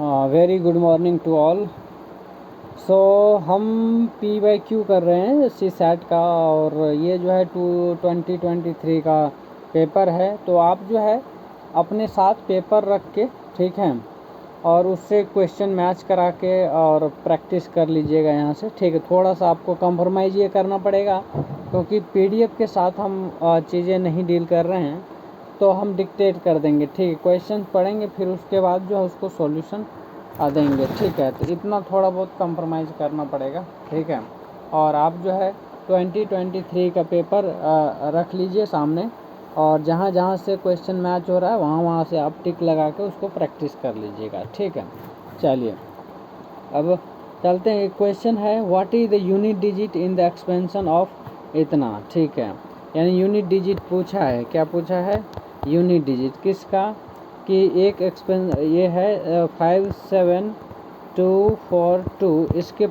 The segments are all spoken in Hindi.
Very good morning to all. So हम PYQ कर रहे हैं CSAT का, और ये जो है 2023 का पेपर है। तो आप जो है अपने साथ पेपर रख के, ठीक है, और उससे क्वेश्चन मैच करा के और प्रैक्टिस कर लीजिएगा यहाँ से, ठीक है। थोड़ा सा आपको कंप्रोमाइज़ ये करना पड़ेगा क्योंकि PDF के साथ हम चीज़ें नहीं डील कर रहे हैं, तो हम डिक्टेट कर देंगे, ठीक है। क्वेश्चन पढ़ेंगे, फिर उसके बाद जो है उसको सॉल्यूशन देंगे, ठीक है। तो इतना थोड़ा बहुत कंप्रोमाइज़ करना पड़ेगा, ठीक है। और आप जो है 2023 का पेपर रख लीजिए सामने, और जहाँ जहाँ से क्वेश्चन मैच हो रहा है वहाँ वहाँ से आप टिक लगा के उसको प्रैक्टिस कर लीजिएगा, ठीक है। चलिए अब चलते हैं। एक क्वेश्चन है, what is the unit digit in the expansion of इतना, ठीक है। यानी यूनिट डिजिट पूछा है। क्या पूछा है? यूनिट डिजिट किसका? कि एक एक्सपेंस ये है 57242, इसके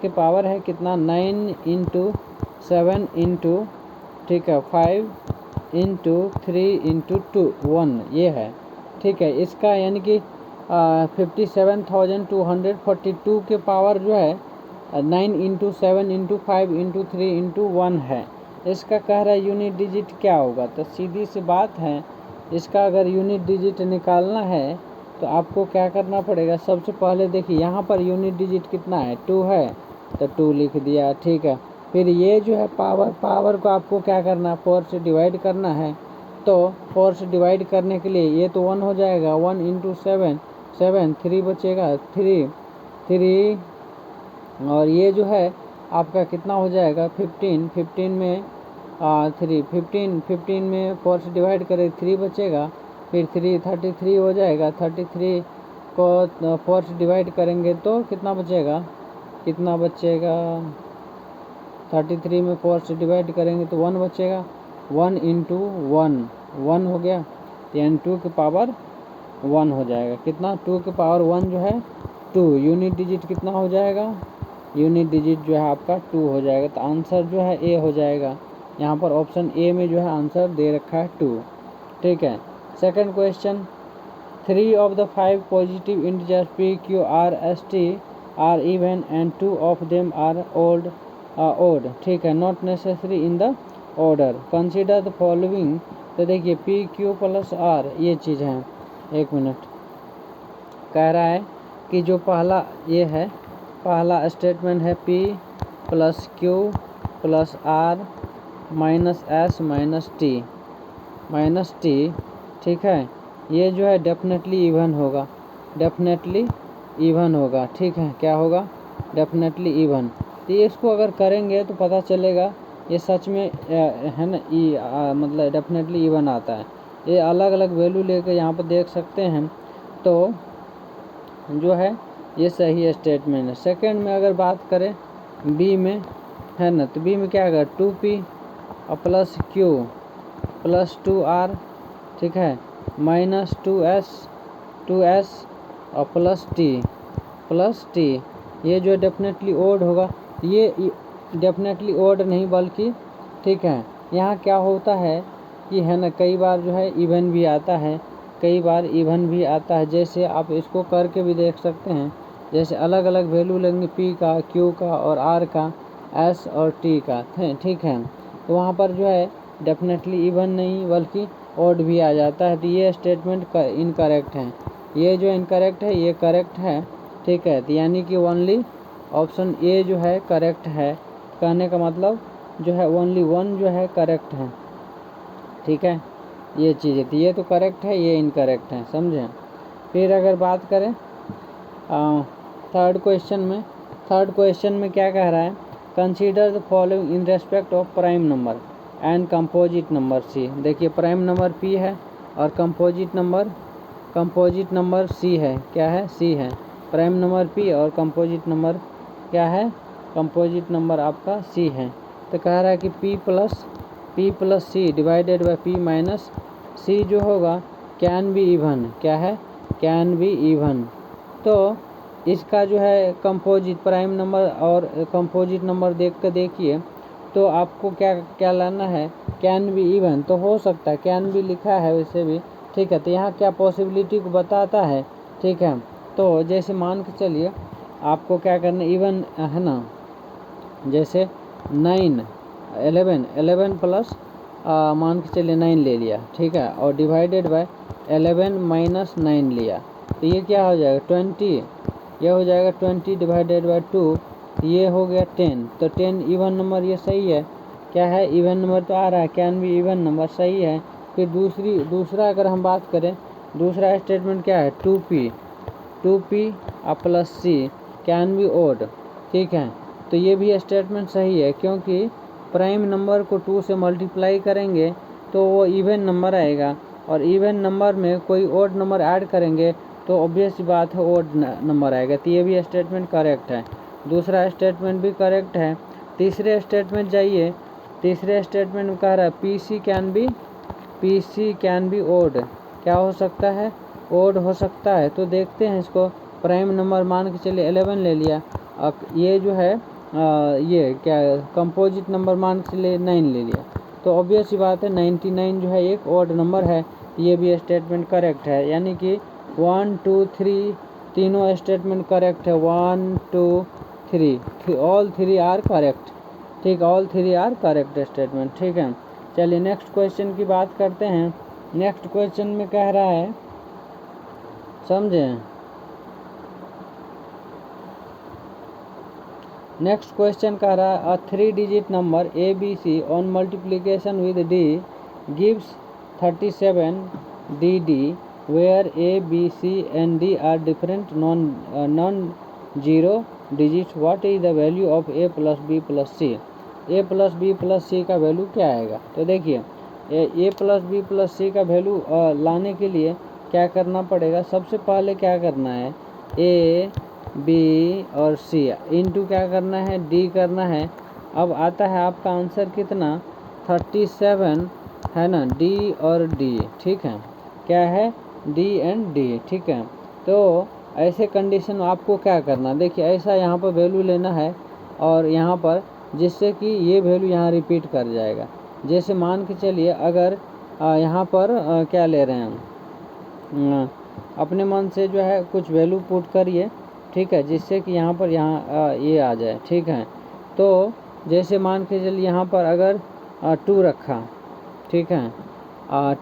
पावर है कितना? 9 × 7 × ठीक है 5 × 3 × 2 1 ये है, ठीक है। इसका यानी कि 57,242 के पावर जो है 9 × 7 × 5 × 3 × 1 है। इसका कह रहा है यूनिट डिजिट क्या होगा। तो सीधी सी बात है, इसका अगर यूनिट डिजिट निकालना है तो आपको क्या करना पड़ेगा? सबसे पहले देखिए यहाँ पर यूनिट डिजिट कितना है? 2 है, तो 2 लिख दिया, ठीक है। फिर ये जो है पावर को आपको क्या करना है? 4 से डिवाइड करना है। तो 4 से डिवाइड करने के लिए ये तो 1 हो जाएगा, 1 × 7 3 बचेगा, 3 और ये जो है आपका कितना हो जाएगा? 15 में 15 में 4 से डिवाइड करें 3 बचेगा, फिर 33 हो जाएगा। 33 को 4 से डिवाइड करेंगे तो कितना बचेगा? 33 में 4 से डिवाइड करेंगे तो 1 बचेगा। 1 × 1 हो गया, यानी 2 की पावर 1 हो जाएगा। कितना? 2 की पावर 1 जो है 2। यूनिट डिजिट कितना हो जाएगा? यूनिट डिजिट जो है आपका 2 हो जाएगा। तो आंसर जो है ए हो जाएगा। यहाँ पर ऑप्शन ए में जो है आंसर दे रखा है 2, ठीक है। Second question, 3 of the 5 positive integers p, q, r, s, t are even and 2 of them are odd, ठीक है, not necessary in the order. Consider the following. तो देखिए p, q प्लस r ये चीज़ है। एक मिनट, कह रहा है कि जो पहला ये है, पहला स्टेटमेंट है p plus q plus r minus s minus t, ठीक है। ये जो है डेफिनेटली इवन होगा, ठीक है। क्या होगा? Definitely even. तो ये इसको अगर करेंगे तो पता चलेगा ये सच में है ना, मतलब डेफिनेटली इवन आता है। ये अलग अलग वैल्यू लेकर यहाँ पर देख सकते हैं, तो जो है ये सही स्टेटमेंट है। सेकंड में अगर बात करें बी में, है ना, तो बी में क्या होगा? 2p plus q plus 2r, ठीक है, माइनस 2s और प्लस t, ये जो डेफिनेटली ओड होगा। ये डेफिनेटली ओड नहीं बल्कि, ठीक है, यहाँ क्या होता है कि है ना, कई बार जो है इवन भी आता है, कई बार इवन भी आता है। जैसे आप इसको करके भी देख सकते हैं, जैसे अलग अलग वैल्यू लेंगे p का, q का और r का, s और t का, ठीक है, तो वहाँ पर जो है डेफिनेटली इवन नहीं बल्कि ओड भी आ जाता है। तो ये स्टेटमेंट इनकरेक्ट है। ये जो इनकरेक्ट है ये करेक्ट है, ठीक है। तो यानी कि ओनली ऑप्शन ए जो है करेक्ट है। कहने का मतलब जो है ओनली 1 जो है करेक्ट है, ठीक है। ये चीज़ें तो ये तो करेक्ट है, ये इनकरेक्ट है, समझें। फिर अगर बात करें थर्ड क्वेश्चन में क्या कह रहा है? Consider the following in respect of prime number and composite number C. देखिए प्राइम नंबर p है और कंपोजिट नंबर c है। क्या है? c है। प्राइम नंबर p और कंपोजिट नंबर क्या है? कंपोजिट नंबर आपका c है। तो कह रहा है कि p plus c divided by p minus c जो होगा कैन बी इवन। क्या है? Can be even. तो इसका जो है कंपोजिट प्राइम नंबर और कंपोजिट नंबर देख कर देखिए, तो आपको क्या लाना है? Can be even. तो हो सकता है कैन बी लिखा है वैसे भी, ठीक है। तो यहाँ क्या पॉसिबिलिटी को बताता है ठीक है। तो जैसे मान के चलिए आपको क्या करना है, इवन है ना, जैसे 9 11 प्लस मान के चलिए 9 ले लिया, ठीक है, और डिवाइडेड बाय 11 माइनस 9 लिया, तो ये क्या हो जाएगा 20, ये हो जाएगा 20 डिवाइडेड बाय 2, ये हो गया 10। तो 10 इवन नंबर, ये सही है, क्या है इवन नंबर तो आ रहा है, कैन बी इवन नंबर, सही है। फिर दूसरा अगर हम बात करें, दूसरा स्टेटमेंट क्या है 2p plus C can be odd, ठीक है। तो ये भी स्टेटमेंट सही है, क्योंकि प्राइम नंबर को 2 से मल्टीप्लाई करेंगे तो वो इवन नंबर आएगा, और इवन नंबर में कोई ओड नंबर ऐड करेंगे तो ऑब्वियस बात है ओड नंबर आएगा। तो ये भी स्टेटमेंट करेक्ट है, दूसरा स्टेटमेंट भी करेक्ट है। तीसरे स्टेटमेंट जाइए, तीसरे स्टेटमेंट में कह रहा है पीसी कैन बी ओड, क्या हो सकता है ओड हो सकता है। तो देखते हैं इसको, प्राइम नंबर मान के चलिए 11 ले लिया, अब ये जो है ये क्या कंपोजिट नंबर मान के चलिए 9 ले लिया, तो ऑब्वियस ही बात है 99 जो है एक ओड नंबर है, ये भी स्टेटमेंट करेक्ट है। यानी कि 1 2 3 तीनों स्टेटमेंट करेक्ट है, 1 2 3 ऑल 3 आर करेक्ट, ठीक, ऑल 3 आर करेक्ट स्टेटमेंट, ठीक है। चलिए नेक्स्ट क्वेश्चन की बात करते हैं। नेक्स्ट क्वेश्चन में कह रहा है, समझें, नेक्स्ट क्वेश्चन कह रहा है अ 3 digit number ABC on multiplication with D gives 37 DD where A, B, C and D are different non-zero digits. What is the value of A plus B plus C? A plus B plus C का वैल्यू क्या आएगा। तो देखिए A plus B plus C का वैल्यू लाने के लिए क्या करना पड़ेगा, सबसे पहले क्या करना है ए बी और सी इंटू क्या करना है डी करना है। अब आता है आपका आंसर कितना 37 है ना, डी और डी, ठीक है, क्या है डी एंड डी, ठीक है। तो ऐसे कंडीशन आपको क्या करना, देखिए ऐसा यहाँ पर वैल्यू लेना है और यहाँ पर, जिससे कि ये वैल्यू यहाँ रिपीट कर जाएगा। जैसे मान के चलिए अगर यहाँ पर क्या ले रहे हैं हम, अपने मन से जो है कुछ वैल्यू पुट करिए, ठीक है, जिससे कि यहाँ पर ये आ जाए, ठीक है। तो जैसे मान के चलिए यहाँ पर अगर 2 रखा, ठीक है,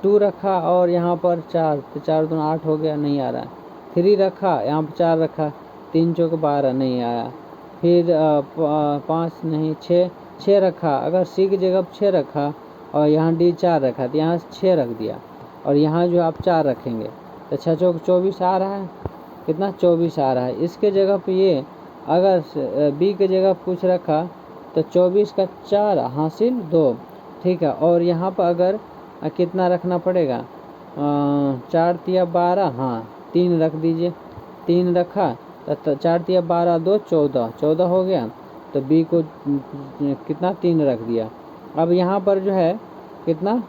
2 रखा और यहाँ पर 4, तो 4 दूनी 8 हो गया, नहीं आ रहा है। 3 रखा, यहाँ पर 4 रखा, 3 चौक 12 नहीं आया। फिर 5 नहीं 6 रखा, अगर सी की जगह 6 रखा और यहाँ डी 4 रखा, तो यहाँ 6 रख दिया और यहाँ जो आप 4 रखेंगे तो 6 चौक 24 आ रहा है, कितना 24 आ रहा है। इसके जगह पे ये अगर बी के जगह कुछ रखा तो 24 का 4 हासिल 2, ठीक है। और यहाँ पर अगर कितना रखना पड़ेगा 4 तिया 12, हाँ 3 रख दीजिए, 3 रखा तो 4 तिया 12 2 14 हो गया, तो बी को कितना 3 रख दिया। अब यहाँ पर जो है कितना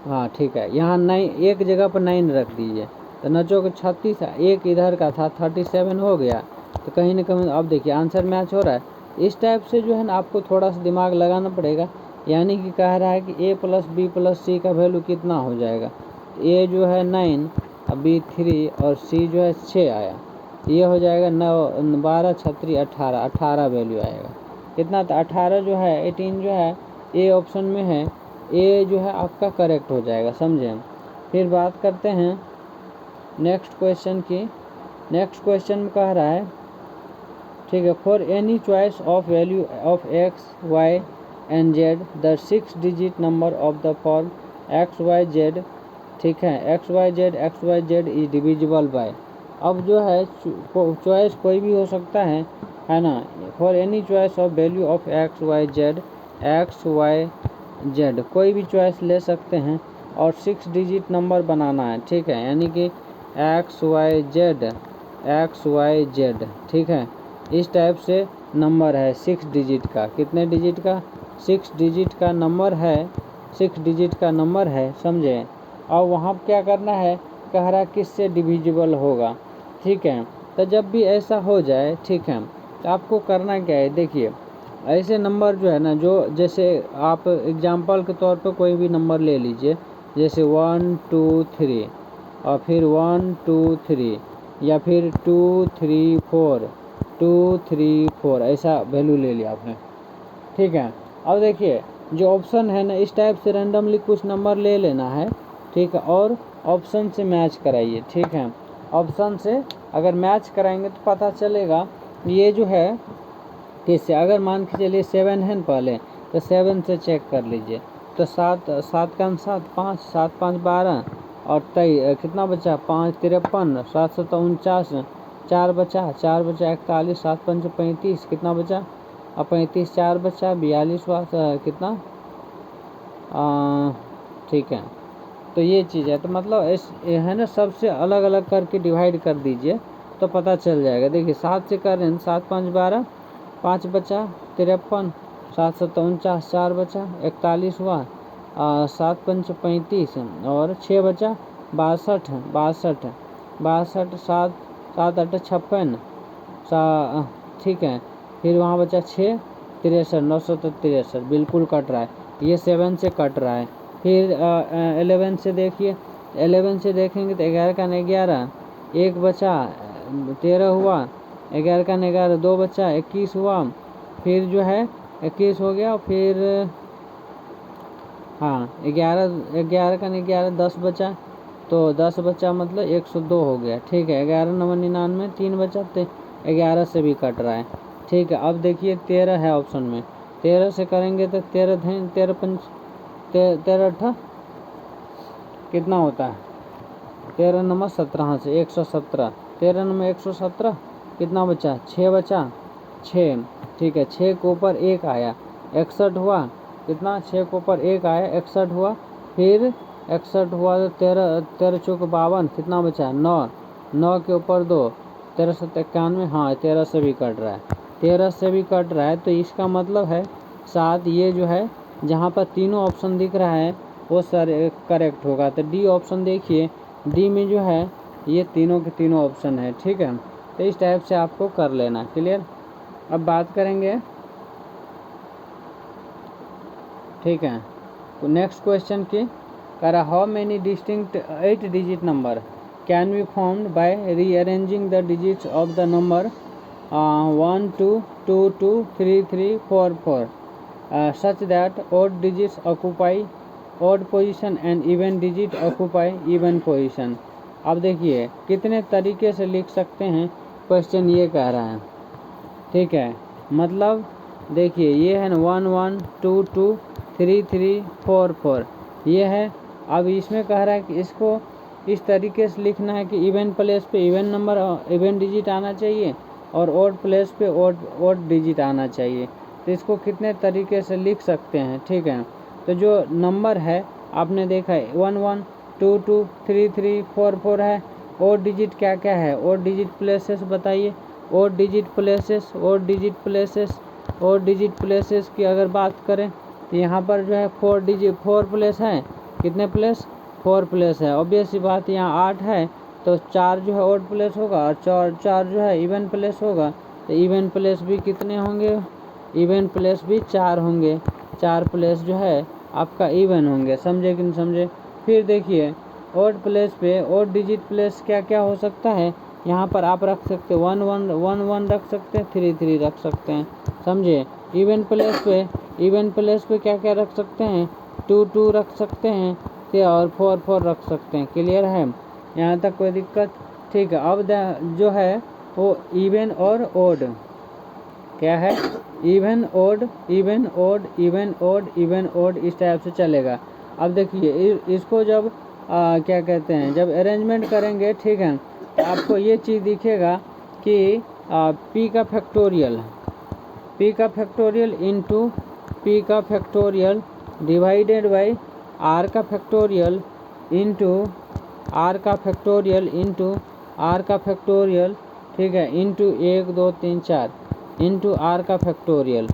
हाँ ठीक है, यहाँ 9 एक जगह पर 9 रख दीजिए, तो नचो के 36 एक इधर का था 37 हो गया, तो कहीं ना कहीं अब देखिए आंसर मैच हो रहा है। इस टाइप से जो है ना आपको थोड़ा सा दिमाग लगाना पड़ेगा। यानी कि कह रहा है कि ए प्लस बी प्लस सी का वैल्यू कितना हो जाएगा, ए जो है 9, बी 3 और सी जो है 6 आया, ये हो जाएगा 9 12 36 18 वैल्यू आएगा। कितना तो 18 जो है 18 जो है ए ऑप्शन में है, ए जो है आपका करेक्ट हो जाएगा, समझे। फिर बात करते हैं नेक्स्ट क्वेश्चन की। नेक्स्ट क्वेश्चन में कह रहा है, ठीक है, for any choice of value of X Y and Z the 6 digit number of the form X Y Z, ठीक है, X Y Z is divisible by. अब जो है चॉइस कोई भी हो सकता है ना, for any choice of value of X Y Z कोई भी चॉइस ले सकते हैं और 6 डिजिट नंबर बनाना है, ठीक है। यानी कि एक्स वाई जेड, ठीक है, इस टाइप से नंबर है 6 डिजिट का, कितने डिजिट का 6 डिजिट का नंबर है, 6 डिजिट का नंबर है, समझे। और वहाँ क्या करना है, कह रहा किससे डिविजिबल होगा, ठीक है। तो जब भी ऐसा हो जाए, ठीक है, तो आपको करना क्या है, देखिए ऐसे नंबर जो है ना, जो जैसे आप एग्जांपल के तौर पर कोई भी नंबर ले लीजिए, जैसे 1 2 3, और फिर 1 2 3 या फिर 2 3 4 2 3 4 ऐसा वैल्यू ले लिया आपने। ठीक है, अब देखिए जो ऑप्शन है ना, इस टाइप से रैंडमली कुछ नंबर ले लेना है। ठीक है, और ऑप्शन से मैच कराइए। ठीक है, ऑप्शन से अगर मैच कराएंगे तो पता चलेगा ये जो है किससे। अगर मान के चलिए 7 है न पहले, तो 7 से चेक कर लीजिए। तो 7 7 का 7 5 7 5 12 और 23 कितना बचा 5 53 7 7 49 4 बचा 41 7 5 35 कितना बचा 35 4 बचा 42 हुआ कितना ठीक है। तो ये चीज़ है, तो मतलब है ना, सबसे अलग अलग करके डिवाइड कर दीजिए तो पता चल जाएगा। देखिए 7 से कर रहे हैं, 7 5 12 5 बचा 53 7 7 49 4 बचा 41 हुआ 7 5 35 और 6 बचा 62 62 62 7 7 8 56 ठीक है। फिर वहाँ बचा 6 63 9 7 63 बिल्कुल कट रहा है, ये 7 से कट रहा है। फिर 11 से देखिए, 11 से देखेंगे तो 11 का 11 1 बचा 13 हुआ 11 का 11 2 बचा 21 हुआ। फिर जो है 21 हो गया। फिर हाँ 11 का 11 10 बचा, तो 10 बचा मतलब 102 हो गया। ठीक है, 11 9 99 3 बचा, तो 11 से भी कट रहा है। ठीक है, अब देखिए 13 है ऑप्शन में, 13 से करेंगे तो 13 पंच 13 कितना होता है 13 नंबर 17 से 117 13 नंबर 117 कितना बचा 6 बचा 6। ठीक है, 6 के ऊपर 1 आया 61 हुआ कितना 6 के ऊपर 1 आया 61 हुआ। फिर 61 हुआ तो 13 13 चौक 52 कितना बचा 9 9 के ऊपर 2 13 7 91 हाँ 13 से भी कट रहा है 13 से भी कट रहा है। तो इसका मतलब है 7 ये जो है जहाँ पर तीनों ऑप्शन दिख रहा है वो सर करेक्ट होगा। तो डी ऑप्शन देखिए, डी में जो है ये तीनों के तीनों ऑप्शन है। ठीक है, तो इस टाइप से आपको कर लेना। क्लियर, अब बात करेंगे। ठीक है, तो नेक्स्ट क्वेश्चन की करा how many distinct 8 digit number can be formed by rearranging the digits of the number 1 2 2 2 3 3 4 4 such that odd digits occupy odd position and even digit occupy even position। अब देखिए कितने तरीके से लिख सकते हैं, क्वेश्चन ये कह रहा है। ठीक है, मतलब देखिए ये है ना 1 1 2 2 3 3 4 4 ये है। अब इसमें कह रहा है कि इसको इस तरीके से लिखना है कि इवन प्लेस पे इवन नंबर इवन डिजिट आना चाहिए और ओड प्लेस पे ओड डिजिट आना चाहिए। तो इसको कितने तरीके से लिख सकते हैं। ठीक है, तो जो नंबर है आपने देखा है 1 1 2 2 3 3 4 4 है। ओड डिजिट क्या क्या है, ओड डिजिट प्लेसेस बताइए। Odd digit places odd digit places odd digit places की अगर बात करें तो यहाँ पर जो है 4 प्लेस है। कितने प्लेस 4 प्लेस है। ऑब्वियस सी बात, यहाँ 8 है तो 4 जो है ओड प्लेस होगा और 4 जो है इवन प्लेस होगा। तो इवन प्लेस भी कितने होंगे, इवन प्लेस भी 4 होंगे। 4 प्लेस जो है आपका इवन होंगे। समझे कि नहीं समझे। फिर देखिए ओड प्लेस पे ओड डिजिट प्लेस क्या क्या हो सकता है, यहाँ पर आप रख सकते हैं 1 1 1 1 रख सकते हैं, 3 3 रख सकते हैं। समझे। इवन प्लेस पे क्या क्या रख सकते हैं 2 2 रख सकते हैं और 4 4 रख सकते हैं। क्लियर है, यहाँ तक कोई दिक्कत। ठीक है, अब जो है वो इवन और ओड क्या है, even odd even odd even odd even odd इस टाइप से चलेगा। अब देखिए इसको जब क्या कहते हैं जब अरेंजमेंट करेंगे, ठीक है, तो आपको ये चीज़ दिखेगा कि पी का फैक्टोरियल इंटू पी का फैक्टोरियल डिवाइडेड बाई आर का फैक्टोरियल इंटू आर का फैक्टोरियल इंटू आर का फैक्टोरियल। ठीक है, इंटू 1 2 3 4 इंटू आर का फैक्टोरियल।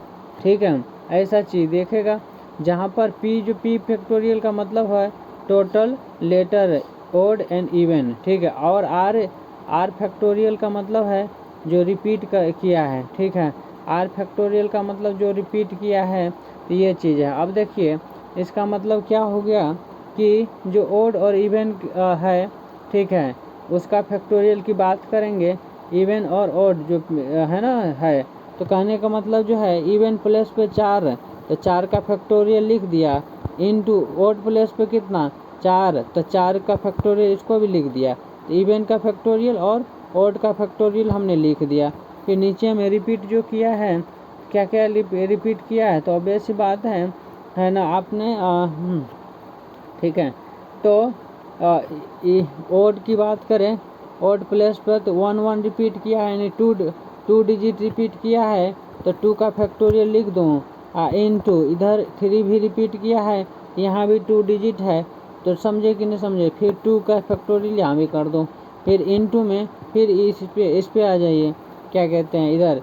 ठीक है, ऐसा चीज़ देखेगा जहाँ पर पी जो पी फैक्टोरियल का मतलब है total letter odd and even. ठीक है, और आर फैक्टोरियल का मतलब है जो रिपीट किया है। ठीक है, आर फैक्टोरियल का मतलब जो रिपीट किया है, तो ये चीज़ है। अब देखिए इसका मतलब क्या हो गया कि जो ओड और इवन है ठीक है, उसका फैक्टोरियल की बात करेंगे। इवन और ऑड जो है ना है, तो कहने का मतलब जो है इवन प्लेस पे 4 है तो 4 का फैक्टोरियल लिख दिया, इनटू ऑड प्लेस पे कितना 4 तो 4 का फैक्टोरियल इसको भी लिख दिया। तो इवन का फैक्टोरियल और ऑड का फैक्टोरियल हमने लिख दिया। फिर नीचे में रिपीट जो किया है, क्या क्या रिपीट किया है, तो ऑब्वियस सी बात है ना आपने ठीक है। तो ऑड की बात करें, ऑड प्लेस पर तो 1 1 रिपीट किया है, यानी 2 डिजिट रिपीट किया है तो 2 का फैक्टोरियल लिख दूँ। इनटू इधर 3 भी रिपीट किया है, यहाँ भी 2 डिजिट है, तो समझे कि नहीं समझे। फिर 2 का फैक्टोरियल यहाँ भी कर दो। फिर इनटू में फिर इस पे आ जाइए, क्या कहते हैं इधर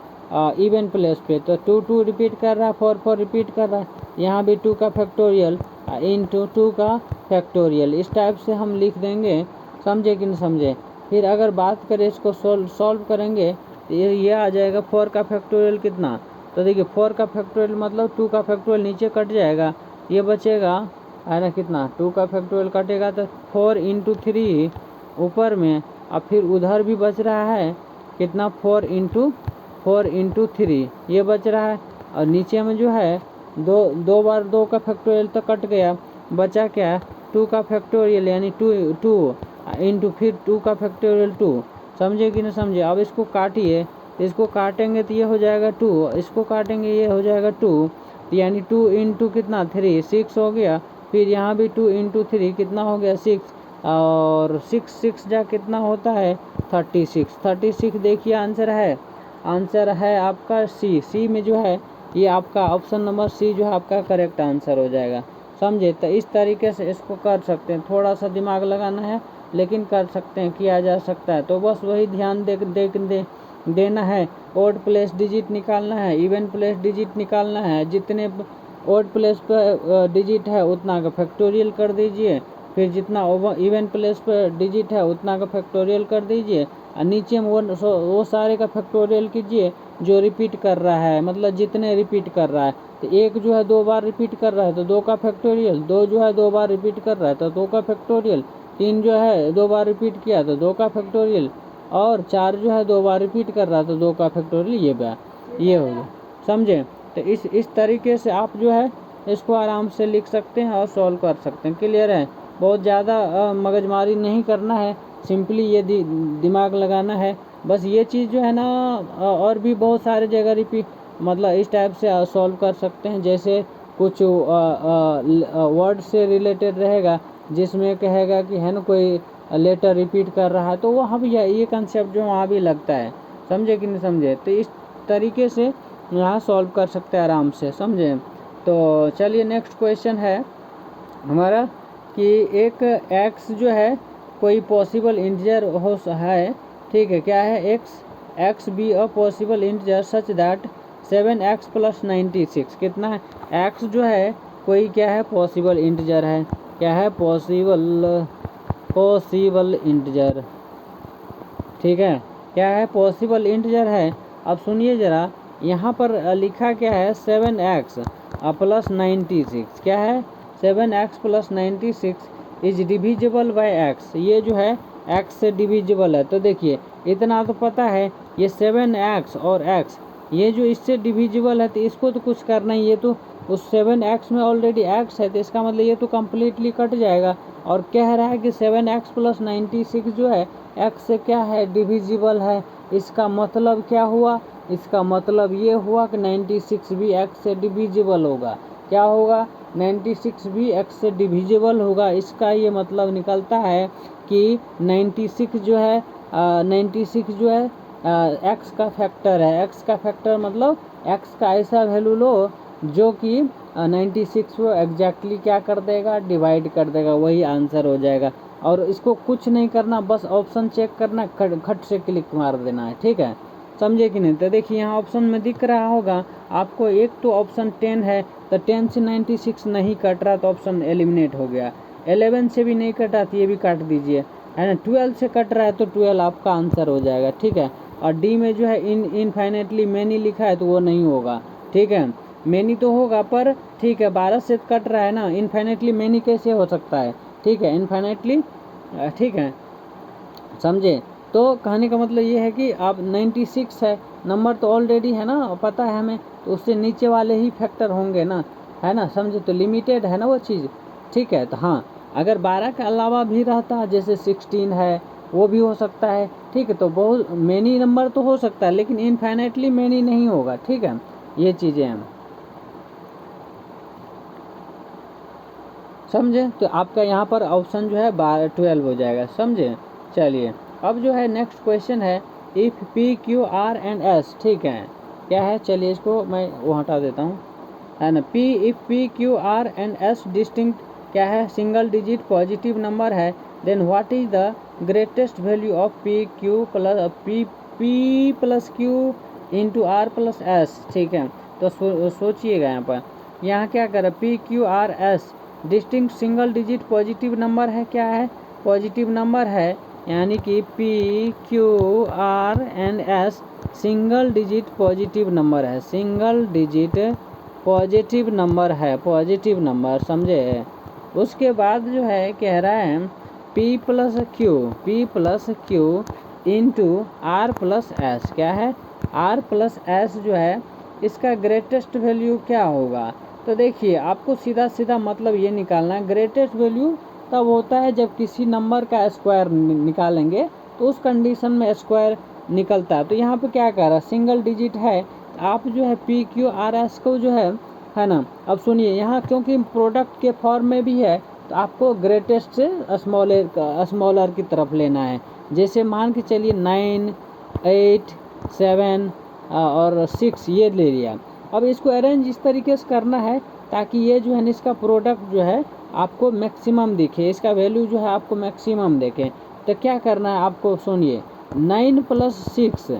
इवन प्लेस पे, तो 2 2 रिपीट कर रहा है, 4 4 रिपीट कर रहा है, यहाँ भी 2 का फैक्टोरियल इनटू 2 का फैक्टोरियल। इस टाइप से हम लिख देंगे, समझे कि नहीं समझे। फिर अगर बात करें इसको सॉल्व करेंगे तो ये आ जाएगा 4 का फैक्टोरियल कितना, तो देखिए 4 का फैक्टोरियल मतलब 2 का फैक्टोरियल नीचे कट जाएगा, ये बचेगा है ना कितना 2 का फैक्टोरियल कटेगा तो 4 इंटू 3 ऊपर में, अब फिर उधर भी बच रहा है कितना 4 इंटू 3 ये बच रहा है। और नीचे में जो है दो बार 2 का फैक्टोरियल तो कट गया, बचा क्या 2 का फैक्टोरियल यानी 2 इंटू फिर 2 का फैक्टोरियल 2, समझे कि नहीं समझे। अब इसको काटिए, इसको काटेंगे तो ये हो जाएगा 2, इसको काटेंगे ये हो जाएगा 2, यानी 2 इंटू कितना 3 6 हो गया। फिर यहाँ भी 2 इंटू 3 कितना हो गया 6, और 6 जा कितना होता है 36। देखिए आंसर है आपका सी में जो है ये आपका ऑप्शन नंबर सी जो है आपका करेक्ट आंसर हो जाएगा, समझे। तो इस तरीके से इसको कर सकते हैं, थोड़ा सा दिमाग लगाना है लेकिन कर सकते हैं, किया जा सकता है। तो बस वही ध्यान देना है, ऑड प्लेस डिजिट निकालना है, इवन प्लेस डिजिट निकालना है, जितने ऑड प्लेस पर डिजिट है उतना का फैक्टोरियल कर दीजिए, फिर जितना इवन प्लेस पर डिजिट है उतना का फैक्टोरियल कर दीजिए, और नीचे में वो सारे का फैक्टोरियल कीजिए जो रिपीट कर रहा है, मतलब जितने रिपीट कर रहा है। तो एक जो है 2 बार रिपीट कर रहा है तो 2 का फैक्टोरियल, 2 जो है 2 बार रिपीट कर रहा है तो 2 का फैक्टोरियल, 3 जो है 2 बार रिपीट किया तो 2 का फैक्टोरियल, और 4 जो है 2 बार रिपीट कर रहा है तो 2 का फैक्टोरियल, ये हो गया, समझे। तो इस तरीके से आप जो है इसको आराम से लिख सकते हैं और सॉल्व कर सकते हैं। क्लियर है, बहुत ज़्यादा मगजमारी नहीं करना है, सिंपली ये दिमाग लगाना है बस। ये चीज़ जो है ना और भी बहुत सारे जगह रिपीट मतलब इस टाइप से सॉल्व कर सकते हैं। जैसे कुछ वर्ड से रिलेटेड रहेगा जिसमें कहेगा कि है ना कोई लेटर रिपीट कर रहा है, तो वहाँ भी ये कंसेप्ट जो वहाँ भी लगता है, समझे कि नहीं समझे। तो इस तरीके से यहाँ सॉल्व कर सकते हैं आराम से, समझे। तो चलिए नेक्स्ट क्वेश्चन है हमारा कि एक एक्स जो है कोई पॉसिबल इंटीजर हो है, ठीक है। क्या है x be a possible integer such that 7x plus 96 कितना है। एक्स जो है कोई क्या है पॉसिबल इंटीजर है, क्या है पॉसिबल इंटीजर, ठीक है। क्या है पॉसिबल इंटीजर है। अब सुनिए ज़रा, यहाँ पर लिखा क्या है 7x प्लस 96, क्या है 7x plus 96 is divisible bye x, ये जो है x से डिविजिबल है। तो देखिए इतना तो पता है ये 7x और x ये जो इससे डिविजिबल है तो इसको तो कुछ करना ही, ये तो उस 7x में ऑलरेडी x है तो इसका मतलब ये तो कम्प्लीटली कट जाएगा। और कह रहा है कि 7x प्लस 96 जो है x से क्या है डिविजिबल है। इसका मतलब क्या हुआ, इसका मतलब ये हुआ कि 96 भी x से डिविजिबल होगा। क्या होगा 96 भी x से डिविजिबल होगा। इसका ये मतलब निकलता है कि 96 जो है 96 जो है x का फैक्टर है। x का फैक्टर मतलब x का ऐसा वैल्यू लो जो कि 96 को एग्जैक्टली क्या कर देगा डिवाइड कर देगा, वही आंसर हो जाएगा। और इसको कुछ नहीं करना, बस ऑप्शन चेक करना, खट से क्लिक मार देना है, ठीक है, समझे कि नहीं। तो देखिए यहाँ ऑप्शन में दिख रहा होगा आपको, एक तो ऑप्शन 10 है तो 10 से 96 नहीं कट रहा तो ऑप्शन एलिमिनेट हो गया। 11 से भी नहीं कटा तो ये भी काट दीजिए, है ना। 12 से कट रहा है तो 12 आपका आंसर हो जाएगा, ठीक है। और डी में जो है इनफाइनेटली मैनी लिखा है तो वो नहीं होगा, ठीक है। मैनी तो होगा पर ठीक है 12 से कट रहा है ना, इनफाइनेटली मैनी कैसे हो सकता है, ठीक है, इनफाइनेटली, ठीक है। समझे। तो कहने का मतलब ये है कि अब 96 है, नंबर तो ऑलरेडी है ना, पता है हमें, तो उससे नीचे वाले ही फैक्टर होंगे ना, है ना, समझे। तो लिमिटेड है ना वो चीज़, ठीक है। तो हाँ, अगर 12 के अलावा भी रहता, जैसे 16 है, वो भी हो सकता है, ठीक है। तो बहुत मेनी नंबर तो हो सकता है, लेकिन इनफाइनाइटली मेनी नहीं होगा, ठीक है। ये चीज़ें हैं, समझे। तो आपका यहाँ पर ऑप्शन जो है 12 हो जाएगा, समझे। चलिए, अब जो है नेक्स्ट क्वेश्चन है, if P Q R and S, ठीक है, क्या है, चलिए इसको मैं वो हटा देता हूँ, है ना। If P Q R and S distinct क्या है, सिंगल डिजिट पॉजिटिव नंबर है, then what is the greatest value of P Q plus P plus Q into R plus S, ठीक है। तो सोचिएगा यहाँ क्या करें, P Q R S distinct single digit positive number है, क्या है, पॉजिटिव नंबर है, यानी कि P Q R and S single digit positive number है, सिंगल डिजिट पॉजिटिव नंबर है, पॉजिटिव नंबर, समझे। उसके बाद जो है कह रहा है P plus Q into R plus S, क्या है, आर प्लस एस जो है इसका ग्रेटेस्ट वैल्यू क्या होगा। तो देखिए, आपको सीधा सीधा मतलब ये निकालना है, ग्रेटेस्ट वैल्यू तब होता है जब किसी नंबर का स्क्वायर निकालेंगे, तो उस कंडीशन में स्क्वायर निकलता है। तो यहाँ पे क्या कह रहा है, सिंगल डिजिट है, आप जो है पी क्यू आर एस को जो है ना। अब सुनिए, यहाँ क्योंकि प्रोडक्ट के फॉर्म में भी है, तो आपको ग्रेटेस्ट से स्मॉलर की तरफ लेना है। जैसे मान के चलिए 9, 8, 7 और 6 ये ले लिया। अब इसको अरेंज इस तरीके से करना है ताकि ये जो है इसका प्रोडक्ट जो है आपको मैक्सिमम दिखे, इसका वैल्यू जो है आपको मैक्सिमम देखे। तो क्या करना है आपको, सुनिए, 9 प्लस 6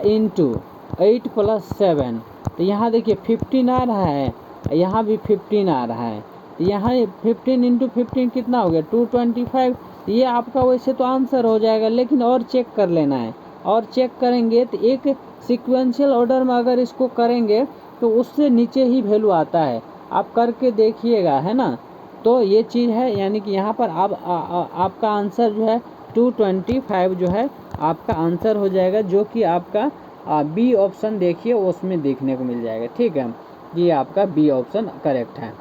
इंटू 8 प्लस 7, तो यहाँ देखिए 15 आ रहा है, यहाँ भी 15 आ रहा है, तो यहाँ 15 इंटू 15 कितना हो गया, 225। ये आपका वैसे तो आंसर हो जाएगा, लेकिन और चेक कर लेना है, और चेक करेंगे तो एक सीक्वेंशियल ऑर्डर में अगर इसको करेंगे तो उससे नीचे ही वैल्यू आता है, आप करके देखिएगा, है ना। तो ये चीज़ है, यानी कि यहाँ पर आपका आंसर जो है 225 जो है आपका आंसर हो जाएगा, जो कि आपका बी ऑप्शन देखिए उसमें देखने को मिल जाएगा, ठीक है। ये आपका बी ऑप्शन करेक्ट है।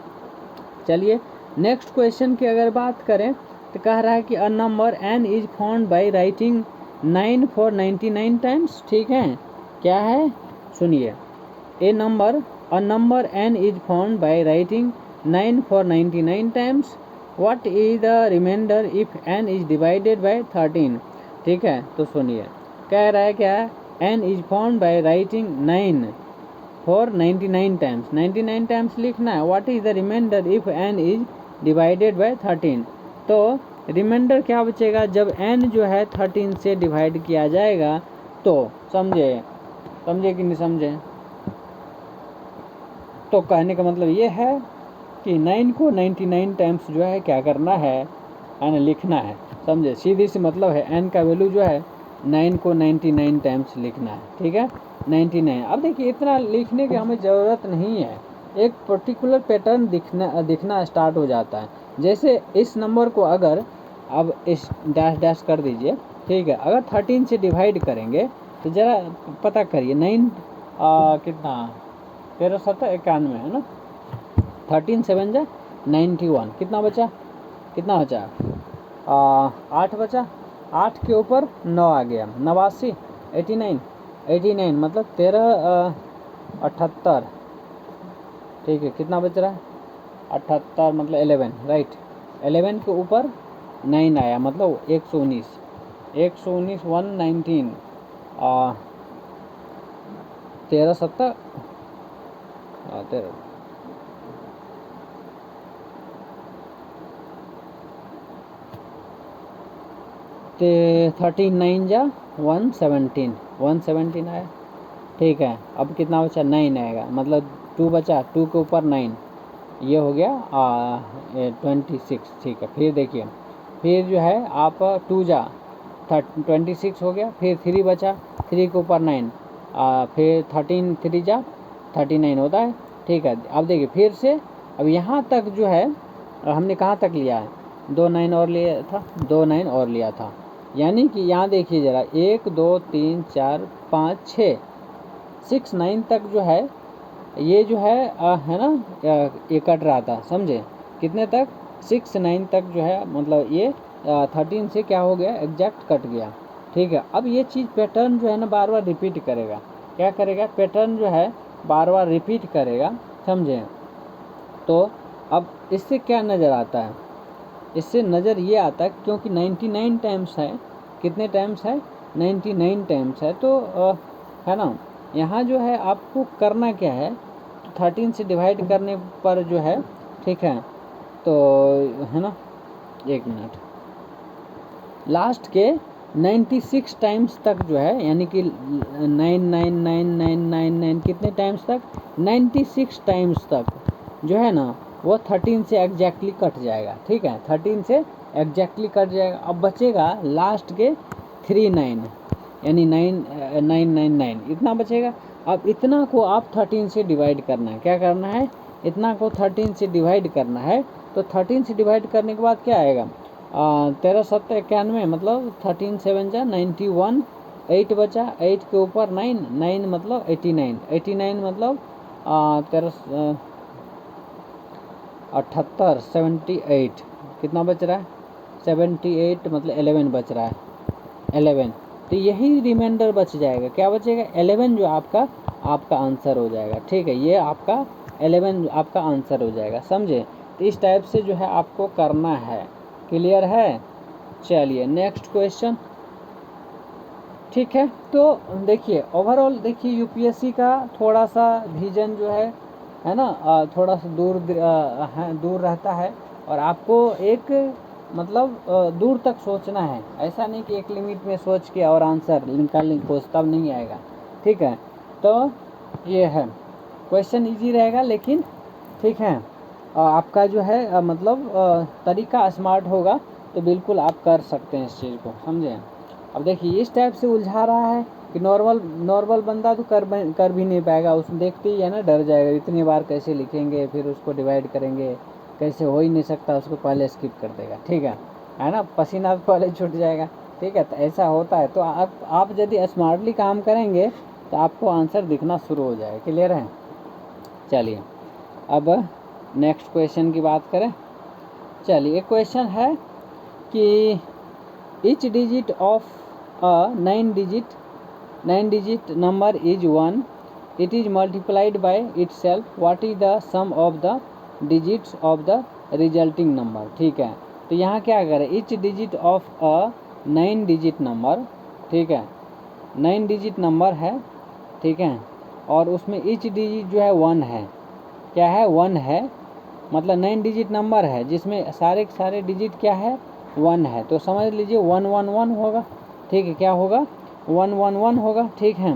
चलिए, नेक्स्ट क्वेश्चन की अगर बात करें तो कह रहा है कि a number n is found by writing 9 for 99 times, ठीक है। क्या है, सुनिए, a number n is found by writing 9 for 99 times. What is the remainder if n is divided by 13, ठीक है। तो सुनिए, कह रहा है क्या, n is found by writing 9 for 99 times, 99 times लिखना है। What is the remainder if n is divided by 13, तो रिमाइंडर क्या बचेगा, जब n जो है 13 से डिवाइड किया जाएगा, तो समझे कि नहीं समझे। तो कहने का मतलब ये है कि 9 को 99 टाइम्स जो है क्या करना है ना, लिखना है, समझे। सीधी सी मतलब है, n का वैल्यू जो है 9 को 99 टाइम्स लिखना है, ठीक है, 99। अब देखिए, इतना लिखने की हमें ज़रूरत नहीं है, एक पर्टिकुलर पैटर्न दिखना स्टार्ट हो जाता है। जैसे इस नंबर को अगर अब इस डैश डैश कर दीजिए, ठीक है, अगर 13 से डिवाइड करेंगे तो ज़रा पता करिए, 9 कितना, 13 7 91 है ना, 13 7 जा 91, कितना बचा, 8 बचा, 8 के ऊपर 9 आ गया, 89, 89 मतलब 13 78, ठीक है। कितना बच रहा है, 78 मतलब 11, राइट। 11 के ऊपर 9 आया, मतलब 119, 119 13 7 13 13 9 जा 117 आया, ठीक है। अब कितना बचा, 9 आएगा, मतलब 2 बचा, 2 के ऊपर 9, ये हो गया 26, ठीक है। फिर देखिए, फिर जो है आप 2 जा 26 हो गया, फिर 3 बचा, 3 के ऊपर 9, फिर 13 3 जा 39 होता है, ठीक है। अब देखिए फिर से, अब यहाँ तक जो है हमने कहाँ तक लिया है, 2 9 और लिया था, 2 9 और लिया था, यानी कि यहाँ देखिए ज़रा 1 2 3 4 5 6 6 9 तक जो है ये जो है ना ये कट रहा था, समझे। कितने तक? 6 9 तक जो है, मतलब ये 13 से क्या हो गया, एग्जैक्ट कट गया। ठीक है, अब ये चीज़ पैटर्न जो है ना बार बार रिपीट करेगा। क्या करेगा? पैटर्न जो है बार बार रिपीट करेगा, समझे। तो अब इससे क्या नज़र आता है? इससे नज़र ये आता है क्योंकि 99 टाइम्स है। कितने टाइम्स है? 99 टाइम्स है। तो है ना, यहाँ जो है आपको करना क्या है, 13 से डिवाइड करने पर जो है, ठीक है, तो है ना, 1 मिनट, लास्ट के 96 टाइम्स तक जो है, यानी कि 999999 कितने टाइम्स तक? 96 टाइम्स तक जो है ना वो 13 से एग्जैक्टली कट जाएगा। ठीक है, 13 से एग्जैक्टली कट जाएगा। अब बचेगा लास्ट के 39, यानी 9999 इतना बचेगा। अब इतना को आप 13 से डिवाइड करना है। क्या करना है? इतना को 13 से डिवाइड करना है। तो 13 से डिवाइड करने के बाद क्या आएगा? 13 7 91, मतलब 13 7 जा 91, 8 बचा, 8 के ऊपर 9, 9 मतलब 89, 89 मतलब 13 78, 78 कितना बच रहा है? 78 मतलब 11 बच रहा है, 11। तो यही रिमाइंडर बच जाएगा। क्या बचेगा? 11 जो आपका आंसर हो जाएगा। ठीक है, ये आपका 11 आपका आंसर हो जाएगा, समझे। तो इस टाइप से जो है आपको करना है। क्लियर है? चलिए नेक्स्ट क्वेश्चन। ठीक है, तो देखिए ओवरऑल देखिए यूपीएससी का थोड़ा सा विजन जो है ना, थोड़ा सा दूर रहता है। और आपको एक मतलब दूर तक सोचना है। ऐसा नहीं कि एक लिमिट में सोच के और आंसर निकालने की कोशिश, तब नहीं आएगा। ठीक है, तो ये है क्वेश्चन इजी रहेगा, लेकिन ठीक है आपका जो है मतलब तरीका स्मार्ट होगा तो बिल्कुल आप कर सकते हैं इस चीज़ को, समझे। अब देखिए इस टाइप से उलझा रहा है कि नॉर्मल बंदा तो कर भी नहीं पाएगा। उस देखते ही है ना डर जाएगा, इतनी बार कैसे लिखेंगे, फिर उसको डिवाइड करेंगे, कैसे हो ही नहीं सकता, उसको पहले स्किप कर देगा। ठीक है ना, पसीना तो पहले छूट जाएगा। ठीक है, तो ऐसा होता है। तो आप यदि स्मार्टली काम करेंगे तो आपको आंसर दिखना शुरू हो जाएगा। क्लियर है? चलिए अब नेक्स्ट क्वेश्चन की बात करें। चलिए क्वेश्चन है कि each digit of a 9 digit number is 1, it is multiplied by itself, what is the sum of the digits of the resulting number। ठीक है, तो यहाँ क्या करें, each digit of a 9 digit number, ठीक है, 9 डिजिट नंबर है। ठीक है, और उसमें each डिजिट जो है 1 है। क्या है? 1 है, मतलब 9 डिजिट नंबर है जिसमें सारे के सारे डिजिट क्या है? 1 है। तो समझ लीजिए 111 होगा। ठीक है, क्या होगा? 111 होगा। ठीक है,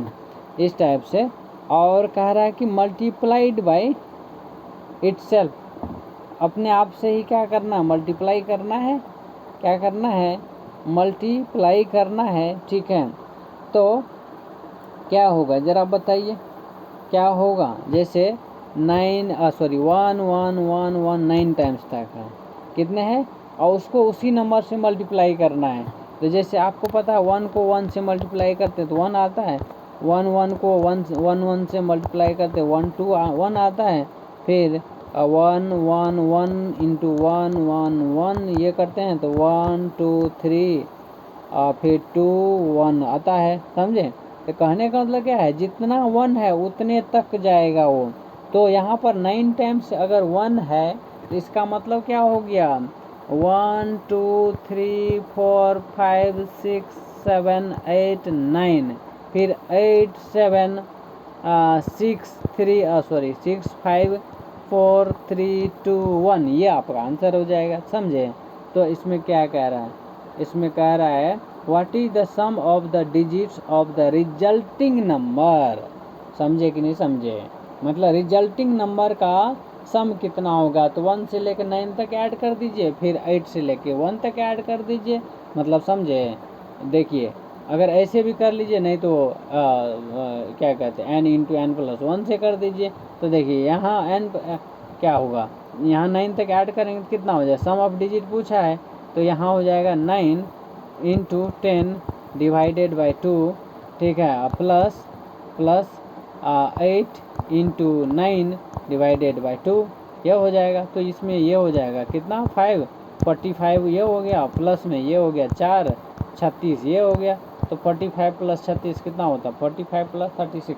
इस टाइप से। और कह रहा है कि मल्टीप्लाइड बाय इटसेल्फ, अपने आप से ही क्या करना? मल्टीप्लाई करना है। क्या करना है? मल्टीप्लाई करना है। ठीक है, तो क्या होगा ज़रा बताइए, क्या होगा? जैसे 9 टाइम्स तक है, कितने हैं, और उसको उसी नंबर से मल्टीप्लाई करना है। तो जैसे आपको पता है 1 को 1 से मल्टीप्लाई करते तो 1 आता है, 1 को 1 से मल्टीप्लाई करते 1 आता है, फिर 1 इंटू 1 ये करते हैं तो 1 2 3 फिर 2 1 आता है, समझे। तो कहने का मतलब क्या है, जितना 1 है उतने तक जाएगा वो। तो यहाँ पर 9 टाइम्स अगर 1 है तो इसका मतलब क्या हो गया, 1 2 3 4 5 6 7 8 9, फिर 8 7 6 5 4 3 2 1, ये आपका आंसर हो जाएगा, समझे। तो इसमें क्या कह रहा है? इसमें कह रहा है what is the sum of the digits of the resulting number. समझे कि नहीं समझे? मतलब रिजल्टिंग नंबर का सम कितना होगा। तो 1 से लेकर 9 तक ऐड कर दीजिए, फिर 8 से लेकर 1 तक ऐड कर दीजिए, मतलब समझे। देखिए अगर ऐसे भी कर लीजिए, नहीं तो क्या कहते हैं n इंटू एन प्लस 1 से कर दीजिए। तो देखिए यहाँ n क्या होगा, यहाँ 9 तक ऐड करेंगे तो कितना हो जाए, सम ऑफ डिजिट पूछा है तो यहाँ हो जाएगा 9 इंटू 10 डिवाइडेड बाई 2, ठीक है, plus plus 8 into 9 divided by 2, ये हो जाएगा। तो इसमें ये हो जाएगा कितना 5, 45 ये हो गया, प्लस में ये हो गया 4, 36 ये हो गया। तो 45 प्लस 36 कितना होता है, 45 प्लस 36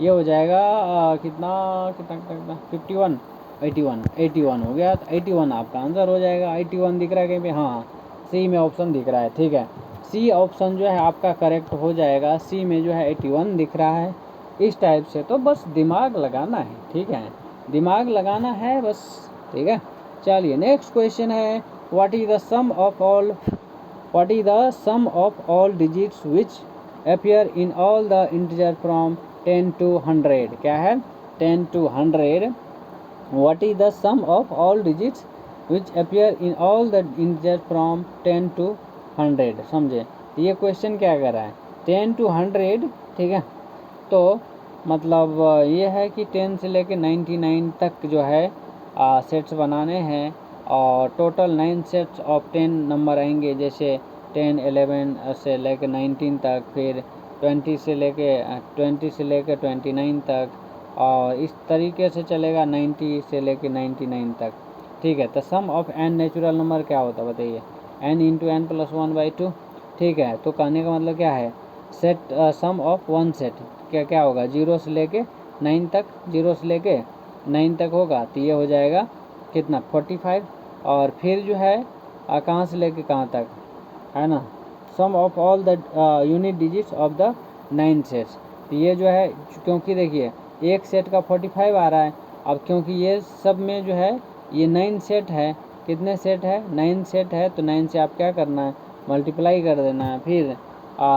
ये हो जाएगा कितना कितना कितना 51, 81 हो गया। तो 81 आपका आंसर हो जाएगा। 81 दिख रहा है कहीं पे, हाँ सी में ऑप्शन दिख रहा है, ठीक है, सी ऑप्शन जो है आपका करेक्ट हो जाएगा। सी में जो है 81 दिख रहा है इस टाइप से। तो बस दिमाग लगाना है, ठीक है, दिमाग लगाना है बस, ठीक है। चलिए नेक्स्ट क्वेश्चन है, what is the sum of all digits which appear in all the integer from 10 to 100, क्या है 10 to 100, what is the sum of all digits which appear in all the integer from 10 to 100, समझे। ये क्वेश्चन क्या कर रहा है, 10 to 100, ठीक है। तो मतलब ये है कि 10 से लेके 99 तक जो है सेट्स बनाने हैं, और टोटल 9 सेट्स ऑफ 10 नंबर आएंगे, जैसे 10, 11 से लेके 19 तक, फिर 20 से लेके 29 तक, और इस तरीके से चलेगा 90 से लेके 99 तक, ठीक है। तो सम ऑफ n नेचुरल नंबर क्या होता है बताइए, n इंटू एन प्लस 1/2, ठीक है। तो कहने का मतलब क्या है, set sum of one set क्या क्या होगा, 0 से लेके 9 तक, 0 से लेके 9 तक होगा। तो ये हो जाएगा कितना 45, और फिर जो है कहाँ से लेके कहाँ तक, है ना, sum of all the unit digits of the 9 sets. तो ये जो है, क्योंकि देखिए एक सेट का 45 आ रहा है, अब क्योंकि ये सब में जो है ये 9 सेट है, कितने सेट है 9 सेट है, तो 9 से आप क्या करना है मल्टीप्लाई कर देना है। फिर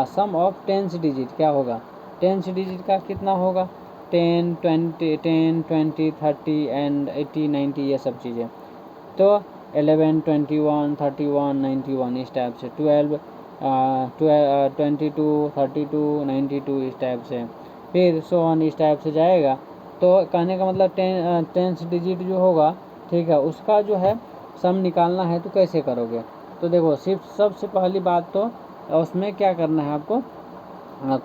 सम ऑफ 10 डिजिट क्या होगा, 10 डिजिट का कितना होगा, 10, 20, 30 एंड 80, 90 ये सब चीज़ें। तो 11, 21, 31, 91 इस टाइप से, 12, 22, 32, 92 इस टाइप से, फिर सो ऑन इस टाइप से जाएगा। तो कहने का मतलब 10 डिजिट जो होगा, ठीक है, उसका जो है सम निकालना है तो कैसे करोगे। तो देखो सिर्फ सबसे पहली बात तो उसमें क्या करना है आपको,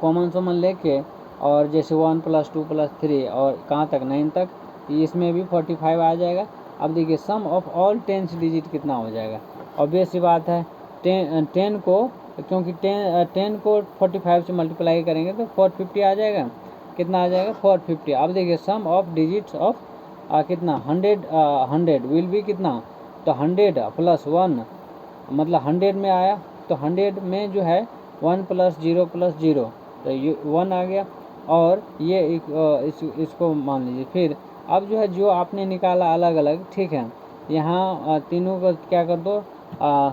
कॉमन सॉमन लेके, और जैसे 1 + 2 + 3 और कहाँ तक 9 तक, इसमें भी 45 आ जाएगा। अब देखिए सम ऑफ ऑल 10 डिजिट कितना हो जाएगा, ऑब्वियस सी बात है 10 को, क्योंकि 10 को 45 से मल्टीप्लाई करेंगे तो 450 आ जाएगा, कितना आ जाएगा 450। अब देखिए सम ऑफ डिजिट्स ऑफ कितना 100 विल भी कितना, तो 100 + 1 मतलब 100 में आया, तो 100 में जो है 1 + 0 + 0, तो ये 1 आ गया, और ये इसको मान लीजिए। फिर अब जो है जो आपने निकाला अलग अलग, ठीक है, यहाँ तीनों को क्या कर दो,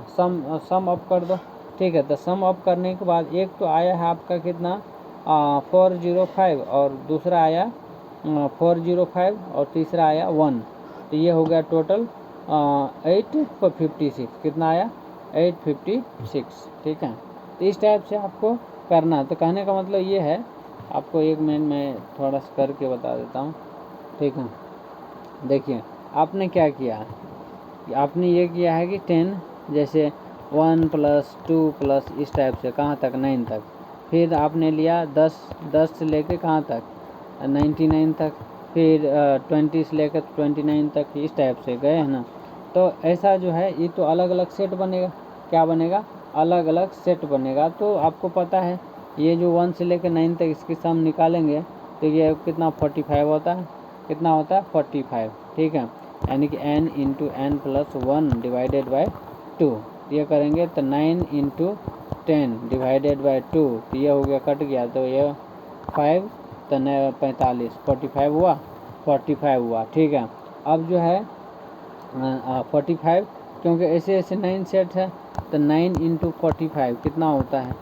सम अप कर दो, ठीक है। तो सम अप करने के बाद एक तो आया है आपका कितना 405, और दूसरा आया 405, और तीसरा आया 1, तो ये हो गया टोटल 856, कितना आया 856, ठीक है। तो इस टाइप से आपको करना है। तो कहने का मतलब ये है, आपको 1 मिनट में थोड़ा सा करके बता देता हूँ, ठीक है। देखिए आपने क्या किया है, आपने ये किया है कि 10 जैसे 1 + 2 प्लस इस टाइप से कहाँ तक 9 तक, फिर आपने लिया 10 से लेके कहाँ तक 99 तक, फिर 20 से लेकर 29 तक इस टाइप से गए हैं ना। तो ऐसा जो है ये तो अलग अलग सेट बनेगा, क्या बनेगा अलग अलग सेट बनेगा। तो आपको पता है ये जो 1 से लेकर 9 तक इसकी सम निकालेंगे तो ये कितना 45 होता है, कितना होता है 45, ठीक है। यानी कि n into n plus 1 divided by 2, ये करेंगे तो 9 इंटू 10 डिवाइडेड बाई 2, तो ये हो गया कट गया, तो ये 5 तो 45, 45 हुआ, 45 हुआ, ठीक है। अब जो है 45, क्योंकि ऐसे ऐसे 9 सेट है, तो 9 इंटू 45 कितना होता है,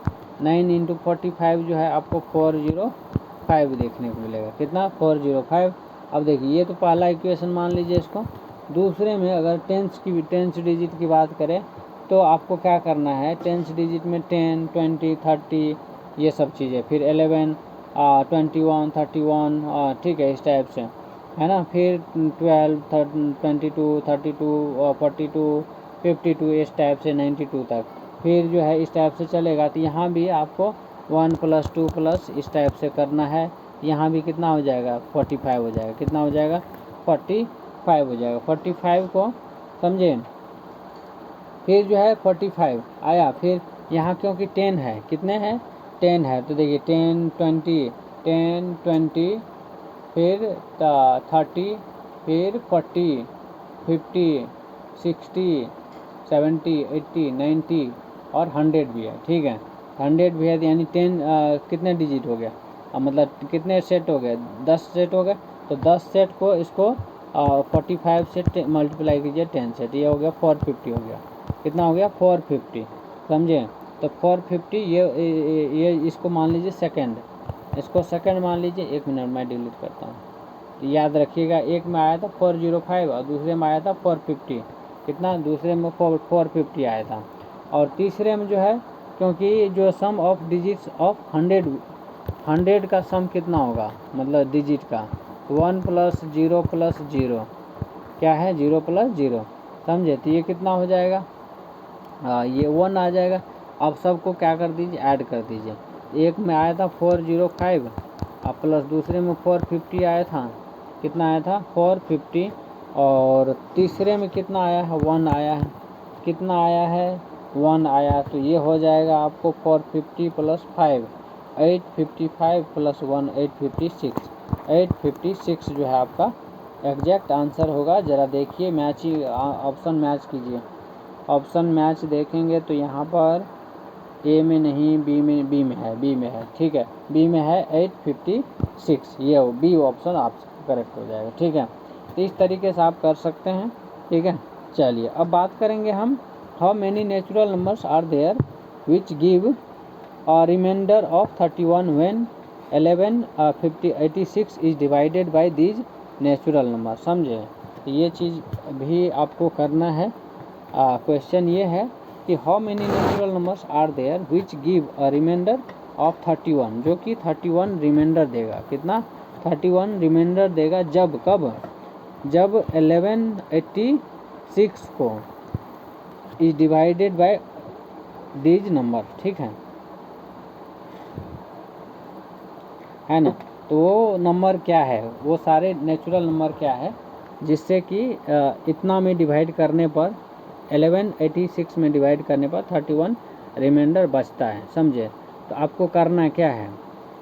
9 इंटू 45 जो है आपको 405 देखने को मिलेगा, कितना 405। अब देखिए ये तो पहला इक्वेशन मान लीजिए इसको। दूसरे में अगर 10 डिजिट की बात करें तो आपको क्या करना है, 10 डिजिट में 10, 20, 30 ये सब चीज़ें, फिर 11, 21, 31, ठीक है इस टाइप से, है ना। फिर 12, 22, 32, 42, 52 इस टाइप से 92 तक, फिर जो है इस टाइप से चलेगा। तो यहाँ भी आपको 1 + 2 प्लस इस टाइप से करना है। यहाँ भी कितना हो जाएगा 45 हो जाएगा। कितना हो जाएगा 45 हो जाएगा। 45 को समझे, फिर जो है 45 आया। फिर यहाँ क्योंकि 10 है, कितने हैं 10 है, तो देखिए 10 20 10 20 फिर 30 फिर 40 50 60 70 80 90 और 100 भी है। ठीक है 100 भी है, यानी 10 कितने डिजिट हो गया, मतलब कितने सेट हो गए 10 सेट हो गए। तो 10 सेट को इसको 45 से मल्टीप्लाई कीजिए 10 सेट, ये हो गया 450 हो गया। कितना हो गया 450, समझे। तो 450 ये इसको मान लीजिए सेकंड, इसको सेकंड मान लीजिए। 1 मिनट मैं डिलीट करता हूँ। तो याद रखिएगा, एक में आया था 405 और दूसरे में आया था 450। कितना, दूसरे में 450 आया था। और तीसरे में जो है, क्योंकि जो सम ऑफ डिजिट्स ऑफ 100 का सम कितना होगा, मतलब डिजिट का 1 + 0 + 0 क्या है 0 + 0, समझे। तो ये कितना हो जाएगा, ये 1 आ जाएगा। अब सबको क्या कर दीजिए, ऐड कर दीजिए। एक में आया था 405 और प्लस दूसरे में 450 आया था। कितना आया था 450, और तीसरे में कितना आया है 1 आया है। कितना आया है 1 आया। तो ये हो जाएगा आपको 450 + 5 855 + 1 856 856 जो है आपका एग्जैक्ट आंसर होगा। ज़रा देखिए मैच ही, ऑप्शन मैच कीजिए। ऑप्शन मैच देखेंगे तो यहाँ पर ए में नहीं, बी में है। ठीक है बी में है 856, ये हो बी ऑप्शन आपका करेक्ट हो जाएगा। ठीक है, तो इस तरीके से आप कर सकते हैं। ठीक है, चलिए अब बात करेंगे हम, how many natural numbers are there which give remainder of 31 when 11 50 86 is divided by these natural number, समझे। ये चीज़ भी आपको करना है। क्वेश्चन ये है कि how many natural numbers are there which give a remainder of 31, जो कि 31 रिमाइंडर देगा। कितना 31 रिमाइंडर देगा, जब कब, जब 1186 को is divided by these number. ठीक है ना। तो वो नंबर क्या है, वो सारे नेचुरल नंबर क्या है जिससे कि इतना में डिवाइड करने पर 1186 में डिवाइड करने पर 31 रिमाइंडर बचता है, समझे। तो आपको करना क्या है,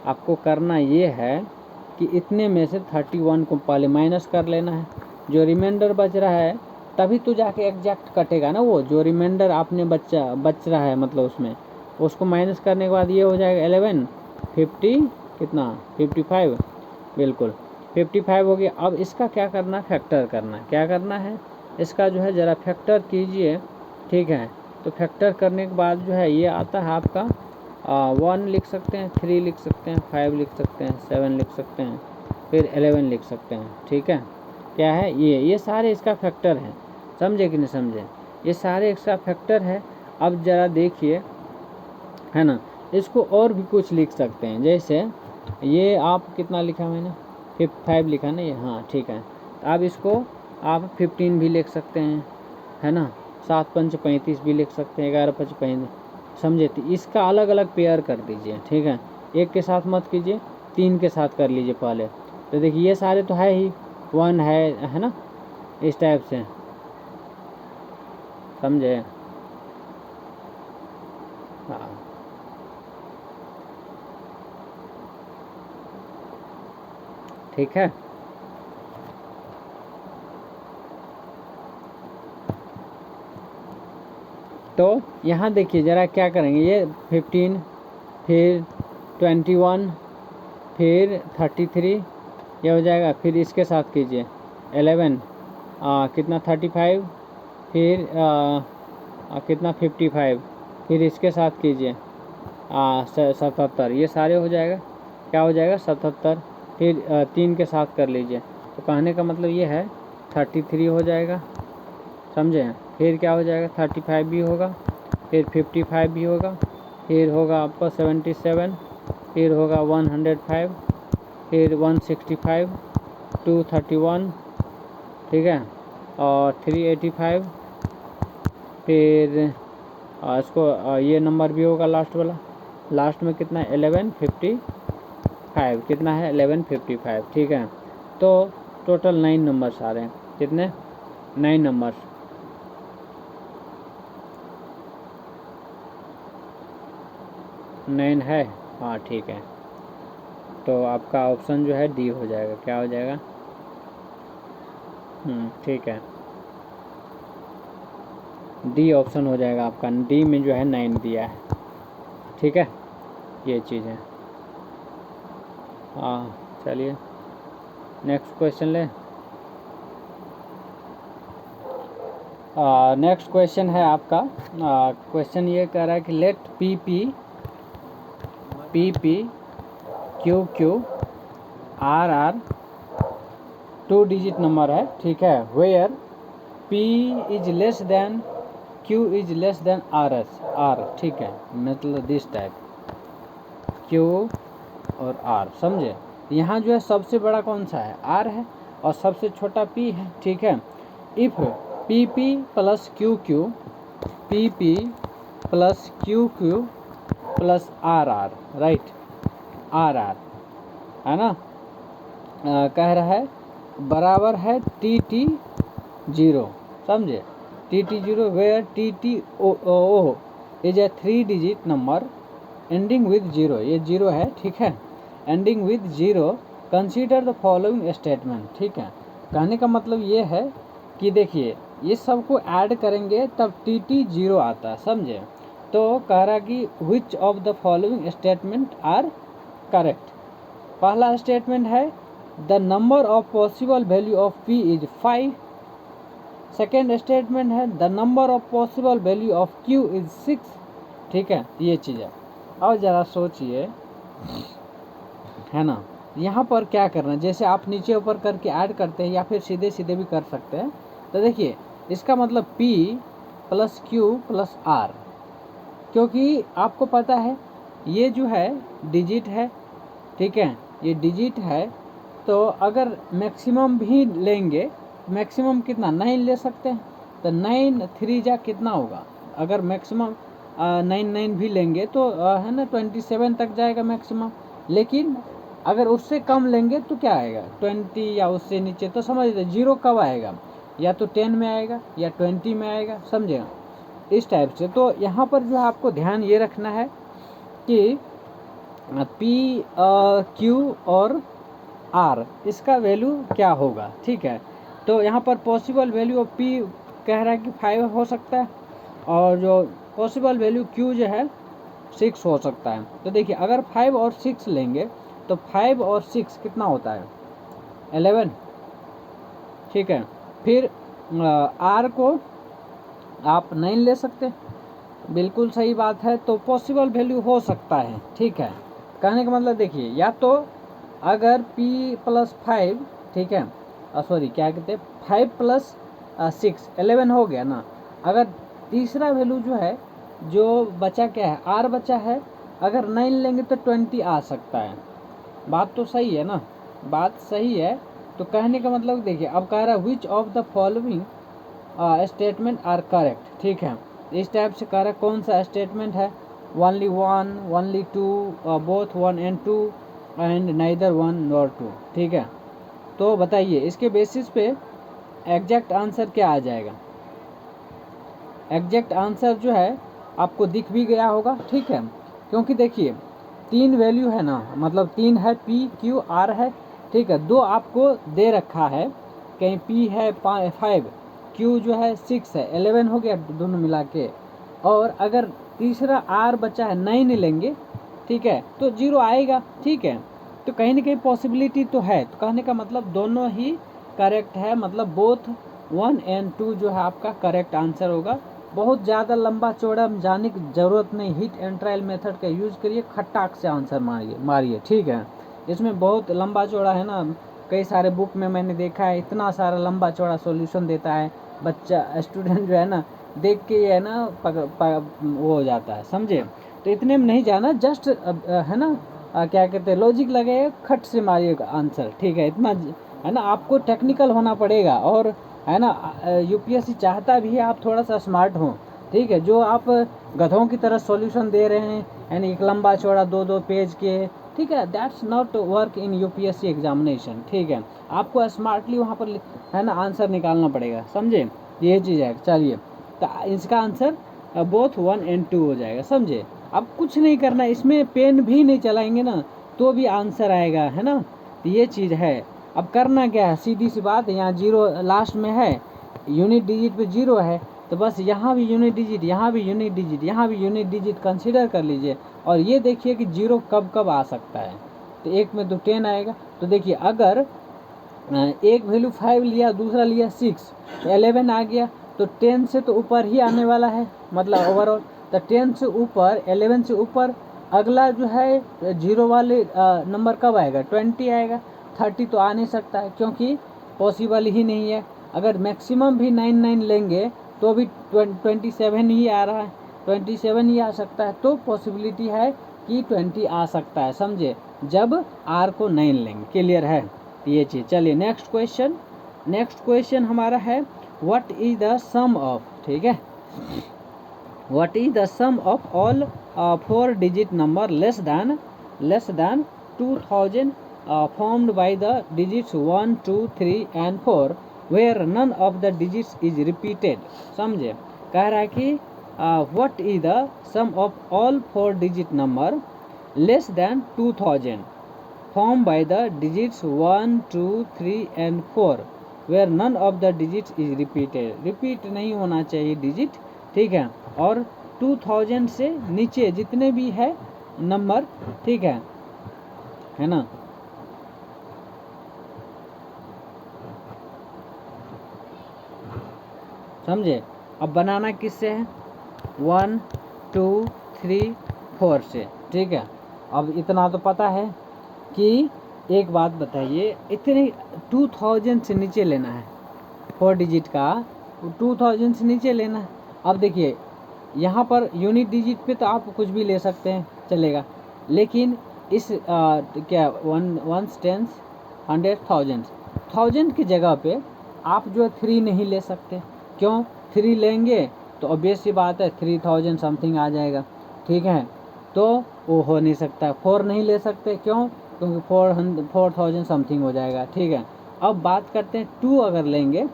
आपको करना ये है कि इतने में से 31 को पहले माइनस कर लेना है। जो रिमाइंडर बच रहा है तभी तो जाके एग्जैक्ट कटेगा ना, वो जो रिमाइंडर आपने बच रहा है, मतलब उसमें उसको माइनस करने के बाद ये हो जाएगा 11 50 कितना 55, बिल्कुल 55 हो गया। अब इसका क्या करना, फैक्टर करना। क्या करना है, इसका जो है ज़रा फैक्टर कीजिए। ठीक है, तो फैक्टर करने के बाद जो है ये आता है आपका 1 लिख सकते हैं, 3 लिख सकते हैं, 5 लिख सकते हैं, 7 लिख सकते हैं, फिर 11 लिख सकते हैं। ठीक है, क्या है ये सारे इसका फैक्टर हैं, समझे कि नहीं समझे, ये सारे इसका फैक्टर है। अब ज़रा देखिए, है ना, इसको और भी कुछ लिख सकते हैं। जैसे ये आप कितना लिखा मैंने 5 लिखा ना ये, हाँ ठीक है। अब इसको आप 15 भी लिख सकते हैं, है ना, 7 5 35 भी लिख सकते हैं, 11 5 35, समझे। तो इसका अलग अलग पेयर कर दीजिए। ठीक है, एक के साथ मत कीजिए, 3 के साथ कर लीजिए पहले। तो देखिए ये सारे तो है ही, 1 है ना, इस टाइप से, समझे। हाँ ठीक है, तो यहाँ देखिए ज़रा क्या करेंगे, ये 15 फिर 21 फिर 33 ये हो जाएगा। फिर इसके साथ कीजिए 11 कितना 35, फिर कितना 55, फिर इसके साथ कीजिए 77, ये सारे हो जाएगा, क्या हो जाएगा 77। फिर 3 के साथ कर लीजिए। तो कहने का मतलब ये है 33 हो जाएगा, समझे। फिर क्या हो जाएगा 35 भी होगा, फिर 55 भी होगा, फिर होगा आपका 77, फिर होगा 105, फिर 165, 231, ठीक है, और 385, फिर इसको ये नंबर भी होगा लास्ट वाला। लास्ट में कितना है 1155, कितना है 1155, ठीक है। तो टोटल 9 नंबर्स आ रहे हैं, कितने 9 नंबर्स। नाइन है, हाँ ठीक है। तो आपका ऑप्शन जो है डी हो जाएगा, क्या हो जाएगा, ठीक है, डी ऑप्शन हो जाएगा आपका। डी में जो है 9 दिया है, ठीक है, ये चीज़ है। हाँ चलिए नेक्स्ट क्वेश्चन ले। नेक्स्ट क्वेश्चन है आपका, क्वेश्चन ये कह रहा है कि let p p q q r r 2 digit number है, ठीक है, where p is less than q is less than r, ठीक है, मतलब दिस टाइप क्यू और आर, समझे। यहाँ जो है सबसे बड़ा कौन सा है, आर है, और सबसे छोटा पी है, ठीक है। If p p plus q q, p p plus q q plus r r, right, r r है ना, कह रहा है बराबर है टी टी 0, समझे, t t 0 where t t o is a 3 digit number ending with 0, ये 0 है, ठीक है, ending with 0, consider the following statement, ठीक है। कहने का मतलब ये है कि देखिए ये सबको ऐड करेंगे तब टी टी 0 आता है, समझे। तो कह रहा कि which of the following statement are correct. पहला स्टेटमेंट है the number of possible value of p is 5। Second statement है the number of possible value of q is 6, ठीक है, ये चीज़ है। और ज़रा सोचिए, है ना, यहाँ पर क्या करना, जैसे आप नीचे ऊपर करके ऐड करते हैं या फिर सीधे सीधे भी कर सकते हैं। तो देखिए इसका मतलब p plus q plus r, क्योंकि आपको पता है ये जो है डिजिट है, ठीक है, ये डिजिट है, तो अगर मैक्सिमम भी लेंगे, मैक्सिमम कितना 9 ले सकते हैं, तो 9 3 जा कितना होगा, अगर मैक्सिमम 9 भी लेंगे तो है ना 27 तक जाएगा मैक्सिमम। लेकिन अगर उससे कम लेंगे तो क्या आएगा 20, या उससे नीचे, तो समझ लीजिए 0 कब आएगा, या तो 10 में आएगा या 20 में आएगा, समझे, इस टाइप से। तो यहाँ पर जो आपको ध्यान ये रखना है कि पी क्यू और आर इसका वैल्यू क्या होगा, ठीक है। तो यहाँ पर पॉसिबल वैल्यू ऑफ पी कह रहा है कि 5 हो सकता है, और जो पॉसिबल वैल्यू क्यू जो है 6 हो सकता है। तो देखिए अगर 5 और 6 लेंगे तो 5 और 6 कितना होता है 11, ठीक है। फिर आर को आप 9 ले सकते, बिल्कुल सही बात है। तो पॉसिबल वैल्यू हो सकता है, ठीक है। कहने का मतलब देखिए या तो अगर p प्लस 5, ठीक है, सॉरी क्या कहते हैं 5 प्लस 6 11 हो गया ना। अगर तीसरा वैल्यू जो है, जो बचा क्या है r बचा है, अगर 9 लेंगे तो 20 आ सकता है। बात तो सही है ना, बात सही है। तो कहने का मतलब देखिए अब कह रहा है which of the following statement are correct, ठीक है। इस टाइप से कह रहा है कौन सा स्टेटमेंट है, only 1, only 2, both 1 and 2 and neither 1 nor 2, ठीक है। तो बताइए इसके बेसिस पे एग्जैक्ट आंसर क्या आ जाएगा। एग्जैक्ट आंसर जो है आपको दिख भी गया होगा, ठीक है, क्योंकि देखिए 3 वैल्यू है ना, मतलब 3 है p q r है, ठीक है। 2 आपको दे रखा है, कहीं p है 5, q जो है 6 है, 11 हो गया दोनों मिला के। और अगर तीसरा r बचा है 9 लेंगे, ठीक है, तो 0 आएगा, ठीक है। तो कहीं ना कहीं पॉसिबिलिटी तो है। तो कहने का मतलब दोनों ही करेक्ट है, मतलब बोथ 1 and 2 जो है आपका करेक्ट आंसर होगा। बहुत ज़्यादा लंबा चौड़ा जाने की ज़रूरत नहीं, हिट एंड ट्रायल मेथड का यूज़ करिए, खट्टाक से आंसर मारिए, ठीक है। इसमें बहुत लंबा चौड़ा है ना, कई सारे बुक में मैंने देखा है इतना सारा लंबा चौड़ा सॉल्यूशन देता है, बच्चा स्टूडेंट जो है ना देख के ये है ना वो हो जाता है, समझे। तो इतने में नहीं जाना, जस्ट है ना क्या कहते हैं लॉजिक लगे, खट से मारिएगा आंसर, ठीक है। इतना है ना, आपको टेक्निकल होना पड़ेगा, और है ना यूपीएससी चाहता भी है आप थोड़ा सा स्मार्ट हो, ठीक है। जो आप गधों की तरह सॉल्यूशन दे रहे हैं, यानी एक लंबा चौड़ा 2-2 पेज के, ठीक है, that's not work in UPSC examination. ठीक है, आपको स्मार्टली वहाँ पर है ना आंसर निकालना पड़ेगा, समझे, ये चीज़ है। चलिए, तो इसका आंसर बोथ 1 और 2 हो जाएगा, समझे। अब कुछ नहीं करना, इसमें पेन भी नहीं चलाएंगे ना तो भी आंसर आएगा, है ना। तो ये चीज़ है। अब करना क्या है, सीधी सी बात है, यहाँ 0 लास्ट में है, यूनिट डिजिट पे 0 है, तो बस यहाँ भी यूनिट डिजिट, यहाँ भी यूनिट डिजिट, यहाँ भी यूनिट डिजिट कंसीडर कर लीजिए। और ये देखिए कि 0 कब कब आ सकता है। तो एक में तो 10 आएगा। तो देखिए, अगर एक वैल्यू 5 लिया, दूसरा लिया 6, 11 आ गया, तो 10 से तो ऊपर ही आने वाला है, मतलब ओवरऑल। तो 10 से ऊपर, 11 से ऊपर अगला जो है 0 वाले नंबर कब आएगा, 20 आएगा। 30 तो आ नहीं सकता है, क्योंकि पॉसिबल ही नहीं है। अगर मैक्सिमम भी 99 लेंगे तो भी 27 ही आ रहा है, 27 ही आ सकता है। तो पॉसिबिलिटी है कि 20 आ सकता है, समझे, जब आर को 9 लेंगे। क्लियर है ये चीज़। चलिए नेक्स्ट क्वेश्चन। नेक्स्ट क्वेश्चन हमारा है what is the sum of, ठीक है, what is the sum of all 4 digit number less than 2000 formed by the digits 1, 2, 3 and 4 where none of the digits is repeated। समझे, कह रहा है कि what is the sum of all 4 digit number less than 2000 formed by the digits 1, 2, 3 and 4 where none of the digits is repeated। Repeat नहीं होना चाहिए डिजिट, ठीक है। और 2000 से नीचे जितने भी है नंबर, ठीक है ना। समझे। अब बनाना किससे है, 1, 2, 3, 4 से, ठीक है। अब इतना तो पता है कि एक बात बताइए, इतने 2000 से नीचे लेना है, 4 डिजिट का 2000 से नीचे लेना है। अब देखिए, यहाँ पर यूनिट डिजिट पे तो आप कुछ भी ले सकते हैं, चलेगा। लेकिन इस क्या 1 10 100 1000 की जगह पे आप जो है 3 नहीं ले सकते। क्यों, 3 लेंगे तो ऑब्वियस सी बात है 3000 समथिंग आ जाएगा, ठीक है। तो वो हो नहीं सकता। 4 नहीं ले सकते, क्यों, क्योंकि 4000 समथिंग हो जाएगा, ठीक है। अब बात करते हैं 2 अगर लेंगे,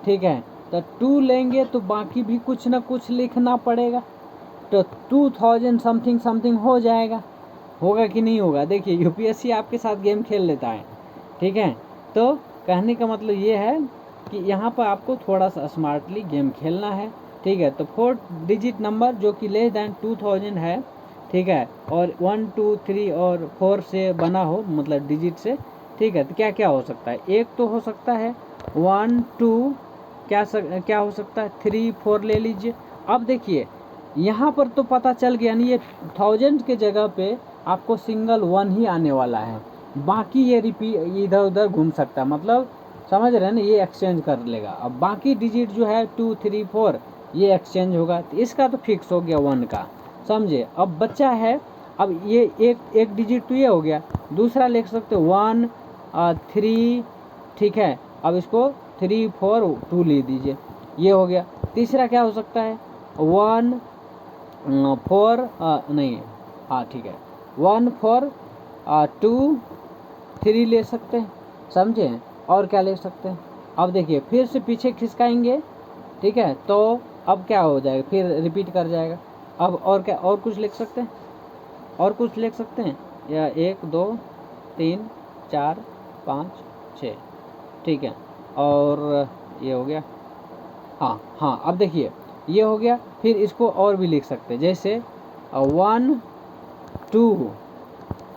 ठीक है, तो 2 लेंगे तो बाकी भी कुछ ना कुछ लिखना पड़ेगा। तो 2000 समथिंग समथिंग हो जाएगा, होगा कि नहीं होगा। देखिए यूपीएससी आपके साथ गेम खेल लेता है, ठीक है। तो कहने का मतलब ये है कि यहाँ पर आपको थोड़ा सा स्मार्टली गेम खेलना है, ठीक है। तो 4 डिजिट नंबर जो कि लेस दैन 2000 है, ठीक है, और 1, 2, 3 और 4 से बना हो, मतलब डिजिट से, ठीक है। तो क्या क्या हो सकता है, एक तो हो सकता है 1, 2, क्या हो सकता है 3, 4 ले लीजिए। अब देखिए यहाँ पर तो पता चल गया नहीं, ये 1000 के जगह पे आपको सिंगल 1 ही आने वाला है, बाकी ये इधर उधर घूम सकता है, मतलब समझ रहे हैं ना, ये एक्सचेंज कर लेगा। अब बाकी डिजिट जो है 2, 3, 4 ये एक्सचेंज होगा। तो इसका तो फिक्स हो गया 1 का, समझे। अब बच्चा है, अब ये एक डिजिट तो ये हो गया, दूसरा लिख सकते 1, 3, ठीक है। अब इसको 3, 4, 2 ले दीजिए, ये हो गया। तीसरा क्या हो सकता है 1, 4 नहीं, हाँ ठीक है, 1, 4, 2, 3 ले सकते हैं, समझे। और क्या ले सकते हैं, अब देखिए फिर से पीछे खिसकाएंगे, ठीक है। तो अब क्या हो जाएगा, फिर रिपीट कर जाएगा। अब और क्या, और कुछ लिख सकते हैं, और कुछ लिख सकते हैं, या 1, 2, 3, 4, 5, 6, ठीक है। और ये हो गया, हाँ अब देखिए ये हो गया। फिर इसको और भी लिख सकते हैं, जैसे 1, 2,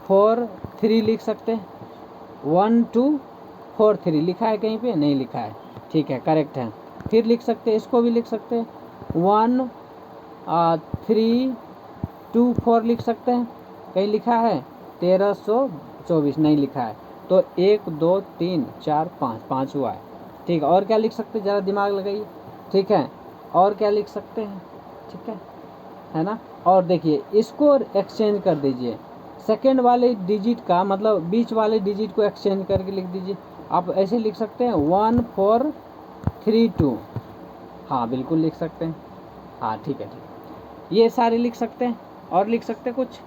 4, 3 लिख सकते हैं। 1, 2, 4, 3 लिखा है कहीं पे, नहीं लिखा है, ठीक है, करेक्ट है। फिर लिख सकते हैं, इसको भी लिख सकते हैं 1, 3, 2, 4 लिख सकते हैं, कहीं लिखा है 1324 नहीं लिखा है। तो 1, 2, 3, 4, 5 हुआ है, ठीक है। और क्या लिख सकते हैं, ज़रा दिमाग लगाइए, ठीक है। और क्या लिख सकते हैं, ठीक है ना। और देखिए इसको एक्सचेंज कर दीजिए, सेकेंड वाले डिजिट का मतलब बीच वाले डिजिट को एक्सचेंज करके लिख दीजिए। आप ऐसे लिख सकते हैं 1, 4, 3, 2, हाँ बिल्कुल लिख सकते हैं, हाँ ठीक है, ठीक है, ये सारे लिख सकते हैं। और लिख सकते हैं कुछ?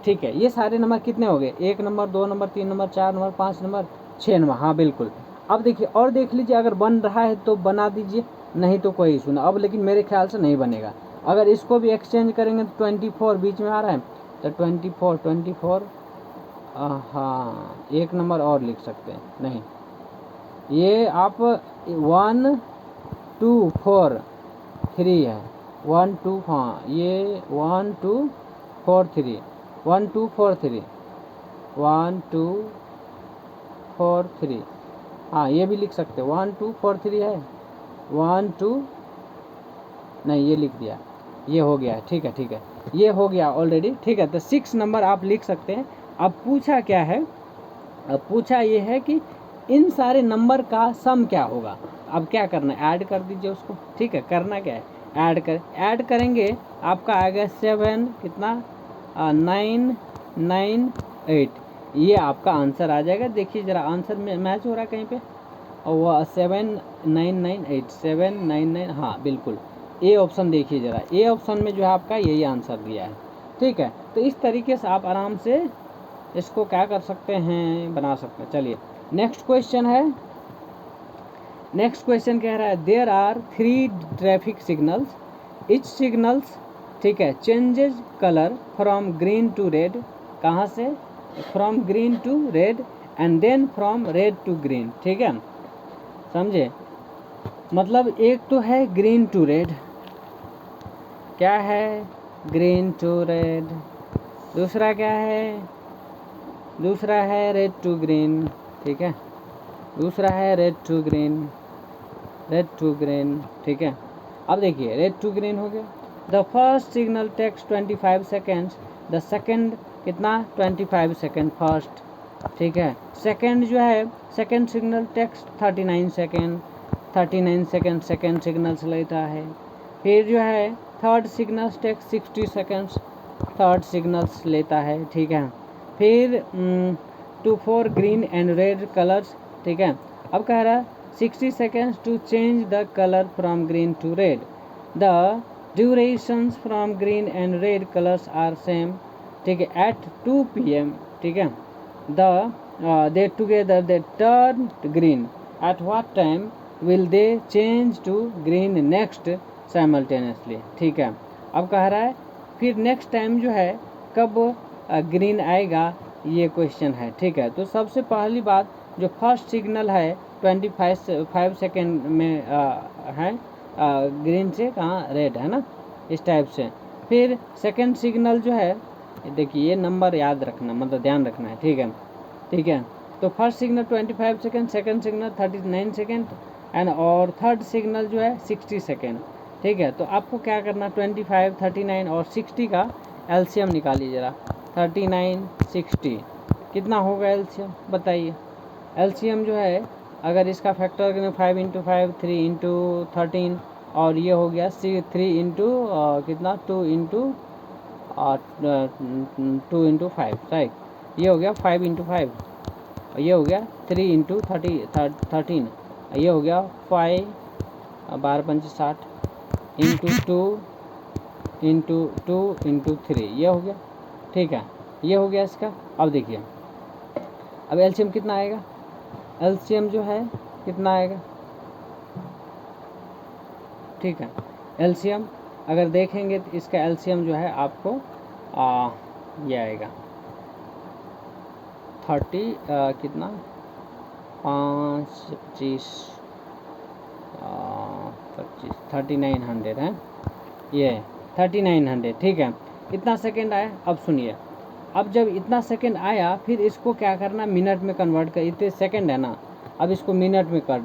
ठीक है, ये सारे नंबर कितने हो गए? 1 number, 2 number, 3 number, 4 number, 5 number, 6 number. हाँ बिल्कुल। अब देखिए और देख लीजिए, अगर बन रहा है तो बना दीजिए, नहीं तो कोई इशू ना। अब लेकिन मेरे ख्याल से नहीं बनेगा। अगर इसको भी एक्सचेंज करेंगे तो 24 बीच में आ रहा है, तो 24 हाँ, 1 नंबर और लिख सकते हैं। नहीं, ये आप 1 2 4 3 है, 1 2, हाँ ये 1 2 4 3, 1 2 4 3, 1 2 4 3, हाँ ये भी लिख सकते हैं। 1 2 4 3 है, 1 2, नहीं ये लिख दिया, ये हो गया है। ठीक है, ठीक है, ये हो गया ऑलरेडी। ठीक है, तो 6 नंबर आप लिख सकते हैं। अब पूछा क्या है? अब पूछा ये है कि इन सारे नंबर का सम क्या होगा। अब क्या करना है? ऐड कर दीजिए उसको। ठीक है, करना क्या है? ऐड करेंगे, आपका आएगा 7 कितना 9 9 8, ये आपका आंसर आ जाएगा। देखिए ज़रा आंसर में मैच हो रहा है कहीं पे, और वह 7998 799, हाँ बिल्कुल। ए ऑप्शन देखिए ज़रा, ए ऑप्शन में जो है आपका यही आंसर दिया है। ठीक है, तो इस तरीके से आप आराम से इसको क्या कर सकते हैं, बना सकते हैं। चलिए नेक्स्ट क्वेश्चन है। नेक्स्ट क्वेश्चन कह रहा है there are 3 traffic signals, each signals, ठीक है, changes colour from green to red. कहाँ से? From green to red and then from red to green. ठीक है, समझे? मतलब एक तो है ग्रीन टू रेड, क्या है? Green to red. दूसरा क्या है? दूसरा है रेड टू ग्रीन। ठीक है, दूसरा है red to green, red to green. ठीक है, अब देखिए रेड टू ग्रीन हो गया। The first signal takes 25 seconds, the second कितना 25 सेकेंड फर्स्ट। ठीक है, सेकेंड जो है second signal takes 39 second, 39 second second signals लेता है। फिर जो है third signal takes 60 seconds, third signals लेता है। ठीक है, फिर 2 4 ग्रीन एंड रेड कलर्स। ठीक है, अब कह रहा है 60 seconds to change the color from green to red. The durations from green and red colors are same. ठीक है, at 2 PM. ठीक है, they together they turn green. At what time will they change to green next simultaneously? ठीक है, अब कह रहा है फिर नेक्स्ट टाइम जो है कब ग्रीन आएगा, ये क्वेश्चन है। ठीक है, तो सबसे पहली बात जो फर्स्ट सिग्नल है 25 सेकेंड में है ग्रीन से कहाँ रेड है ना, इस टाइप से। फिर सेकेंड सिग्नल जो है, देखिए ये नंबर याद रखना, मतलब ध्यान रखना है। ठीक है, ठीक है, तो first signal 25 second, second signal 39 second and और थर्ड सिग्नल जो है 60 सेकेंड। ठीक है, तो आपको क्या करना 25 39 और 60 का एलसीएम निकालिए ज़रा। 39 60 कितना होगा एलसीएम बताइए। एलसीएम जो है अगर इसका फैक्टर करें 5 × 5 3 × 13 और ये हो गया 3 इंटू कितना 2 × 5 राइट, ये हो गया 5 × 5 और ये हो गया 3 × 13, ये हो गया 5 12 5 60 × 2 × 3, ये हो गया। ठीक है, ये हो गया इसका। अब देखिए अब एलसीएम कितना आएगा, एलसीएम जो है कितना आएगा। ठीक है, एलसीएम अगर देखेंगे तो इसका एलसीएम जो है आपको ये आएगा 30 कितना 5 25 25 3900 है, ये 3900। ठीक है, इतना सेकंड आया। अब सुनिए, अब जब इतना सेकंड आया फिर इसको क्या करना, मिनट में कन्वर्ट कर, इतने सेकंड है ना, अब इसको मिनट में कर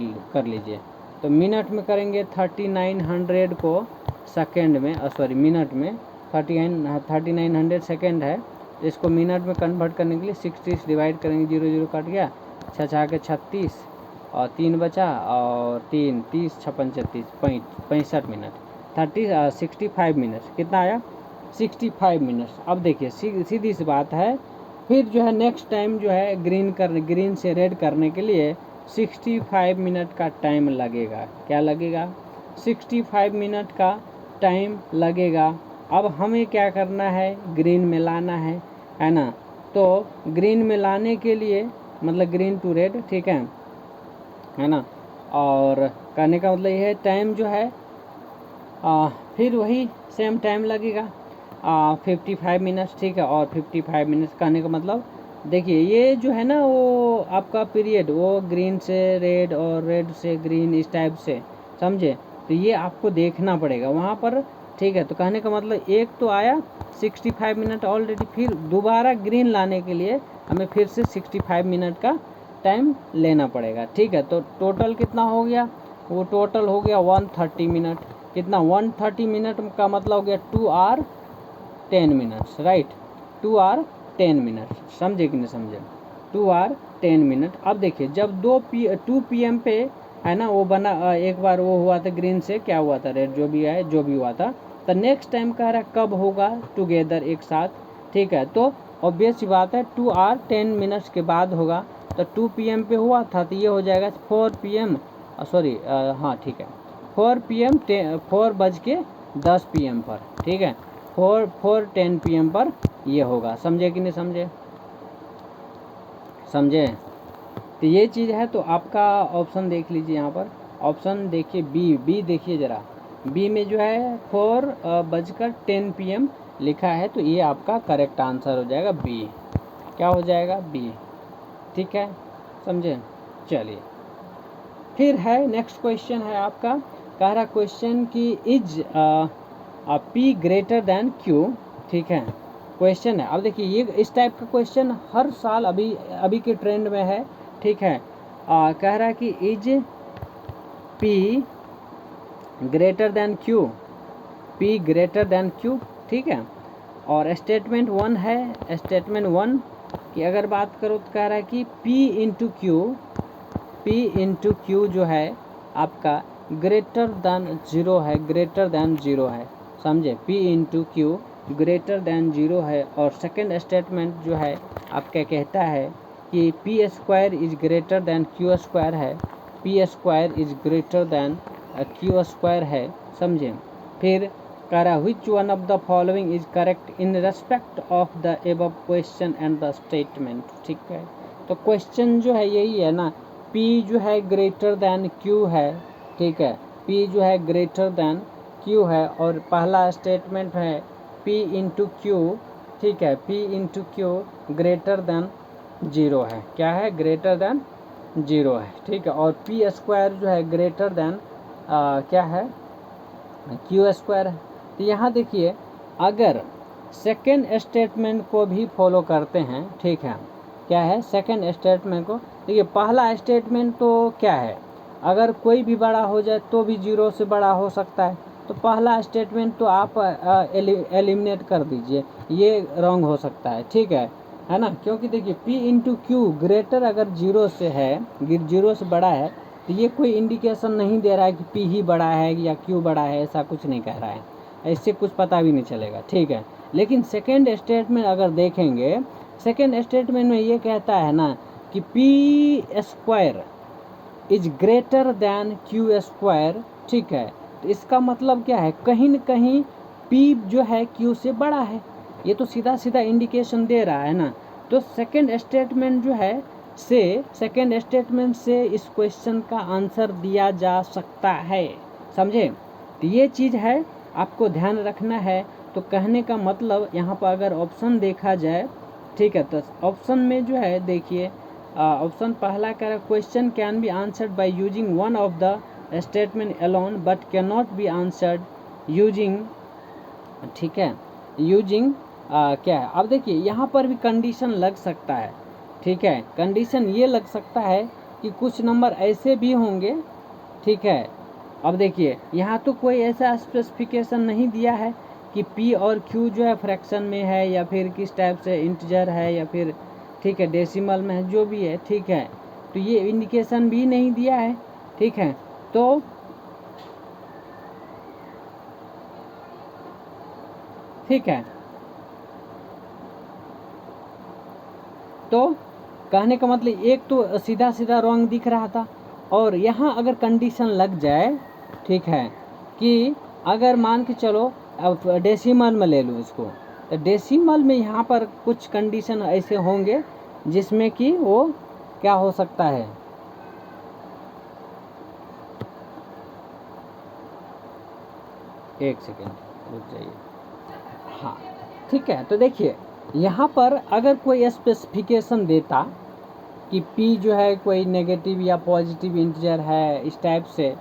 लीजिए। तो मिनट में करेंगे 3900 को सेकंड में, सॉरी मिनट में 3900 सेकंड है, तो इसको मिनट में कन्वर्ट करने के लिए 60 से डिवाइड करेंगे, 0 0 कट गया, 6 के 36 और 3 बचा और 3 30 56 36 65 मिनट 65 मिनट कितना आया 65 मिनट्स। अब देखिए सीधी सी बात है, फिर जो है नेक्स्ट टाइम जो है ग्रीन से रेड करने के लिए 65 मिनट का टाइम लगेगा। क्या लगेगा? 65 मिनट का टाइम लगेगा। अब हमें क्या करना है? ग्रीन में लाना है ना। तो ग्रीन में लाने के लिए मतलब ग्रीन टू रेड, ठीक है ना। और करने का मतलब ये है टाइम जो है फिर वही सेम टाइम लगेगा 55 मिनट्स, ठीक है। और 55 मिनट्स करने का मतलब देखिए ये जो है ना वो आपका पीरियड वो ग्रीन से रेड और रेड से ग्रीन इस टाइप से, समझे। तो ये आपको देखना पड़ेगा वहाँ पर, ठीक है। तो कहने का मतलब एक तो आया 65 मिनट ऑलरेडी, फिर दोबारा ग्रीन लाने के लिए हमें फिर से 65 मिनट का टाइम लेना पड़ेगा, ठीक है। तो टोटल कितना हो गया? वो टोटल हो गया 130 मिनट। कितना? 130 मिनट का मतलब हो गया 2 hour 10 minutes, right. 2 hour 10 minute, समझे कि नहीं समझे? 2 आवर 10 मिनट। अब देखिए जब 2 PM पे है ना वो बना एक बार वो हुआ था ग्रीन से क्या हुआ था रेड, जो भी है जो भी हुआ था। तो नेक्स्ट टाइम कह रहा है कब होगा टुगेदर एक साथ, ठीक है। तो ऑब्वियस सी बात है 2 आवर 10 मिनट्स के बाद होगा। तो 2 PM पे हुआ था तो ये हो जाएगा 4 PM, सॉरी हाँ ठीक है 4 PM 4:10 PM पर, ठीक है। 4:10 PM पर ये होगा, समझे कि नहीं समझे? समझे? तो ये चीज़ है। तो आपका ऑप्शन देख लीजिए यहाँ पर, ऑप्शन देखिए बी देखिए ज़रा। बी में जो है 4:10 PM लिखा है, तो ये आपका करेक्ट आंसर हो जाएगा बी। क्या हो जाएगा? बी, ठीक है, समझे। चलिए फिर है नेक्स्ट क्वेश्चन है आपका, कह रहा क्वेश्चन की is P greater than Q, ठीक है। क्वेश्चन है, अब देखिए ये इस टाइप का क्वेश्चन हर साल अभी के ट्रेंड में है, ठीक है। कह रहा है कि is P greater than Q, P greater than Q, ठीक है। और स्टेटमेंट 1 है, स्टेटमेंट 1 की अगर बात करो तो कह रहा है कि पी इंटू क्यू जो है आपका ग्रेटर देन 0 है, ग्रेटर देन 0 है, समझे। P into Q greater than 0 है। और सेकेंड स्टेटमेंट जो है आपका कहता है कि P square is greater than Q square है, P square is greater than Q square है, समझे। फिर कह रहा which one of the following is correct in respect of the above question and the statement, ठीक है। तो क्वेश्चन जो है यही है ना, P जो है ग्रेटर दैन Q है, ठीक है। P जो है ग्रेटर दैन Q है। और पहला स्टेटमेंट है P इंटू क्यू, ठीक है। P into Q greater than 0 है, क्या है? ग्रेटर दैन 0 है, ठीक है। और P स्क्वायर जो है ग्रेटर दैन क्या है? Q स्क्वायर है। तो यहाँ देखिए अगर सेकेंड स्टेटमेंट को भी फॉलो करते हैं, ठीक है। क्या है? सेकेंड स्टेटमेंट को देखिए, पहला स्टेटमेंट तो क्या है, अगर कोई भी बड़ा हो जाए तो भी 0 से बड़ा हो सकता है। तो पहला स्टेटमेंट तो आप एलिमिनेट कर दीजिए, ये रॉन्ग हो सकता है, ठीक है ना। क्योंकि देखिए P इंटू क्यू ग्रेटर अगर 0 से है, 0 से बड़ा है, तो ये कोई इंडिकेशन नहीं दे रहा है कि P ही बड़ा है या Q बड़ा है, ऐसा कुछ नहीं कह रहा है, इससे कुछ पता भी नहीं चलेगा, ठीक है। लेकिन सेकेंड स्टेटमेंट अगर देखेंगे, सेकेंड स्टेटमेंट में ये कहता है ना कि P square is greater than Q square, ठीक है। तो इसका मतलब क्या है? कहीं न कहीं P जो है Q से बड़ा है, ये तो सीधा सीधा इंडिकेशन दे रहा है ना। तो सेकेंड स्टेटमेंट जो है सेकेंड स्टेटमेंट से इस क्वेश्चन का आंसर दिया जा सकता है, समझे। तो ये चीज़ है, आपको ध्यान रखना है। तो कहने का मतलब यहाँ पर अगर ऑप्शन देखा जाए, ठीक है, तो ऑप्शन में जो है देखिए ऑप्शन पहला कह रहा है question can be answered by using one of the statement alone but can not be answered using, ठीक है, यूजिंग क्या है। अब देखिए यहाँ पर भी कंडीशन लग सकता है, ठीक है। कंडीशन ये लग सकता है कि कुछ नंबर ऐसे भी होंगे, ठीक है। अब देखिए यहाँ तो कोई ऐसा स्पेसिफिकेशन नहीं दिया है कि P और Q जो है फ्रैक्शन में है या फिर किस टाइप से इंटीजर है या फिर, ठीक है, डेसिमल में है, जो भी है, ठीक है। तो ये इंडिकेशन भी नहीं दिया है, ठीक है। तो ठीक है, तो कहने का मतलब एक तो सीधा सीधा रॉन्ग दिख रहा था, और यहाँ अगर कंडीशन लग जाए, ठीक है, कि अगर मान के चलो अब डेसिमल में ले लूँ इसको, तो डेसिमल में यहाँ पर कुछ कंडीशन ऐसे होंगे जिसमें कि वो क्या हो सकता है, एक सेकेंड रुक जाइए, हाँ ठीक है। तो देखिए यहाँ पर अगर कोई स्पेसिफिकेशन देता कि p जो है कोई नेगेटिव या पॉजिटिव इंटीजर है इस टाइप से,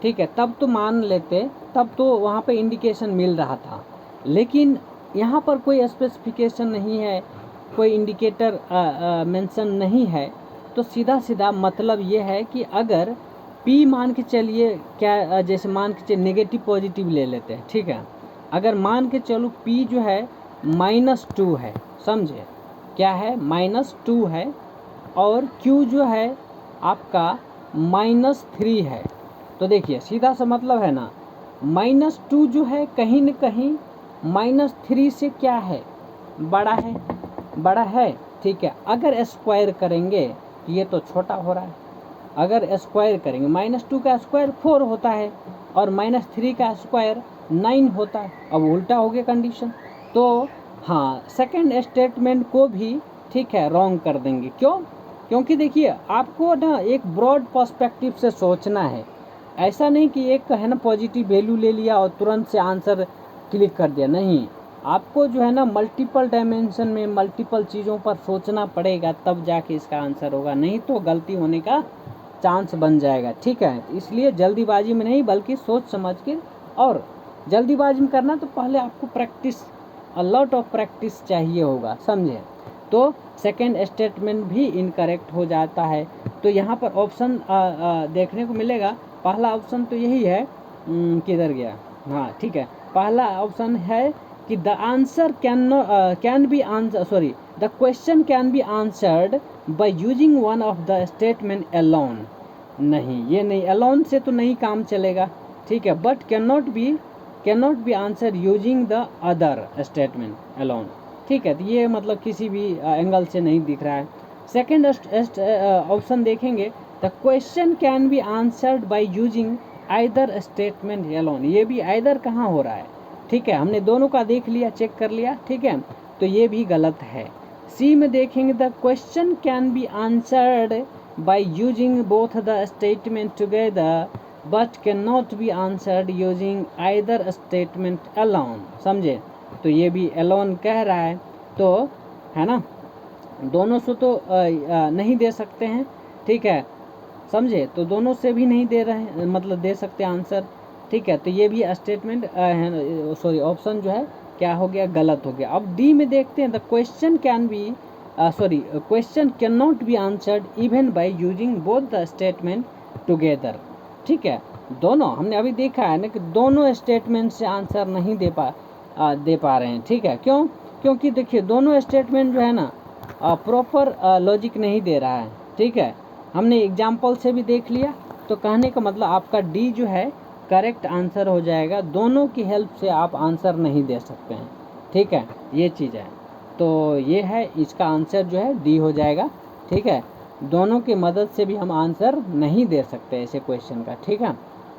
ठीक है, तब तो मान लेते, तब तो वहाँ पे इंडिकेशन मिल रहा था। लेकिन यहाँ पर कोई स्पेसिफिकेशन नहीं है, कोई इंडिकेटर मेंशन नहीं है, तो सीधा सीधा मतलब ये है कि अगर p मान के चलिए क्या, जैसे मान के चलिए नेगेटिव पॉजिटिव ले लेते हैं, ठीक है, अगर मान के चलो p जो है -2 है, समझे, क्या है -2 है, और q जो है आपका -3 है, तो देखिए सीधा सा मतलब है ना, -2 जो है कहीं न कहीं -3 से क्या है, बड़ा है, बड़ा है, ठीक है। अगर स्क्वायर करेंगे ये तो छोटा हो रहा है, अगर स्क्वायर करेंगे -2 का स्क्वायर 4 होता है और -3 का स्क्वायर 9 होता है। अब उल्टा हो गया कंडीशन, तो हाँ सेकंड स्टेटमेंट को भी ठीक है रॉन्ग कर देंगे। क्यों? क्योंकि देखिए आपको ना एक ब्रॉड पर्सपेक्टिव से सोचना है, ऐसा नहीं कि एक है ना पॉजिटिव वैल्यू ले लिया और तुरंत से आंसर क्लिक कर दिया, नहीं, आपको जो है ना मल्टीपल डायमेंशन में मल्टीपल चीज़ों पर सोचना पड़ेगा, तब जाके इसका आंसर होगा, नहीं तो गलती होने का चांस बन जाएगा, ठीक है। इसलिए जल्दीबाजी में नहीं बल्कि सोच समझ के, और जल्दीबाजी में करना तो पहले आपको practice, a lot of practice चाहिए होगा, समझे, तो सेकंड स्टेटमेंट भी इनकरेक्ट हो जाता है। तो यहाँ पर ऑप्शन देखने को मिलेगा, पहला ऑप्शन तो यही है, किधर गया, हाँ ठीक है, पहला ऑप्शन है कि the answer can be answer, sorry, the question can be answered by using one of the statement alone. नहीं, ये नहीं, अलोन से तो नहीं काम चलेगा, ठीक है, but can not B answer using the other statement alone, ठीक है। तो ये मतलब किसी भी एंगल से नहीं दिख रहा है। सेकेंड ऑप्शन देखेंगे, the question can be answered by using either statement alone, ये भी आइदर कहाँ हो रहा है, ठीक है, हमने दोनों का देख लिया, चेक कर लिया, ठीक है, तो ये भी गलत है। सी में देखेंगे, the question can be answered by using both the statement together but can not be answered using either statement alone, समझे, तो ये भी अलोन कह रहा है, तो है ना, दोनों से तो नहीं दे सकते हैं, ठीक है, समझे, तो दोनों से भी नहीं दे रहे हैं, मतलब दे सकते आंसर, ठीक है, तो ये भी स्टेटमेंट सॉरी ऑप्शन जो है क्या हो गया, गलत हो गया। अब डी में देखते हैं, the question can B question can not be answered even by using both the statement together, ठीक है, दोनों हमने अभी देखा है ना कि दोनों स्टेटमेंट से आंसर नहीं दे पा रहे हैं, ठीक है, क्यों? क्योंकि देखिए दोनों स्टेटमेंट जो है ना प्रॉपर लॉजिक नहीं दे रहा है, ठीक है, हमने एग्जाम्पल से भी देख लिया, तो कहने का मतलब आपका डी जो है करेक्ट आंसर हो जाएगा, दोनों की हेल्प से आप आंसर नहीं दे सकते हैं, ठीक है, ये चीज़ है, तो ये है इसका आंसर जो है डी हो जाएगा, ठीक है, दोनों की मदद से भी हम आंसर नहीं दे सकते ऐसे क्वेश्चन का, ठीक है।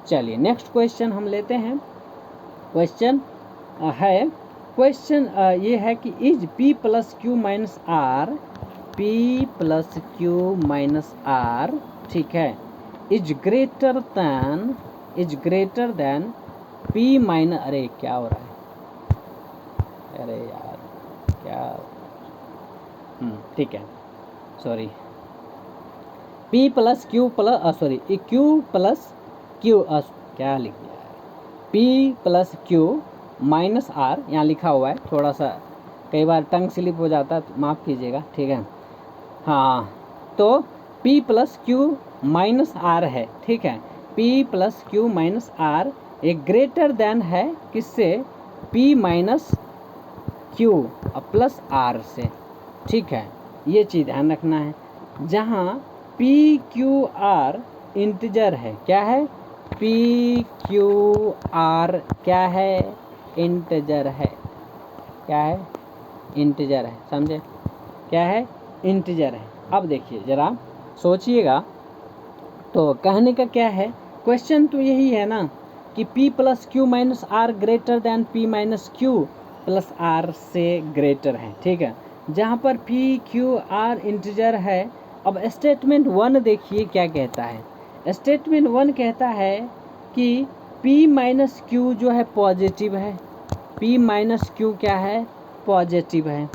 चलिए नेक्स्ट क्वेश्चन हम लेते हैं, क्वेश्चन है, क्वेश्चन ये है कि is p plus q minus r, p plus q minus r, ठीक है, is greater than p minus, अरे क्या हो रहा है, अरे यार क्या, ठीक है, sorry, p plus q plus sorry q plus q क्या लिख दिया है, p plus q minus r यहाँ लिखा हुआ है, थोड़ा सा कई बार टंग स्लिप हो जाता है तो माफ़ कीजिएगा, ठीक है, हाँ, तो p plus q minus r है, ठीक है, p plus q minus r एक ग्रेटर देन है किससे, p minus q plus r से, ठीक है, ये चीज़ ध्यान रखना है, जहाँ p क्यू आर इंटीजर है, क्या है, p क्यू आर क्या है, इंटीजर है, क्या है, इंटीजर है, समझे, क्या है, इंटीजर है, अब देखिए ज़रा सोचिएगा, तो कहने का क्या है, क्वेश्चन तो यही है ना कि P plus q minus r greater than P minus q plus r से ग्रेटर है, ठीक है, जहाँ पर P Q R इंटीजर है। अब स्टेटमेंट 1 देखिए क्या कहता है। स्टेटमेंट 1 कहता है कि P माइनस क्यू जो है पॉजिटिव है, P माइनस क्यू क्या है, पॉजिटिव है,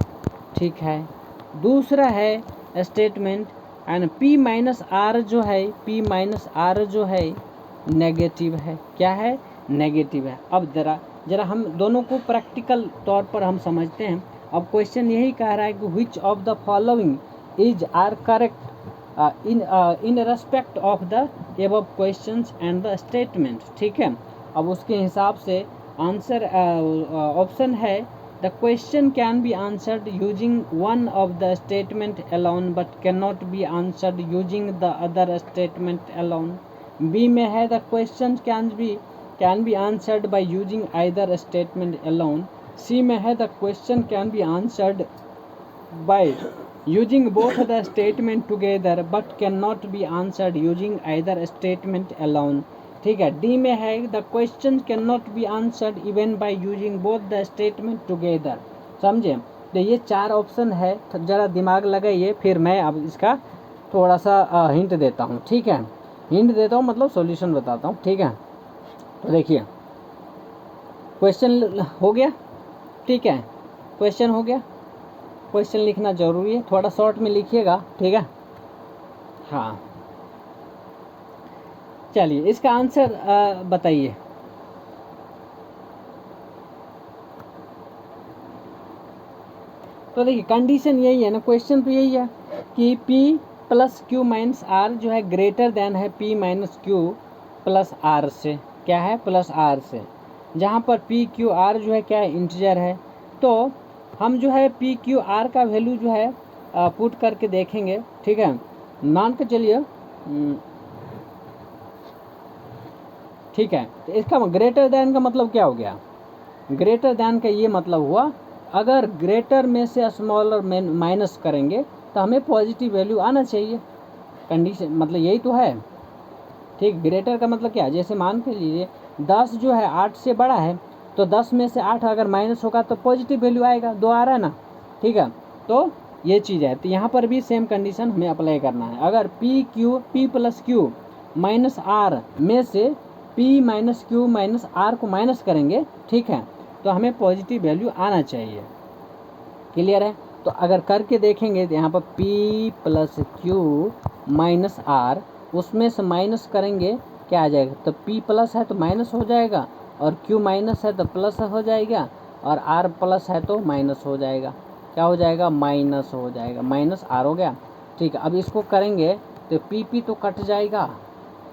ठीक है। दूसरा है statement and P minus r जो है, P माइनस आर जो है नेगेटिव है, क्या है, नेगेटिव है। अब ज़रा हम दोनों को प्रैक्टिकल तौर पर हम समझते हैं। अब क्वेश्चन यही कह रहा है कि which of the following is are correct in respect of the above questions and the statement, ठीक है। अब उसके हिसाब से आंसर ऑप्शन है the question can be answered using one of the statement alone but can not be answered using the other statement alone. B में है the question can be answered by using either statement alone. C में है the question can be answered by using both the statement together but can not be answered using either statement alone, ठीक है। डी में है the question can not be answered even by using both the statement together. समझे, तो ये 4 ऑप्शन है, ज़रा दिमाग लगाइए। फिर मैं अब इसका थोड़ा सा हिंट देता हूँ, ठीक है, हिंट देता हूँ मतलब सॉल्यूशन बताता हूँ, ठीक है। तो देखिए क्वेश्चन हो गया, ठीक है, क्वेश्चन हो गया। क्वेश्चन लिखना ज़रूरी है, थोड़ा शॉर्ट में लिखिएगा, ठीक है। हाँ चलिए इसका आंसर बताइए। तो देखिए कंडीशन यही है ना, क्वेश्चन तो यही है कि P plus q minus r जो है ग्रेटर देन है P minus q plus r से, क्या है, प्लस आर से, जहाँ पर P क्यू आर जो है क्या है, इंटीजर है। तो हम जो है P क्यू आर का वैल्यू जो है पुट करके देखेंगे, ठीक है। मान के चलिए, ठीक है, तो इसका ग्रेटर दैन का मतलब क्या हो गया, ग्रेटर दैन का ये मतलब हुआ अगर ग्रेटर में से स्मॉलर में माइनस करेंगे तो हमें पॉजिटिव वैल्यू आना चाहिए। कंडीशन मतलब यही तो है, ठीक। ग्रेटर का मतलब क्या है, जैसे मान के लीजिए 10 जो है 8 से बड़ा है, तो 10 में से 8 अगर माइनस होगा तो पॉजिटिव वैल्यू आएगा, 2 आ रहा है ना, ठीक है। तो ये चीज़ है, तो यहाँ पर भी सेम कंडीशन हमें अप्लाई करना है। अगर P plus q minus r में से P minus q minus r को माइनस करेंगे, ठीक है, तो हमें पॉजिटिव वैल्यू आना चाहिए। क्लियर है, तो अगर करके देखेंगे तो यहाँ पर P plus q minus r, उसमें से माइनस करेंगे क्या आ जाएगा, तो P प्लस है तो माइनस हो जाएगा, और Q माइनस है तो प्लस हो जाएगा, और R प्लस है तो माइनस हो जाएगा, क्या हो जाएगा, माइनस हो जाएगा, माइनस R हो गया, ठीक है। अब इसको करेंगे तो P तो कट जाएगा,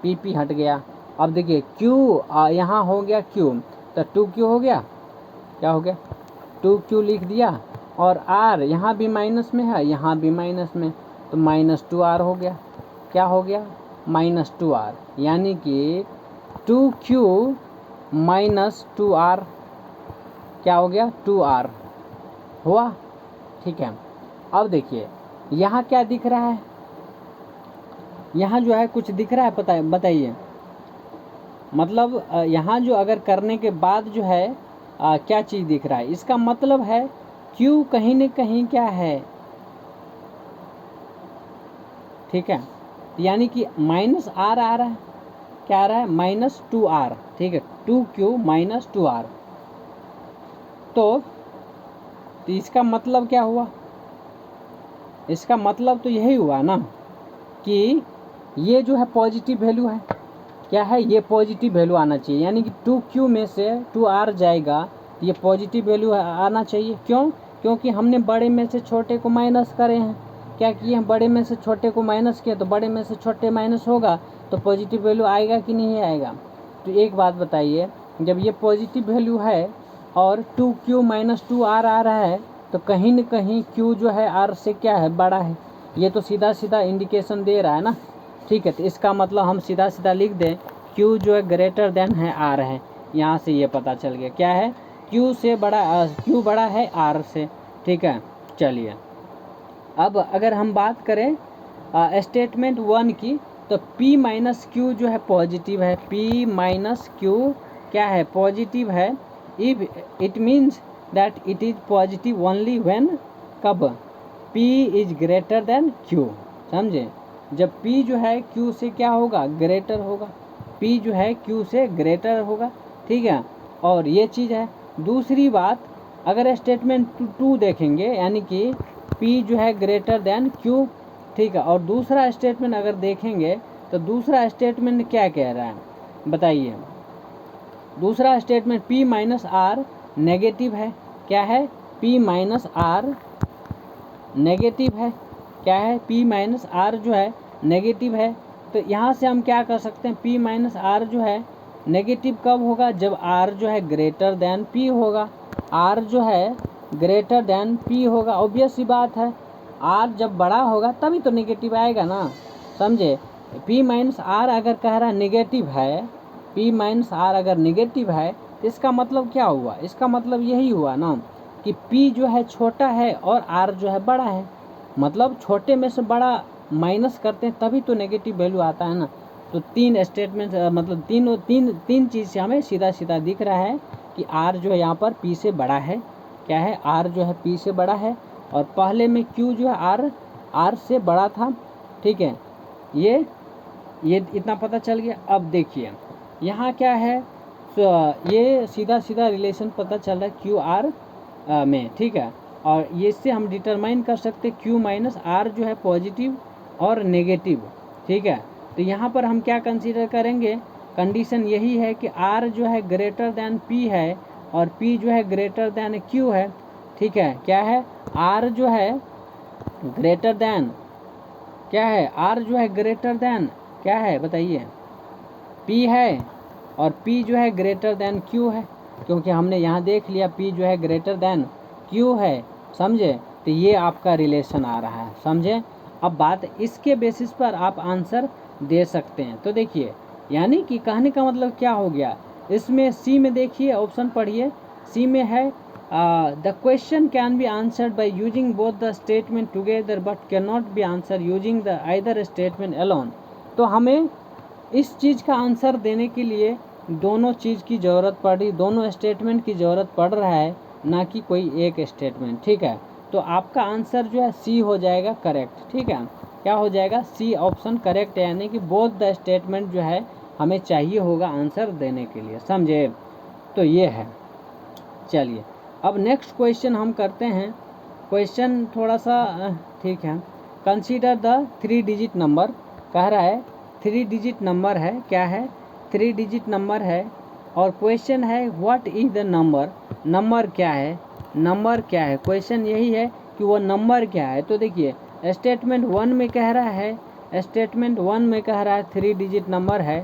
P हट गया। अब देखिए Q यहाँ हो गया Q, तो 2Q हो गया, क्या हो गया, 2Q लिख दिया, और R यहाँ भी माइनस में है, यहाँ भी माइनस में, तो -2R हो गया, क्या हो गया, -2R, यानी कि 2Q -2R क्या हो गया, 2R हुआ, ठीक है। अब देखिए यहाँ क्या दिख रहा है, यहाँ जो है कुछ दिख रहा है, बताइए, मतलब यहाँ जो अगर करने के बाद जो है क्या चीज़ दिख रहा है, इसका मतलब है Q कहीं न कहीं क्या है, ठीक है, यानी कि -R आ रहा है, क्या आ रहा है, -2R, ठीक है, 2Q -2R। तो इसका मतलब क्या हुआ, इसका मतलब तो यही हुआ ना कि ये जो है पॉजिटिव वैल्यू है, क्या है, ये पॉजिटिव वैल्यू आना चाहिए, यानी कि 2Q में से 2R जाएगा, ये पॉजिटिव वैल्यू आना चाहिए। क्यों, क्योंकि हमने बड़े में से छोटे को माइनस करे हैं, क्या किए हैं, बड़े में से छोटे को माइनस किया, तो बड़े में से छोटे माइनस होगा तो पॉजिटिव वैल्यू आएगा कि नहीं आएगा। तो एक बात बताइए, जब ये पॉजिटिव वैल्यू है और 2Q -2R आ रहा है, तो कहीं न कहीं Q जो है R से क्या है, बड़ा है, ये तो सीधा सीधा इंडिकेशन दे रहा है ना, ठीक है। तो इसका मतलब हम सीधा सीधा लिख दें Q जो है ग्रेटर देन है R है, यहाँ से ये पता चल गया, क्या है, Q से बड़ा, Q बड़ा है R से, ठीक है। चलिए अब अगर हम बात करें स्टेटमेंट 1 की, तो P माइनस क्यू जो है पॉजिटिव है, P माइनस क्यू क्या है, पॉजिटिव है। If it means that it is positive only when, कब, P is greater then Q, समझे। जब P जो है Q से क्या होगा, ग्रेटर होगा, P जो है Q से ग्रेटर होगा, ठीक है। और ये चीज़ है। दूसरी बात, अगर स्टेटमेंट 2 देखेंगे, यानी कि P जो है ग्रेटर देन Q, ठीक है। और दूसरा स्टेटमेंट अगर देखेंगे तो दूसरा स्टेटमेंट क्या कह रहा है, बताइए। दूसरा statement P minus r negative है, क्या है, P माइनस आर नेगेटिव है, क्या है, P माइनस आर जो है नेगेटिव है। तो यहाँ से हम क्या कर सकते हैं, P माइनस आर जो है नेगेटिव कब होगा, जब R जो है ग्रेटर देन P होगा, R जो है ग्रेटर देन P होगा। ऑब्वियस सी बात है, R जब बड़ा होगा तभी तो नेगेटिव आएगा ना, समझे। P माइनस आर अगर कह रहा है नेगेटिव है, P माइनस आर अगर नेगेटिव है तो इसका मतलब क्या हुआ, इसका मतलब यही हुआ ना कि P जो है छोटा है और R जो है बड़ा है। मतलब छोटे में से बड़ा माइनस करते हैं तभी तो नेगेटिव वैल्यू आता है ना। तो तीन स्टेटमेंट मतलब तीन चीज़ से हमें सीधा सीधा दिख रहा है कि R जो है यहाँ पर P से बड़ा है, क्या है, R जो है P से बड़ा है। और पहले में Q जो है R से बड़ा था, ठीक है। ये इतना पता चल गया। अब देखिए यहाँ क्या है, तो ये सीधा सीधा रिलेशन पता चल रहा है क्यू आर में, ठीक है। और ये इससे हम डिटरमाइन कर सकते हैं Q माइनस आर जो है पॉजिटिव और नेगेटिव, ठीक है। तो यहाँ पर हम क्या कंसीडर करेंगे, कंडीशन यही है कि R जो है ग्रेटर दैन P है और P जो है ग्रेटर दैन Q है, ठीक है। क्या है, R जो है ग्रेटर दैन, क्या है, R जो है ग्रेटर दैन क्या है, बताइए, P है, और P जो है ग्रेटर दैन Q है, क्योंकि हमने यहाँ देख लिया P जो है ग्रेटर दैन Q है, समझे। तो ये आपका रिलेशन आ रहा है, समझे। अब बात इसके बेसिस पर आप आंसर दे सकते हैं। तो देखिए, यानी कि कहने का मतलब क्या हो गया, इसमें सी में देखिए, ऑप्शन पढ़िए, सी में है the question can be answered by using both the statement together but can not B answer using the either statement alone. तो हमें इस चीज़ का आंसर देने के लिए दोनों चीज़ की ज़रूरत पड़ रही, दोनों स्टेटमेंट की ज़रूरत पड़ रहा है, ना कि कोई एक स्टेटमेंट, ठीक है। तो आपका आंसर जो है सी हो जाएगा करेक्ट, ठीक है। क्या हो जाएगा, सी ऑप्शन करेक्ट है, यानी कि बोथ द स्टेटमेंट जो है हमें चाहिए होगा आंसर देने के लिए, समझे। तो ये है। चलिए अब नेक्स्ट क्वेश्चन हम करते हैं। क्वेश्चन थोड़ा सा ठीक है। कंसीडर द 3 डिजिट नंबर, कह रहा है 3 डिजिट नंबर है, क्या है, 3 डिजिट नंबर है। और क्वेश्चन है what is the number, number क्या है, नंबर क्या है, क्वेश्चन यही है कि वो नंबर क्या है। तो देखिए स्टेटमेंट 1 में कह रहा है, स्टेटमेंट 1 में कह रहा है 3 डिजिट नंबर है,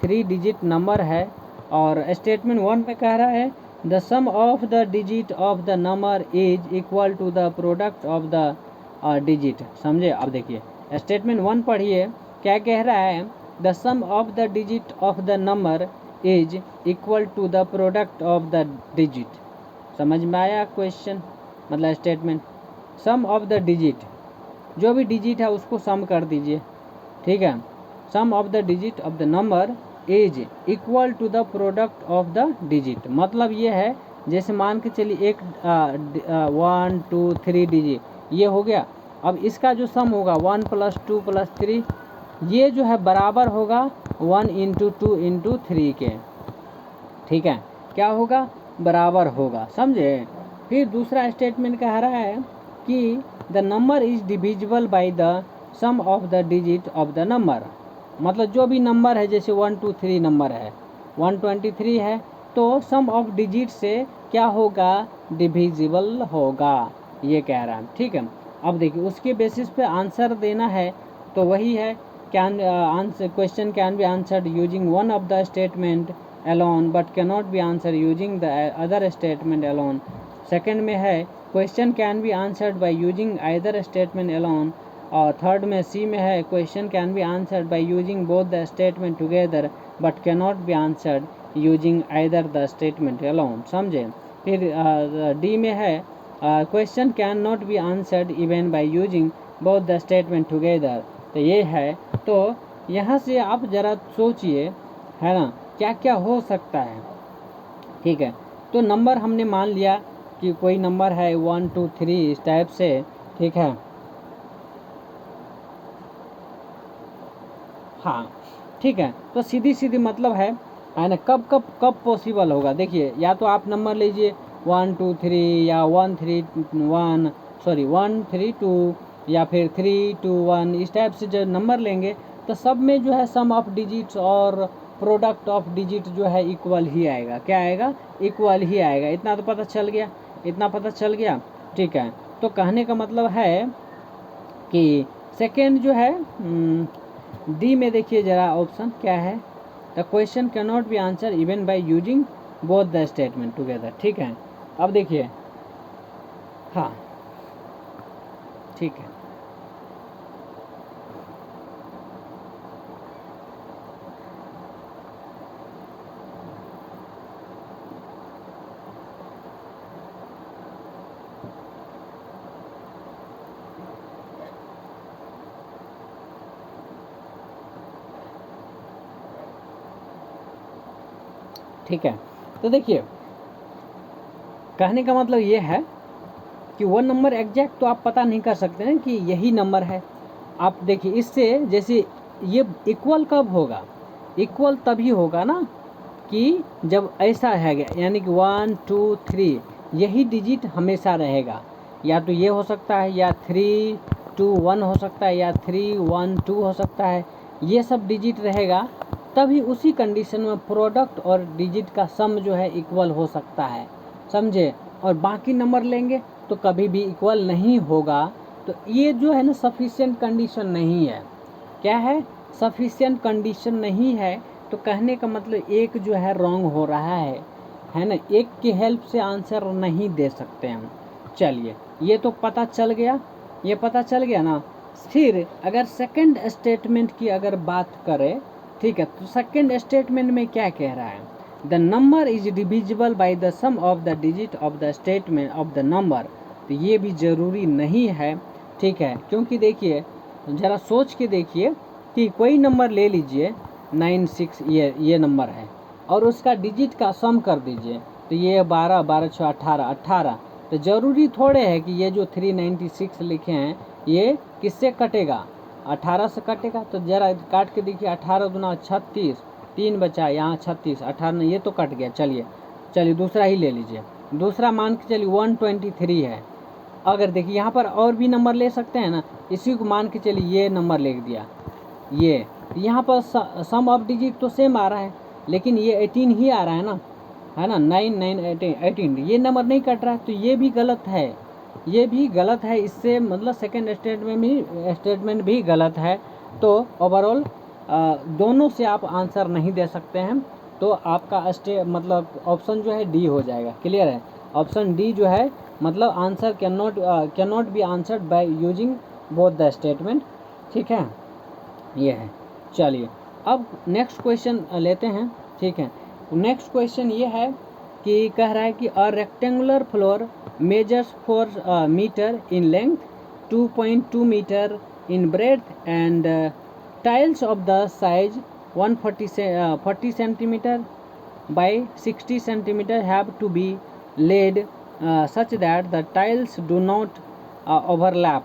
3 डिजिट नंबर है। और स्टेटमेंट 1 में कह रहा है the sum of the digit of the number is equal to the product of the digit, समझे। अब देखिए स्टेटमेंट 1 पढ़िए, क्या कह रहा है, the sum of the digit of the number is equal to the product of the digit. समझ में आया क्वेश्चन, मतलब statement. Sum of the digit, जो भी डिजिट है उसको सम कर दीजिए, ठीक है। Sum of the digit of the number is equal to the product of the digit, मतलब ये है, जैसे मान के चलिए एक 1 2 3 डिजिट ये हो गया। अब इसका जो सम होगा 1 + 2 + 3, ये जो है बराबर होगा 1 × 2 × 3 के, ठीक है। क्या होगा, बराबर होगा, समझे। फिर दूसरा स्टेटमेंट कह रहा है कि the number is divisible by the sum of the digit of the number, मतलब जो भी नंबर है, जैसे 1 2 3 नंबर है, 123 है, तो सम ऑफ डिजिट से क्या होगा, डिविजिबल होगा, ये कह रहा है, ठीक है। अब देखिए उसके बेसिस पे आंसर देना है, तो वही है, can answer question can be answered using one of the statement alone but cannot be answered using the other statement alone। Second में है question can be answered by using either statement alone। और थर्ड में सी में है question can be answered by using both the statement together but cannot be answered using either the statement alone, समझे। फिर डी में है question can not be answered even by using both the statement together तो ये है। तो यहाँ से आप ज़रा सोचिए, है ना, क्या क्या हो सकता है। ठीक है, तो नंबर हमने मान लिया कि कोई नंबर है 1 2 3 इस टाइप से। ठीक है, हाँ ठीक है, तो सीधी सीधी मतलब है ना, कब कब कब पॉसिबल होगा। देखिए, या तो आप नंबर लीजिए 1 2 3 या 1 3 1 सॉरी 1 3 2 या फिर 3 2 1 इस टाइप से जो नंबर लेंगे तो सब में जो है सम ऑफ डिजिट्स और प्रोडक्ट ऑफ डिजिट जो है इक्वल ही आएगा। क्या आएगा? इक्वल ही आएगा। इतना तो पता चल गया, इतना पता चल गया। ठीक है, तो कहने का मतलब है कि सेकेंड जो है डी में देखिए ज़रा ऑप्शन क्या है, the question can not B answer even by using both the statement together. ठीक है, अब देखिए, हाँ ठीक है, ठीक है। तो देखिए, कहने का मतलब ये है कि वो नंबर एग्जैक्ट तो आप पता नहीं कर सकते हैं कि यही नंबर है। आप देखिए, इससे जैसे ये इक्वल कब होगा? इक्वल तभी होगा ना कि जब ऐसा है, यानी कि 1 2 3 यही डिजिट हमेशा रहेगा। या तो ये हो सकता है, या 3 2 1 हो सकता है, या 3 1 2 हो सकता है। ये सब डिजिट रहेगा, तभी उसी कंडीशन में प्रोडक्ट और डिजिट का सम जो है इक्वल हो सकता है। समझे? और बाकी नंबर लेंगे तो कभी भी इक्वल नहीं होगा। तो ये जो है ना सफिशिएंट कंडीशन नहीं है। क्या है? सफिशिएंट कंडीशन नहीं है। तो कहने का मतलब एक जो है रॉन्ग हो रहा है ना। एक की हेल्प से आंसर नहीं दे सकते हम। चलिए, ये तो पता चल गया, ये पता चल गया ना। फिर अगर सेकंड स्टेटमेंट की अगर बात करें, ठीक है, तो सेकंड स्टेटमेंट में क्या कह रहा है? The number is divisible by the sum of the digit of the statement of the number. तो ये भी ज़रूरी नहीं है। ठीक है, क्योंकि देखिए, ज़रा सोच के देखिए कि कोई नंबर ले लीजिए 96, ये नंबर है, और उसका डिजिट का सम कर दीजिए। तो ये 12 12 6 18 18। तो ज़रूरी थोड़े है कि ये जो 396 लिखे हैं ये किससे कटेगा? 18 से कटेगा। तो ज़रा काट के देखिए, 18 दूना 36, 3 बचा, यहाँ 36, 18 ये तो कट गया। चलिए चलिए दूसरा ही ले लीजिए। दूसरा मान के चलिए 123 है। अगर देखिए यहाँ पर और भी नंबर ले सकते हैं ना, इसी को मान के चलिए ये नंबर लिख दिया। ये यहाँ पर सम ऑफ डिजिट तो सेम आ रहा है, लेकिन ये 18 ही आ रहा है ना, है ना। 9 9 18 ये नंबर नहीं कट रहा है, तो ये भी गलत है, ये भी गलत है। इससे मतलब सेकंड स्टेटमेंट भी गलत है। तो ओवरऑल दोनों से आप आंसर नहीं दे सकते हैं। तो आपका मतलब ऑप्शन जो है डी हो जाएगा। क्लियर है? ऑप्शन डी जो है मतलब answer can not be answered by using both the statement. ठीक है, ये है। चलिए, अब नेक्स्ट क्वेश्चन लेते हैं। ठीक है, नेक्स्ट क्वेश्चन ये है कि कह रहा है कि a rectangular floor measures 4 metre in length, 2.2 metre in breadth and tiles of the size 140 centimetre by 60 centimeter have to be laid such that the tiles do not overlap.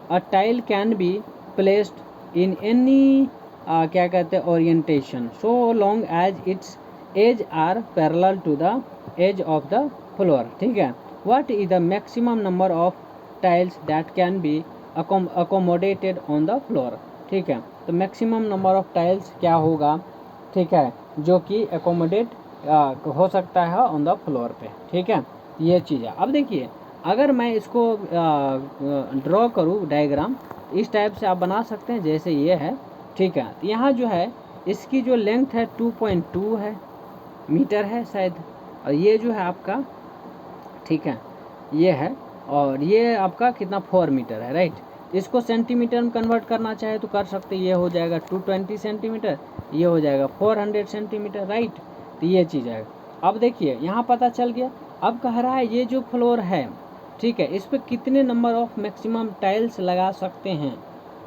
A tile can be placed in any क्या कहते हैं orientation so long as its edge are parallel to the edge of the floor. ठीक है, what is the maximum number of tiles that can be accommodated on the floor? ठीक है, तो मैक्सिमम नंबर ऑफ टाइल्स क्या होगा? ठीक है, जो कि एकोमोडेट हो सकता है ऑन द फ्लोर पे। ठीक है, ये चीज़ है। अब देखिए, अगर मैं इसको ड्रॉ करूँ डायग्राम, इस टाइप से आप बना सकते हैं जैसे ये है। ठीक है, यहाँ जो है इसकी जो लेंथ है 2.2 है मीटर है शायद, और ये जो है आपका, ठीक है, ये है, और ये आपका कितना 4 मीटर है, राइट। इसको सेंटीमीटर में कन्वर्ट करना चाहे तो कर सकते, ये हो जाएगा 220 सेंटीमीटर, ये हो जाएगा 400 सेंटीमीटर, राइट। तो ये चीज़ है। अब देखिए, यहाँ पता चल गया। अब कह रहा है ये जो फ्लोर है, ठीक है, इस पर कितने नंबर ऑफ मैक्सिमम टाइल्स लगा सकते हैं,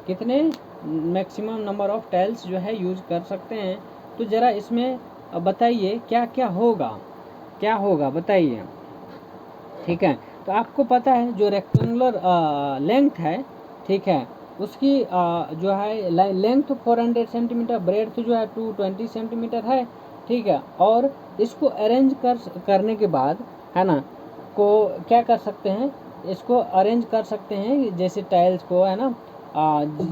कितने मैक्सिमम नंबर ऑफ टाइल्स जो है यूज कर सकते हैं। तो ज़रा इसमें बताइए क्या क्या होगा बताइए। ठीक है, तो आपको पता है जो रेक्टेंगुलर लेंथ है, ठीक है, उसकी जो है लेंथ 400 सेंटीमीटर, ब्रेड्थ जो है 220 सेंटीमीटर है, ठीक है। और इसको अरेंज करने के बाद, है ना, को क्या कर सकते हैं, इसको अरेंज कर सकते हैं जैसे टाइल्स को, है ना,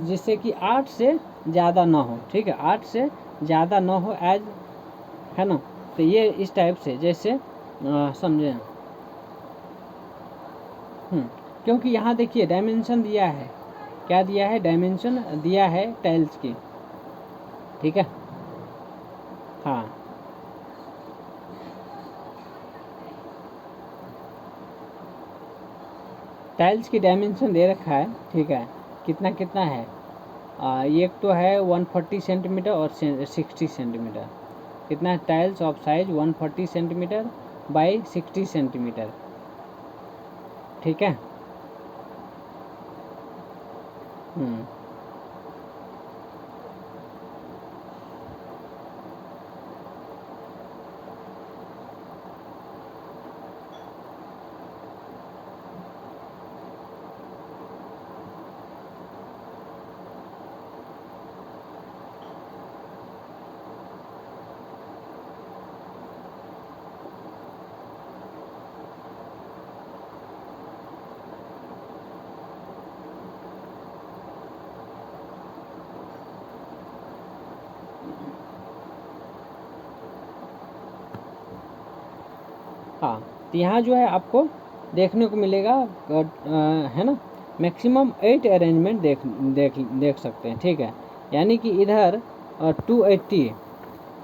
जिससे कि 8 से ज़्यादा ना हो, ठीक है, 8 से ज़्यादा ना हो एज, है ना। तो ये इस टाइप से जैसे समझें। क्योंकि यहाँ देखिए डायमेंशन दिया है, क्या दिया है, डायमेंशन दिया है टाइल्स की, ठीक है। हाँ, टाइल्स की डायमेंशन दे रखा है, ठीक है, कितना कितना है। ये तो है 140 सेंटीमीटर और 60 सेंटीमीटर। कितना है tiles of size 140 centimetre by 60 centimetre, ठीक है। हाँ, तो यहाँ जो है आपको देखने को मिलेगा, है ना, मैक्सिमम 8 अरेंजमेंट देख सकते हैं, ठीक है। यानी कि इधर 280,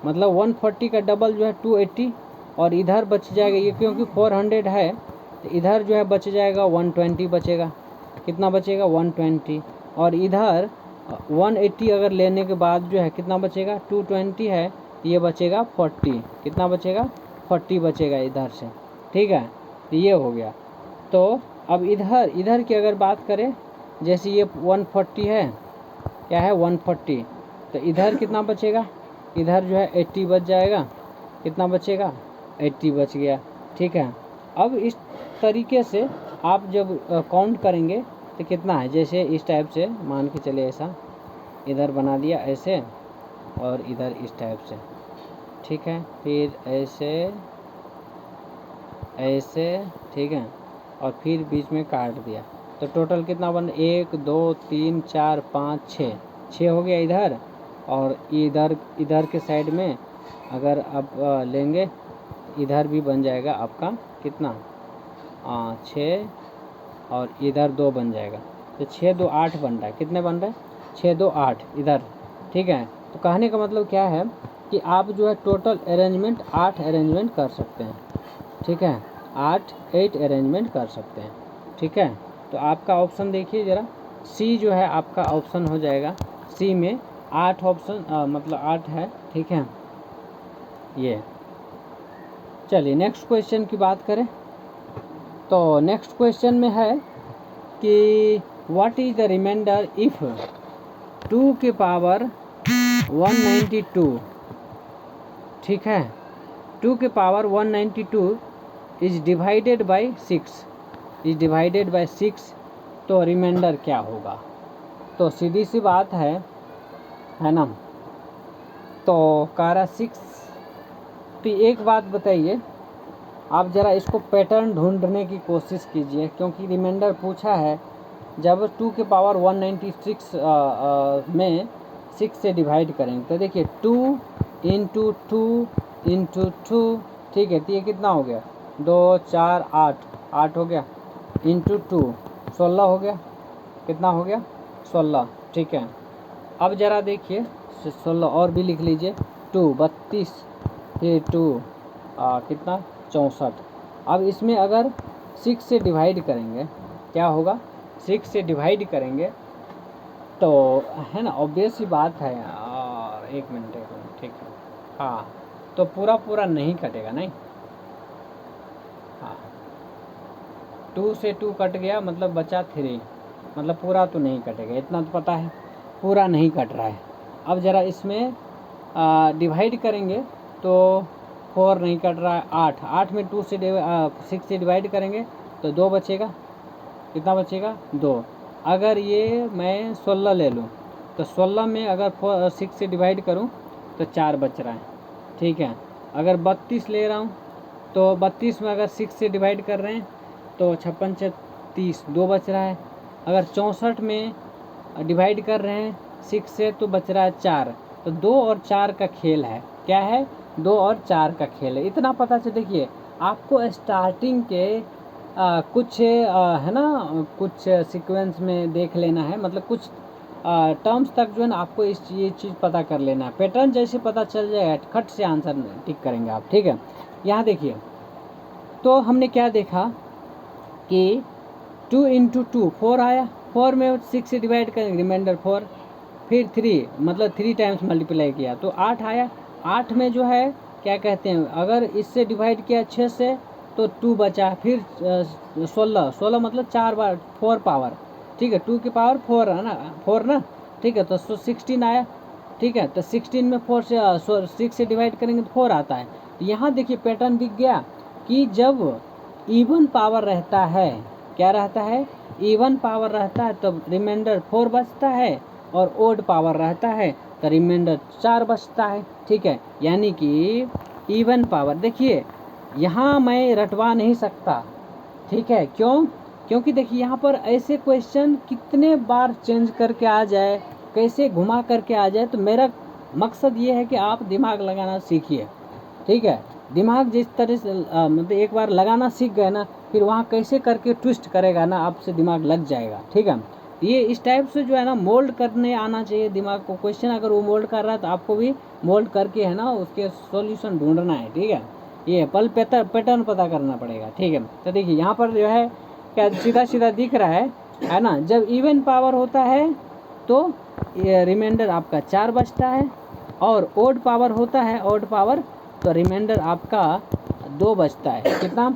मतलब 140 का डबल जो है 280, और इधर बच जाएगा, ये क्योंकि 400 है तो इधर जो है बच जाएगा 120 बचेगा। कितना बचेगा 120, और इधर 180 अगर लेने के बाद जो है कितना बचेगा 220 है, ये बचेगा 40, कितना बचेगा 40 बचेगा इधर से, ठीक है। तो ये हो गया। तो अब इधर की अगर बात करें, जैसे ये 140 है, क्या है 140, तो इधर कितना बचेगा, इधर जो है 80 बच जाएगा, कितना बचेगा 80 बच गया, ठीक है। अब इस तरीके से आप जब काउंट करेंगे तो कितना है, जैसे इस टाइप से मान के चले, ऐसा इधर बना दिया ऐसे, और इधर इस टाइप से, ठीक है, फिर ऐसे ऐसे, ठीक है, और फिर बीच में काट दिया। तो टोटल कितना बन, 1 2 3 4 5 6 हो गया इधर। और इधर के साइड में अगर आप लेंगे, इधर भी बन जाएगा आपका कितना 6, और इधर 2 बन जाएगा। तो 6 2 8 बन रहा है, कितने बन रहे हैं 6 2 8 इधर, ठीक है। तो कहने का मतलब क्या है कि आप जो है टोटल अरेंजमेंट 8 अरेंजमेंट कर सकते हैं, ठीक है, 8 अरेंजमेंट कर सकते हैं, ठीक है। तो आपका ऑप्शन देखिए ज़रा, सी जो है आपका ऑप्शन हो जाएगा, सी में 8 ऑप्शन, मतलब 8 है, ठीक है। ये चलिए नेक्स्ट क्वेश्चन की बात करें। तो नेक्स्ट क्वेश्चन में है कि what is the remainder if 2 के पावर 192, ठीक है, 2 के पावर 192 इज डिवाइडेड बाई 6, तो रिमाइंडर क्या होगा। तो सीधी सी बात है ना। तो कारा 6, तो एक बात बताइए, आप ज़रा इसको पैटर्न ढूंढने की कोशिश कीजिए, क्योंकि रिमाइंडर पूछा है जब 2 के पावर 196 में 6 से डिवाइड करेंगे। तो देखिए 2 इंटू 2 इंटू 2, ठीक है, तो ये कितना हो गया 2 4 8 हो गया, इंटू 2 16 हो गया, कितना हो गया 16, ठीक है। अब ज़रा देखिए 16 और भी लिख लीजिए, 2 32, फिर 2 कितना 64। अब इसमें अगर 6 से डिवाइड करेंगे क्या होगा, 6 से डिवाइड करेंगे तो, है ना, ऑब्वियस ही बात है। और एक मिनट, ठीक है, हाँ, तो पूरा नहीं कटेगा, नहीं, हाँ, 2 से 2 कट गया, मतलब बचा 3, मतलब पूरा तो नहीं कटेगा, इतना तो पता है। पूरा नहीं कट रहा है। अब ज़रा इसमें डिवाइड करेंगे तो 4 नहीं कट रहा है, 8 में 6 से डिवाइड करेंगे तो 2 बचेगा। कितना बचेगा? 2। अगर ये मैं 16 ले लूँ तो 16 में अगर 6 से डिवाइड करूँ तो 4 बच रहा है, ठीक है। अगर 32 ले रहा हूँ तो 32 में अगर 6 से डिवाइड कर रहे हैं तो 56 30, 2 बच रहा है। अगर 64 में डिवाइड कर रहे हैं 6 से तो बच रहा है 4। तो 2 और 4 का खेल है। क्या है? 2 और 4 का खेल है। इतना पता चल, देखिए आपको स्टार्टिंग के कुछ है ना, कुछ सीक्वेंस में देख लेना है, मतलब कुछ टर्म्स तक जो है ना आपको ये चीज़ पता कर लेना है। पैटर्न जैसे पता चल जाएगा खट से आंसर टिक करेंगे आप, ठीक है। यहाँ देखिए, तो हमने क्या देखा कि 2 × 2 4 आया, 4 में 6 से डिवाइड करेंगे रिमाइंडर 4, फिर 3 मतलब 3 टाइम्स मल्टीप्लाई किया तो 8 आया। 8 में जो है क्या कहते हैं, अगर इससे डिवाइड किया 6 से तो 2 बचा, फिर 16 मतलब 4 बार 4 पावर, ठीक है, 2 की पावर 4 है ना, 4 ना, ठीक है। तो 16 आया, ठीक है। तो 16 में 4 से 6 से डिवाइड करेंगे तो 4 आता है। यहाँ देखिए पैटर्न दिख गया कि जब इवन पावर रहता है, क्या रहता है, इवन पावर रहता है तब रिमाइंडर 4 बचता है, और ओड पावर रहता है तो रिमाइंडर 4 बचता है, ठीक है। यानी कि इवन पावर, देखिए यहाँ मैं रटवा नहीं सकता, ठीक है। क्यों? क्योंकि देखिए यहाँ पर ऐसे क्वेश्चन कितने बार चेंज करके आ जाए, कैसे घुमा करके आ जाए, तो मेरा मकसद ये है कि आप दिमाग लगाना सीखिए, ठीक है। दिमाग जिस तरह से मतलब एक बार लगाना सीख गए ना, फिर वहाँ कैसे करके ट्विस्ट करेगा ना, आपसे दिमाग लग जाएगा, ठीक है। ये इस टाइप से जो है ना मोल्ड करने आना चाहिए दिमाग को। क्वेश्चन अगर वो मोल्ड कर रहा है तो आपको भी मोल्ड करके है ना उसके सॉल्यूशन ढूंढना है, ठीक है। ये पैटर्न पता करना पड़ेगा, ठीक है। तो देखिए यहाँ पर जो है क्या सीधा सीधा दिख रहा है ना, जब इवन पावर होता है तो ये रिमाइंडर आपका 4 बचता है, और ओड पावर होता है, ओड पावर, तो रिमाइंडर आपका 2 बचता है। कितना?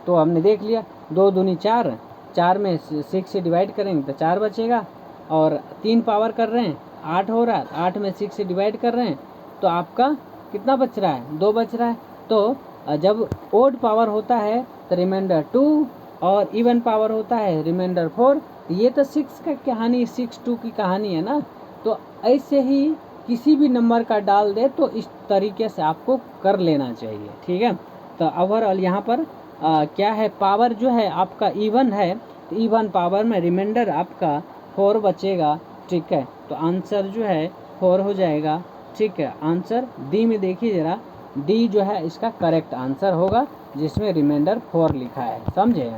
तो हमने देख लिया, 2 दूनी 4, 4 में 6 से डिवाइड करेंगे तो 4 बचेगा, और 3 पावर कर रहे हैं 8 हो रहा है, 8 में 6 से डिवाइड कर रहे हैं तो आपका कितना बच रहा है? 2 बच रहा है। तो जब ओड पावर होता है तो रिमाइंडर 2, और इवन पावर होता है रिमाइंडर 4। ये तो 6 का कहानी, 6 2 की कहानी है ना। तो ऐसे ही किसी भी नंबर का डाल दे तो इस तरीके से आपको कर लेना चाहिए, ठीक है। तो ओवरऑल यहाँ पर क्या है, पावर जो है आपका इवन है, तो इवन पावर में रिमाइंडर आपका 4 बचेगा, ठीक है। तो आंसर जो है 4 हो जाएगा, ठीक है। आंसर डी में देखिए ज़रा, डी जो है इसका करेक्ट आंसर होगा, जिसमें रिमाइंडर 4 लिखा है, समझे।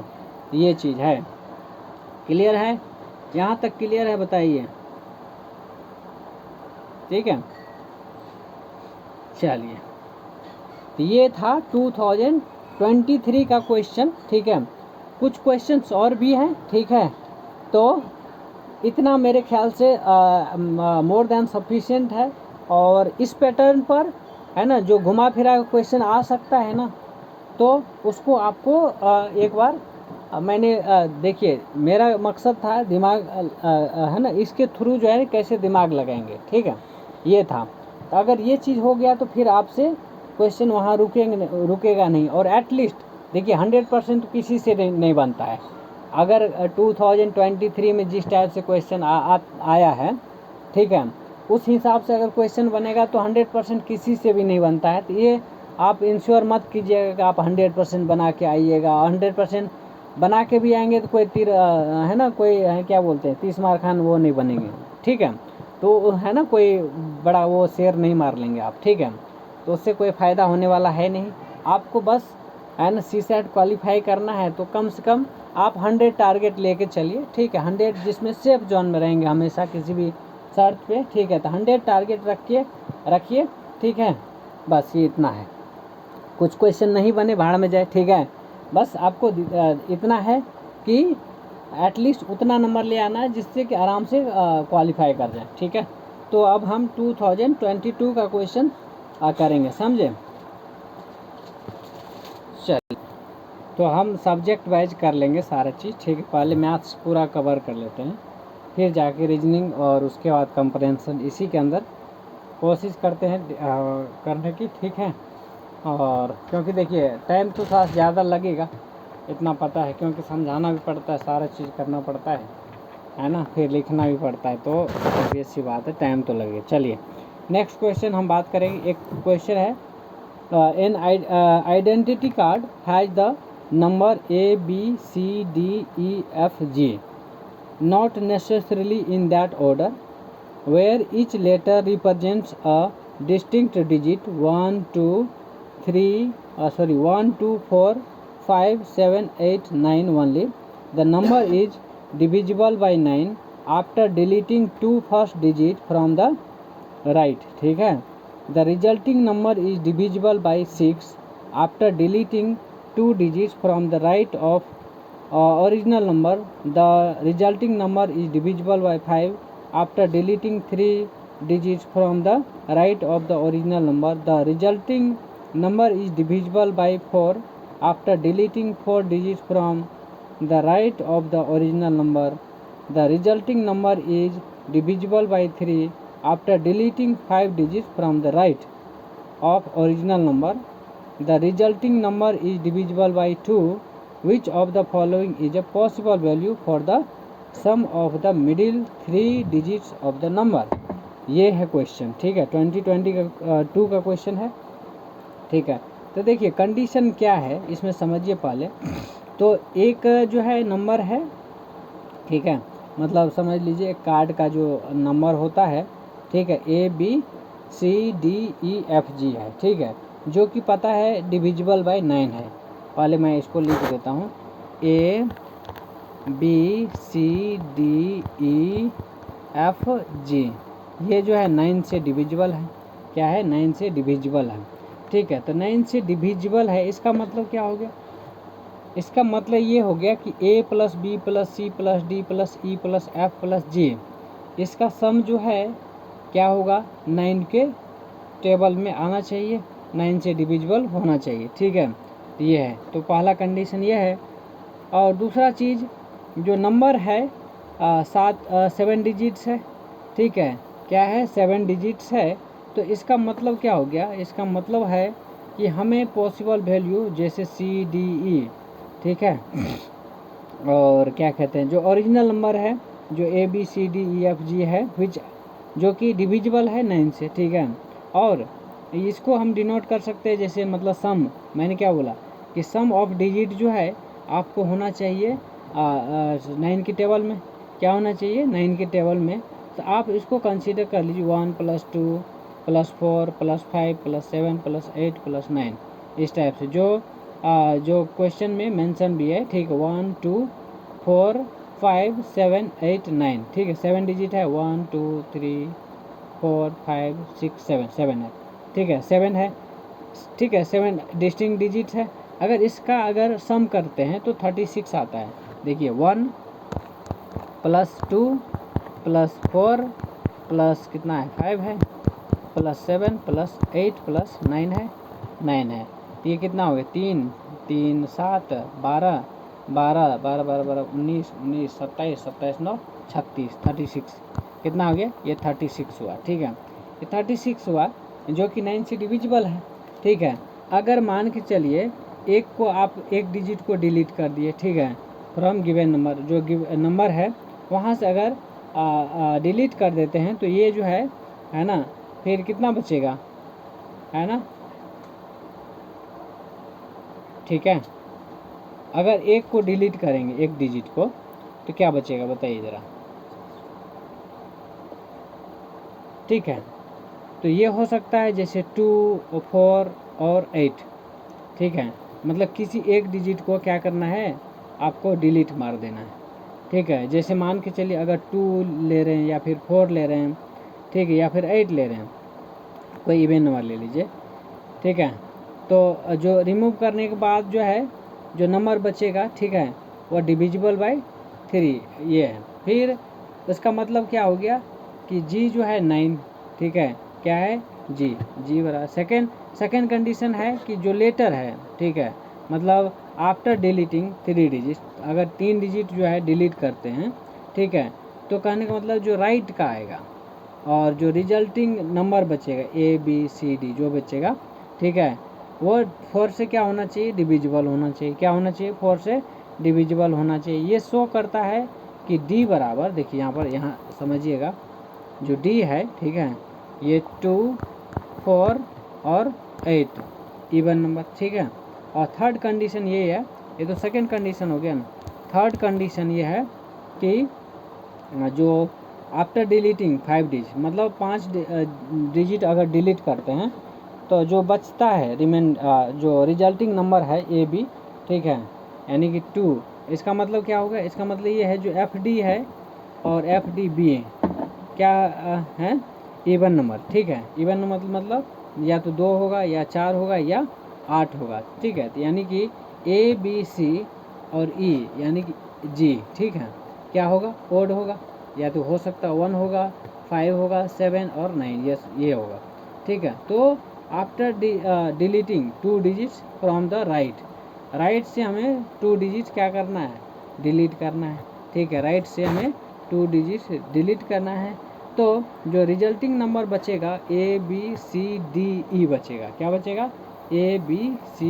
ये चीज़ है, क्लियर है? यहाँ तक क्लियर है? बताइए, ठीक है। चलिए, तो ये था 2023 का क्वेश्चन, ठीक है। कुछ क्वेश्चंस और भी हैं, ठीक है। तो इतना मेरे ख्याल से मोर देन सफिशिएंट है। और इस पैटर्न पर है ना जो घुमा फिरा क्वेश्चन आ सकता है ना, तो उसको आपको एक बार मैंने देखिए मेरा मकसद था दिमाग है ना, इसके थ्रू जो है कैसे दिमाग लगाएंगे, ठीक है, ये था। तो अगर ये चीज़ हो गया तो फिर आपसे क्वेश्चन वहाँ रुकेगा नहीं। और एटलीस्ट देखिए 100% किसी से नहीं बनता है। अगर 2023 में जिस टाइप से क्वेश्चन आया है, ठीक है, उस हिसाब से अगर क्वेश्चन बनेगा तो 100% किसी से भी नहीं बनता है। तो ये आप इंश्योर मत कीजिएगा कि आप 100% बना के आइएगा। 100% बना के भी आएंगे तो कोई तीर है ना, कोई है क्या बोलते हैं 30 मार खान, वो नहीं बनेंगे, ठीक है। तो है ना कोई बड़ा वो शेर नहीं मार लेंगे आप, ठीक है। तो उससे कोई फ़ायदा होने वाला है नहीं। आपको बस है ना CSAT क्वालिफाई करना है, तो कम से कम आप 100 टारगेट लेके चलिए, ठीक है। 100 जिसमें सेफ जोन में रहेंगे हमेशा किसी भी शर्त पे, ठीक है। तो 100 टारगेट रखिए, ठीक है। बस ये इतना है। कुछ क्वेश्चन नहीं बने भाड़ में जाए, ठीक है। बस आपको इतना है कि एटलीस्ट उतना नंबर ले आना है जिससे कि आराम से क्वालिफाई कर जाए, ठीक है। तो अब हम 2022 का क्वेश्चन करेंगे, समझे। चलिए, तो हम सब्जेक्ट वाइज कर लेंगे सारा चीज़, ठीक है। पहले मैथ्स पूरा कवर कर लेते हैं। फिर जाके रीजनिंग और उसके बाद कंप्रहेंशन, इसी के अंदर कोशिश करते हैं करने की, ठीक है। और क्योंकि देखिए टाइम तो थोड़ा ज़्यादा लगेगा, इतना पता है, क्योंकि समझाना भी पड़ता है, सारा चीज़ करना पड़ता है ना, फिर लिखना भी पड़ता है, तो ऑब्वियस सी बात है टाइम तो लगेगा। चलिए नेक्स्ट क्वेश्चन हम बात करेंगे। एक क्वेश्चन है, an identity card has the number ABCDEFG not necessarily in that order, where each letter represents a distinct digit 1 2 4 5 7 8 9 only. The number is divisible by 9 after deleting 2 first digit from the right, ठीक है। The resulting number is divisible by 6 after deleting 2 digits from the right of original number. The resulting number is divisible by 5 after deleting 3 digits from the right of the original number. The resulting number is divisible by 4 after deleting 4 digits from the right of the original number. The resulting number is divisible by 3 after deleting 5 digits from the right of original number. The resulting number is divisible by 2. Which of the following is a possible value for the sum of the middle 3 digits of the number? ये है क्वेश्चन, ठीक है। 2022 का क्वेश्चन है, ठीक है। तो देखिए कंडीशन क्या है इसमें समझिए पहले। तो एक जो है नंबर है, ठीक है, मतलब समझ लीजिए एक कार्ड का जो नंबर होता है, ठीक है, ABCDEFG है, ठीक है, जो कि पता है डिविजिबल बाय 9 है। पहले मैं इसको लिख देता हूँ, ABCDEFG, ये जो है 9 से डिविजिबल है। क्या है? 9 से डिविजिबल है, ठीक है। तो 9 से डिविजिबल है, इसका मतलब क्या हो गया? इसका मतलब ये हो गया कि A + B + C + D + E + F + G, इसका सम जो है क्या होगा? 9 के टेबल में आना चाहिए, 9 से डिविजिबल होना चाहिए, ठीक है। ये है, तो पहला कंडीशन ये है। और दूसरा चीज़, जो नंबर है 7 डिजिट्स है, ठीक है। क्या है? 7 डिजिट्स है। तो इसका मतलब क्या हो गया? इसका मतलब है कि हमें पॉसिबल वैल्यू जैसे CDE, ठीक है, और क्या कहते हैं जो ओरिजिनल नंबर है जो ABCDEFG है, विच जो कि डिविजिबल है 9 से, ठीक है। और इसको हम डिनोट कर सकते हैं जैसे मतलब सम, मैंने क्या बोला कि सम ऑफ डिजिट जो है आपको होना चाहिए 9 के टेबल में। क्या होना चाहिए? 9 के टेबल में। तो आप इसको कंसीडर कर लीजिए 1 + 2 + 4 + 5 + 7 + 8 + 9, इस टाइप से जो क्वेश्चन में मेंशन भी है, ठीक है। 1 2 4 5 7 8 9, ठीक है। 7 डिजिट है, 1 2 3 4 5 6 7, 7 है, ठीक है, 7 है, ठीक है। 7 डिस्टिंक्ट डिजिट है। अगर सम करते हैं तो 36 आता है। देखिए 1 + 2 + 4 प्लस कितना है? 5 है, +7 + 8 + 9 है, 9 है। तो ये कितना हो गया? 3 3 7 12 12 12 12 12 19 19 27 27 9 36, 36 कितना हो गया? ये 36 हुआ, ठीक है। ये 36 हुआ जो कि 9 से डिविजिबल है, ठीक है। अगर मान के चलिए एक को आप एक डिजिट को डिलीट कर दिए, ठीक है, फ्रॉम गिवन नंबर, जो नंबर है वहाँ से अगर डिलीट कर देते हैं तो ये जो है ना, फिर कितना बचेगा? है ना, ठीक है। अगर एक को डिलीट करेंगे, एक डिजिट को, तो क्या बचेगा बताइए ज़रा, ठीक है। तो ये हो सकता है जैसे 2 4 और 8, ठीक है। मतलब किसी एक डिजिट को क्या करना है? आपको डिलीट मार देना है, ठीक है। जैसे मान के चलिए अगर 2 ले रहे हैं या फिर 4 ले रहे हैं, ठीक है, या फिर 8 ले रहे हैं, कोई इवन नंबर ले लीजिए, ठीक है। तो जो रिमूव करने के बाद जो है जो नंबर बचेगा, ठीक है, वो डिविजिबल बाय 3 ये है। फिर इसका मतलब क्या हो गया कि G जो है 9, ठीक है। क्या है? G बराबर सेकेंड कंडीशन है कि जो लेटर है, ठीक है, मतलब आफ्टर डिलीटिंग 3 डिजिट, अगर 3 डिजिट जो है डिलीट करते हैं, ठीक है, तो कहने का मतलब जो राइट का आएगा और जो रिजल्टिंग नंबर बचेगा ABCD जो बचेगा, ठीक है, वो 4 से क्या होना चाहिए, डिविजिबल होना चाहिए। क्या होना चाहिए, 4 से डिविजिबल होना चाहिए। ये शो करता है कि D बराबर, देखिए यहाँ पर, यहाँ समझिएगा, जो D है, ठीक है, ये 2, 4 और 8 इवन नंबर, ठीक है। और थर्ड कंडीशन ये है, ये तो सेकंड कंडीशन हो गया ना। थर्ड कंडीशन ये है कि जो आफ्टर डिलीटिंग 5 डिजिट, मतलब 5 डिजिट अगर डिलीट करते हैं तो जो बचता है जो रिजल्टिंग नंबर है AB, ठीक है, यानी कि 2, इसका मतलब क्या होगा, इसका मतलब ये है जो FD है और FDB क्या है, इवन नंबर, ठीक है। इवन नंबर मतलब या तो 2 होगा या 4 होगा या 8 होगा, ठीक है। तो यानी कि ABC और E यानी कि G, ठीक है, क्या होगा, ओड होगा, या तो हो सकता है 1 होगा, 5 होगा, 7 और 9, ये होगा, ठीक है। तो after deleting 2 digits from the right से हमें 2 डिजिट्स क्या करना है, डिलीट करना है, ठीक है। राइट से हमें 2 डिजिट्स डिलीट करना है। तो जो रिजल्टिंग नंबर बचेगा ABCDE बचेगा। क्या बचेगा, ABCD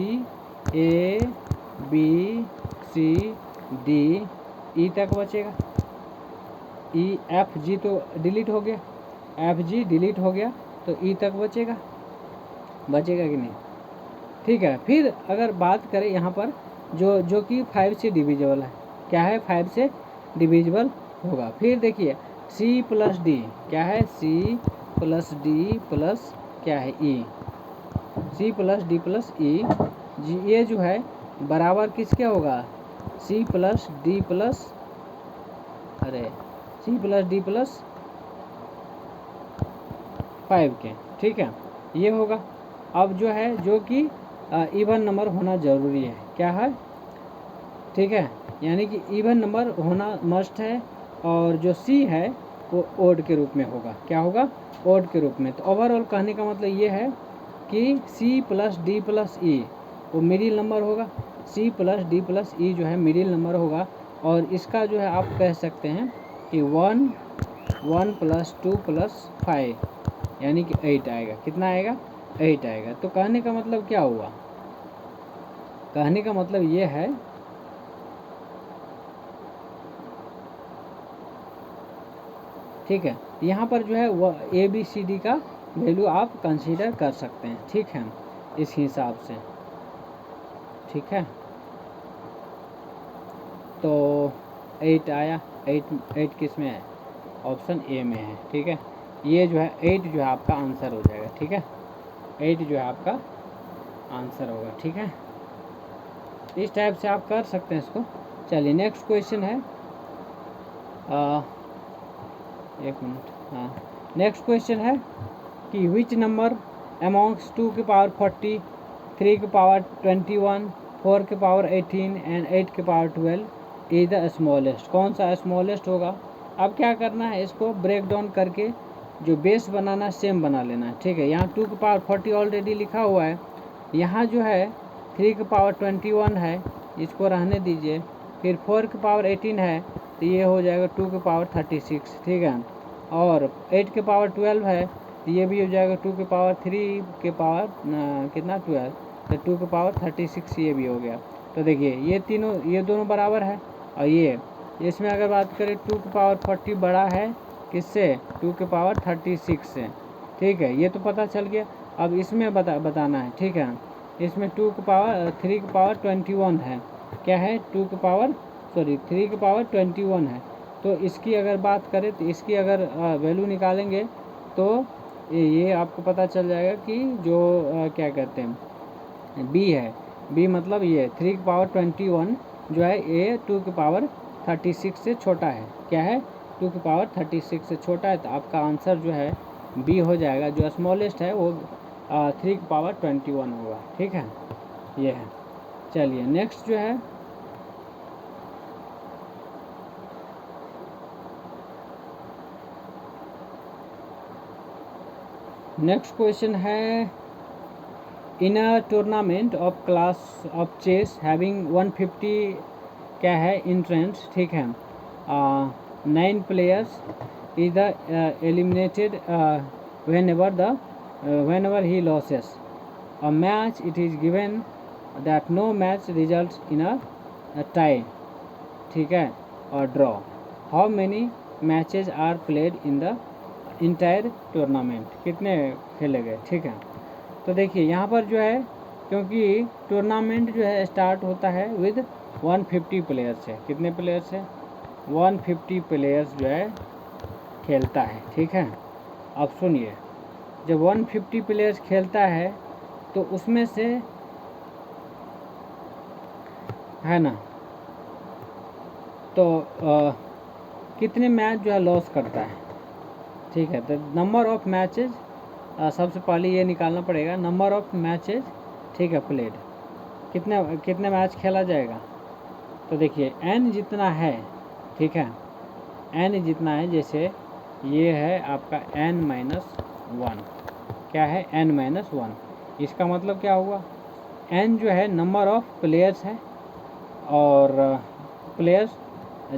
तक बचेगा। FG तो डिलीट हो गया, FG डिलीट हो गया, तो E तक बचेगा कि नहीं, ठीक है। फिर अगर बात करें यहाँ पर जो कि 5 से डिविजिबल है, क्या है, 5 से डिविजिबल होगा। फिर देखिए C+D क्या है, C+D प्लस क्या है, E, C+D+E, ये जो है बराबर किसके होगा, C+D प्लस C+D+ 5 के, ठीक है, ये होगा। अब जो है जो कि इवन नंबर होना ज़रूरी है, क्या है, ठीक है, यानी कि इवन नंबर होना मस्ट है। और जो C है वो ओड के रूप में होगा, क्या होगा, ओड के रूप में। तो ओवरऑल कहने का मतलब ये है कि C+D+E वो मिडिल नंबर होगा, C+D+E जो है मिडिल नंबर होगा। और इसका जो है आप कह सकते हैं कि 1 + 2 + 5 यानी कि 8 आएगा। कितना आएगा, 8 आएगा। तो कहने का मतलब क्या हुआ, कहने का मतलब ये है ठीक है, यहाँ पर जो है वह ABCD का वैल्यू आप कंसीडर कर सकते हैं, ठीक है, इस हिसाब से, ठीक है। तो 8 आया, 8 किस में है, ऑप्शन A में है, ठीक है। ये जो है 8 जो है आपका आंसर हो जाएगा, ठीक है, 8 जो है आपका आंसर होगा, ठीक है। इस टाइप से आप कर सकते हैं इसको। चलिए नेक्स्ट क्वेश्चन है, एक मिनट, हाँ, नेक्स्ट क्वेश्चन है कि विच नंबर अमॉन्ग्स 2 की पावर 40, 3 की पावर 21, 4 की पावर 18 एंड 8 की पावर 12 इज द स्मॉलेस्ट। कौन सा स्मॉलेस्ट होगा। अब क्या करना है, इसको ब्रेक डाउन करके जो बेस बनाना सेम बना लेना है, ठीक है। यहाँ 2 की पावर 40 ऑलरेडी लिखा हुआ है, यहाँ जो है 3 की पावर 21 है, इसको रहने दीजिए। फिर 4 की पावर 18 है, तो ये हो जाएगा 2 की पावर 36, ठीक है। और 8 के पावर 12 है, तो ये भी हो जाएगा 2 के पावर 3 के पावर कितना 12, तो 2 के पावर 36 ये भी हो गया। तो देखिए ये दोनों बराबर है। और ये इसमें अगर बात करें 2 के पावर 40 बड़ा है किससे, 2 के पावर 36 से, ठीक है, ये तो पता चल गया। अब इसमें बताना है, ठीक है। इसमें 3 के पावर 21 है, क्या है, 3 के पावर 21 है। तो इसकी अगर बात करें तो इसकी अगर वैल्यू निकालेंगे तो ये आपको पता चल जाएगा कि जो क्या कहते हैं B है, B मतलब ये 3 की पावर 21 जो है ये 2 की पावर 36 से छोटा है, क्या है, 2 की पावर 36 से छोटा है। तो आपका आंसर जो है B हो जाएगा। जो स्मॉलेस्ट है वो 3 की पावर 21 होगा, ठीक है, ये है। चलिए नेक्स्ट जो है नेक्स्ट क्वेश्चन है, in a tournament of class of chess having 150 क्या है इंट्रेंस, ठीक है, 9 players is the eliminated whenever he loses a match. It is given that no match results in a tie, ठीक है, और draw. How many matches are played in the entire tournament, कितने खेले गए, ठीक है. तो देखिए यहाँ पर जो है, क्योंकि टूर्नामेंट जो है स्टार्ट होता है विद 150 प्लेयर्स है. कितने प्लेयर्स है? 150 प्लेयर्स जो है खेलता है, ठीक है. अब सुनिए, जब 150 प्लेयर्स खेलता है तो उसमें से है ना, तो कितने मैच जो है लॉस करता है, ठीक है. तो नंबर ऑफ मैचेज, सबसे पहले ये निकालना पड़ेगा, नंबर ऑफ मैचेज, ठीक है, प्लेड, कितने मैच खेला जाएगा. तो देखिए n जितना है, ठीक है, n जितना है, जैसे ये है आपका n-1, क्या है, n-1. इसका मतलब क्या हुआ, n जो है नंबर ऑफ प्लेयर्स है, और प्लेयर्स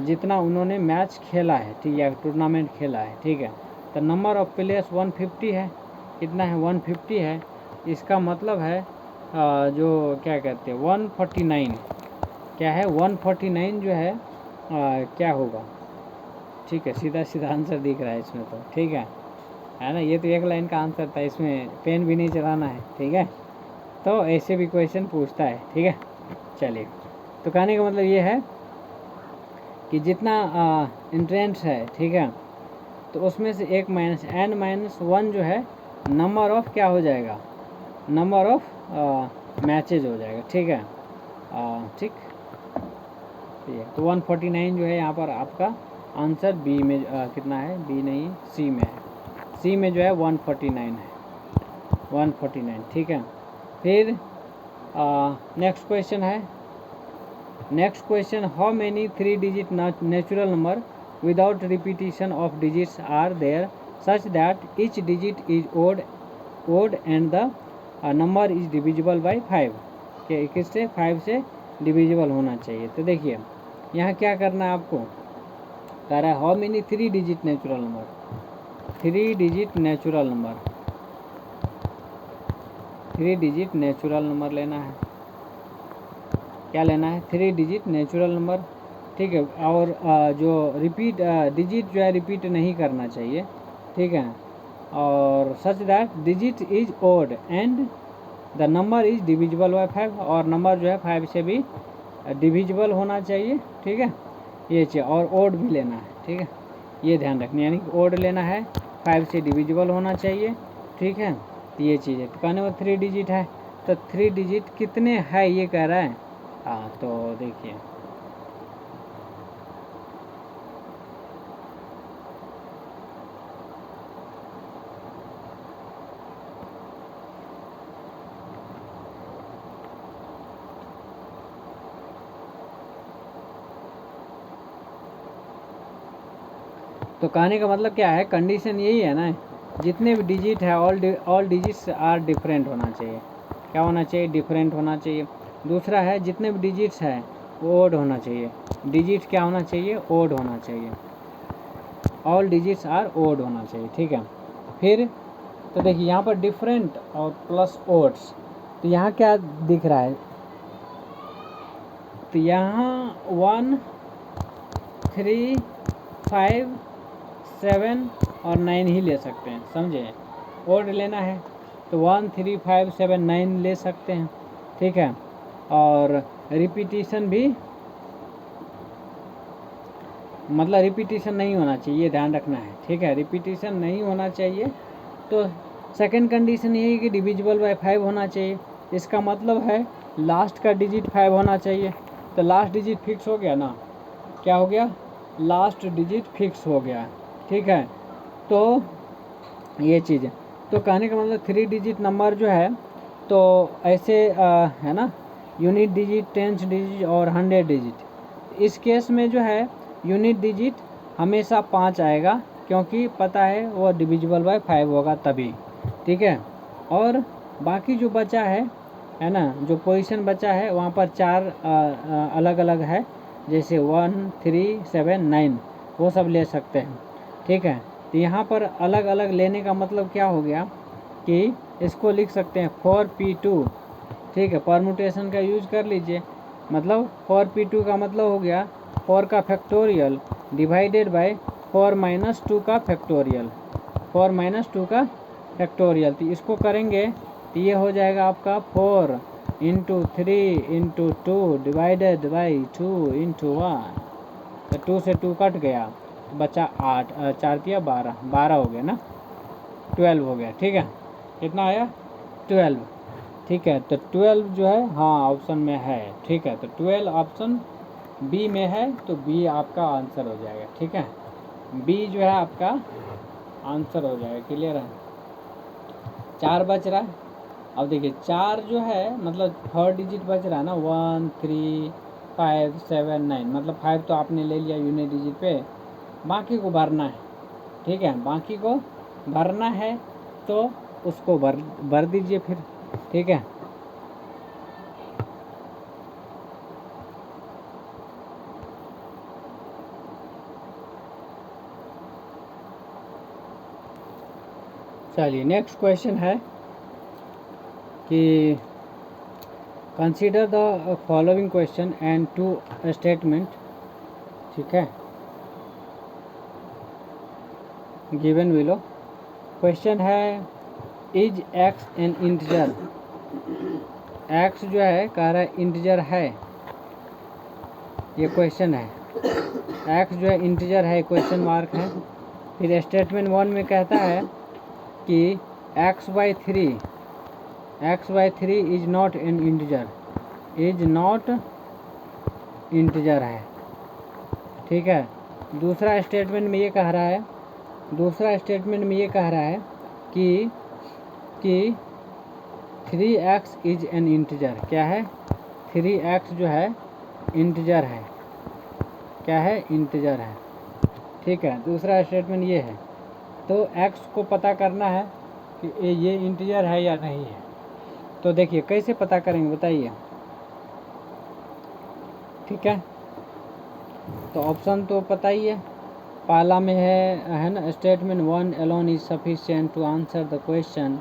जितना उन्होंने मैच खेला है, ठीक है, टूर्नामेंट खेला है, ठीक है. तो नंबर ऑफ प्लेयर्स 150 है, कितना है, 150 है. इसका मतलब है जो क्या कहते हैं 149, क्या है, 149 जो है क्या होगा, ठीक है. सीधा सीधा आंसर दिख रहा है इसमें, तो ठीक है ना. ये तो एक लाइन का आंसर था, इसमें पेन भी नहीं चलाना है, ठीक है. तो ऐसे भी क्वेश्चन पूछता है, ठीक है. चलिए, तो कहने का मतलब ये है कि जितना इंट्रेंस है, ठीक है, तो उसमें से एक माइनस n-1 जो है नंबर ऑफ क्या हो जाएगा, नंबर ऑफ मैचेज हो जाएगा, ठीक है. ठीक, तो 149 जो है यहाँ पर आपका आंसर बी में कितना है, बी नहीं सी में है. सी में जो है 149 है, 149, ठीक है. फिर नेक्स्ट क्वेश्चन है, next question, how many 3 digit natural number without repetition of digits are there such that each digit is odd and the number is divisible by 5, कि किससे, 5 से डिविजिबल होना चाहिए. तो देखिए यहाँ क्या करना है आपको, कह रहा है how many 3 digit natural number, 3 digit natural number, 3 digit natural number लेना है. क्या लेना है, 3 डिजिट नेचुरल नंबर, ठीक है. और जो रिपीट डिजिट जो है रिपीट नहीं करना चाहिए, ठीक है. और such that digit is odd and the number is divisible by 5, और नंबर जो है 5 से भी डिविजिबल होना चाहिए, ठीक है. ये चाहिए, और ओड भी लेना है, ठीक है. ये ध्यान रखना, यानी कि ओड लेना है, 5 से डिविजिबल होना चाहिए, ठीक है. ये चीज़ है. तो कहने में 3 डिजिट है, तो 3 डिजिट कितने है ये कह रहा है. हाँ, तो देखिए तो कहने का मतलब क्या है, कंडीशन यही है ना, जितने भी डिजिट है ऑल डिजिट्स आर डिफरेंट होना चाहिए. क्या होना चाहिए, डिफरेंट होना चाहिए. दूसरा है जितने भी डिजिट्स है वो ओड होना चाहिए. डिजिट क्या होना चाहिए, ओड होना चाहिए. ऑल डिजिट्स आर ओड होना चाहिए, ठीक है. फिर तो देखिए यहाँ पर डिफरेंट और प्लस ओड्स, तो यहाँ क्या दिख रहा है, तो यहाँ 1, 3, 5, 7 और 9 ही ले सकते हैं, समझे. ओड लेना है तो 1, 3, 5, 7, 9 ले सकते हैं, ठीक है. और रिपीटिशन भी, मतलब रिपीटिशन नहीं होना चाहिए, ये ध्यान रखना है, ठीक है. रिपीटिशन नहीं होना चाहिए. तो सेकंड कंडीशन यही कि डिविजिबल बाय 5 होना चाहिए. इसका मतलब है लास्ट का डिजिट 5 होना चाहिए. तो लास्ट डिजिट फिक्स हो गया ना, क्या हो गया, लास्ट डिजिट फिक्स हो गया, ठीक है. तो ये चीज़ है. तो कहने का मतलब 3 डिजिट नंबर जो है, तो ऐसे है ना, यूनिट डिजिट, टेंस डिजिट और 100 डिजिट. इस केस में जो है यूनिट डिजिट हमेशा 5 आएगा, क्योंकि पता है वो डिविजिबल बाय 5 होगा तभी, ठीक है. और बाकी जो बचा है ना, जो पोजीशन बचा है वहाँ पर 4 अलग अलग है, जैसे 1, 3, 7, 9. वो सब ले सकते हैं। ठीक है, तो यहाँ पर अलग अलग लेने का मतलब क्या हो गया कि इसको लिख सकते हैं 4p2। ठीक है, परमुटेशन का यूज कर लीजिए। मतलब 4p2 का मतलब हो गया 4 का फैक्टोरियल डिवाइडेड बाय 4 - 2 का फैक्टोरियल, 4 - 2 का फैक्टोरियल। तो इसको करेंगे तो ये हो जाएगा आपका 4 × 3 × 2 डिवाइडेड बाई 2 × 1। तो 2 से 2 कट गया तो बचा 8, 4 दिया 12, 12 हो गया ना, 12 हो गया। ठीक है, कितना आया 12। ठीक है, तो 12 जो है हाँ ऑप्शन में है। ठीक है, तो 12 ऑप्शन बी में है, तो बी आपका आंसर हो जाएगा। ठीक है, बी जो है आपका आंसर हो जाएगा। क्लियर है, 4 बच रहा है। अब देखिए 4 जो है मतलब 3rd डिजिट बच रहा है ना, 1 3 5 7 9, मतलब 5 तो आपने ले लिया यूनिट डिजिट पे, बाकी को भरना है। ठीक है, बाकी को भरना है तो उसको भर दीजिए फिर। ठीक है, चलिए नेक्स्ट क्वेश्चन है कि consider the following question and 2 statement. ठीक है, गिवन बिलो क्वेश्चन है is x N integer. X जो है कह रहा है इंटीजर है, ये क्वेश्चन है। एक्स जो है इंटीजर है, क्वेश्चन मार्क है। फिर स्टेटमेंट 1 में कहता है कि x/3 is not an integer, is not integer है। ठीक है, दूसरा स्टेटमेंट में ये कह रहा है, कि 3x इज एन इंटीजर। क्या है, 3x जो है इंटीजर है। क्या है, इंटीजर है। ठीक है, दूसरा स्टेटमेंट ये है। तो x को पता करना है कि ये इंटीजर है या नहीं है। तो देखिए कैसे पता करेंगे बताइए। ठीक है, तो ऑप्शन तो पता ही है, पहला में है ना, statement 1 alone is sufficient to answer the question.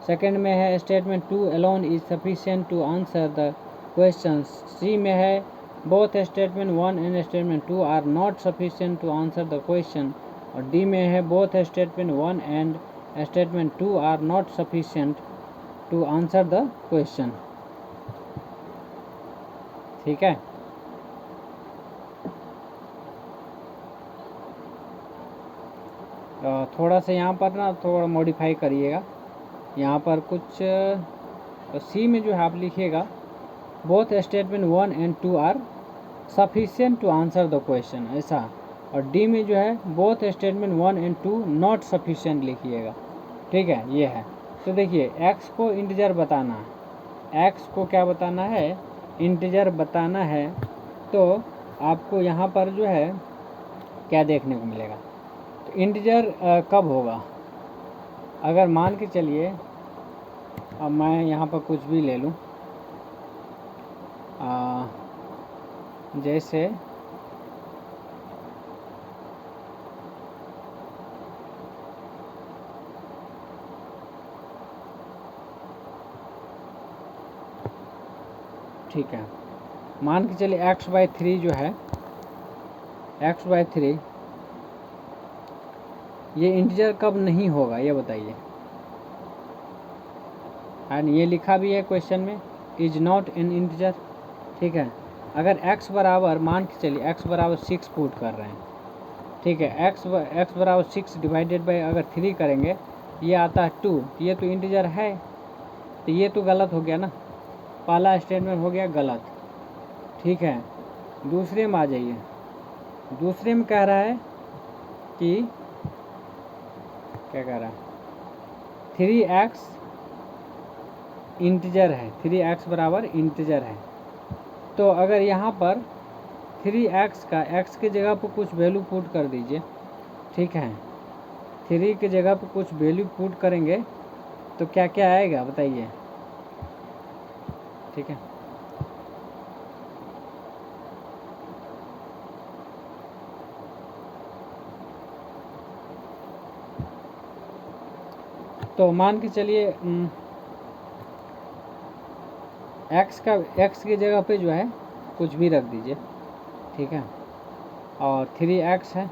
Second में है statement 2 alone is sufficient to answer the question. C में है both statement 1 and statement 2 are not sufficient to answer the question. और डी में है both statement 1 and statement 2 are not sufficient to answer the question. ठीक है, थोड़ा सा यहाँ पर ना थोड़ा मॉडिफाई करिएगा। यहाँ पर कुछ सी में जो है आप लिखिएगा both statement 1 and 2 are sufficient to answer the question, ऐसा। और डी में जो है both statement 1 and 2 not sufficient लिखिएगा। ठीक है, ये है। तो देखिए एक्स को इंटीजर बताना है, एक्स को क्या बताना है, इंटीजर बताना है। तो आपको यहाँ पर जो है क्या देखने को मिलेगा, तो इंटीजर कब होगा, अगर मान के चलिए अब मैं यहाँ पर कुछ भी ले लूँ, जैसे ठीक है, मान के चलिए x/3 जो है, x/3 ये इंटीजर कब नहीं होगा ये बताइए। एंड ये लिखा भी है क्वेश्चन में इज नॉट एन इंटीजर। ठीक है, अगर x बराबर मान के चलिए x बराबर 6 पुट कर रहे हैं। ठीक है, x बराबर 6 डिवाइडेड बाई अगर 3 करेंगे ये आता है 2, ये तो इंटीजर है, तो ये तो गलत हो गया ना, पहला स्टेटमेंट हो गया गलत। ठीक है, दूसरे में आ जाइए। दूसरे में कह रहा है कि क्या कह रहा है, 3x इंटीजर है, 3x बराबर इंटीजर है। तो अगर यहाँ पर 3x का x के जगह पर कुछ वैल्यू पुट कर दीजिए। ठीक है, 3 के जगह पर कुछ वैल्यू पुट करेंगे तो क्या क्या आएगा बताइए। ठीक है, तो मान के चलिए एक्स की जगह पे जो है कुछ भी रख दीजिए, ठीक है। और 3x है,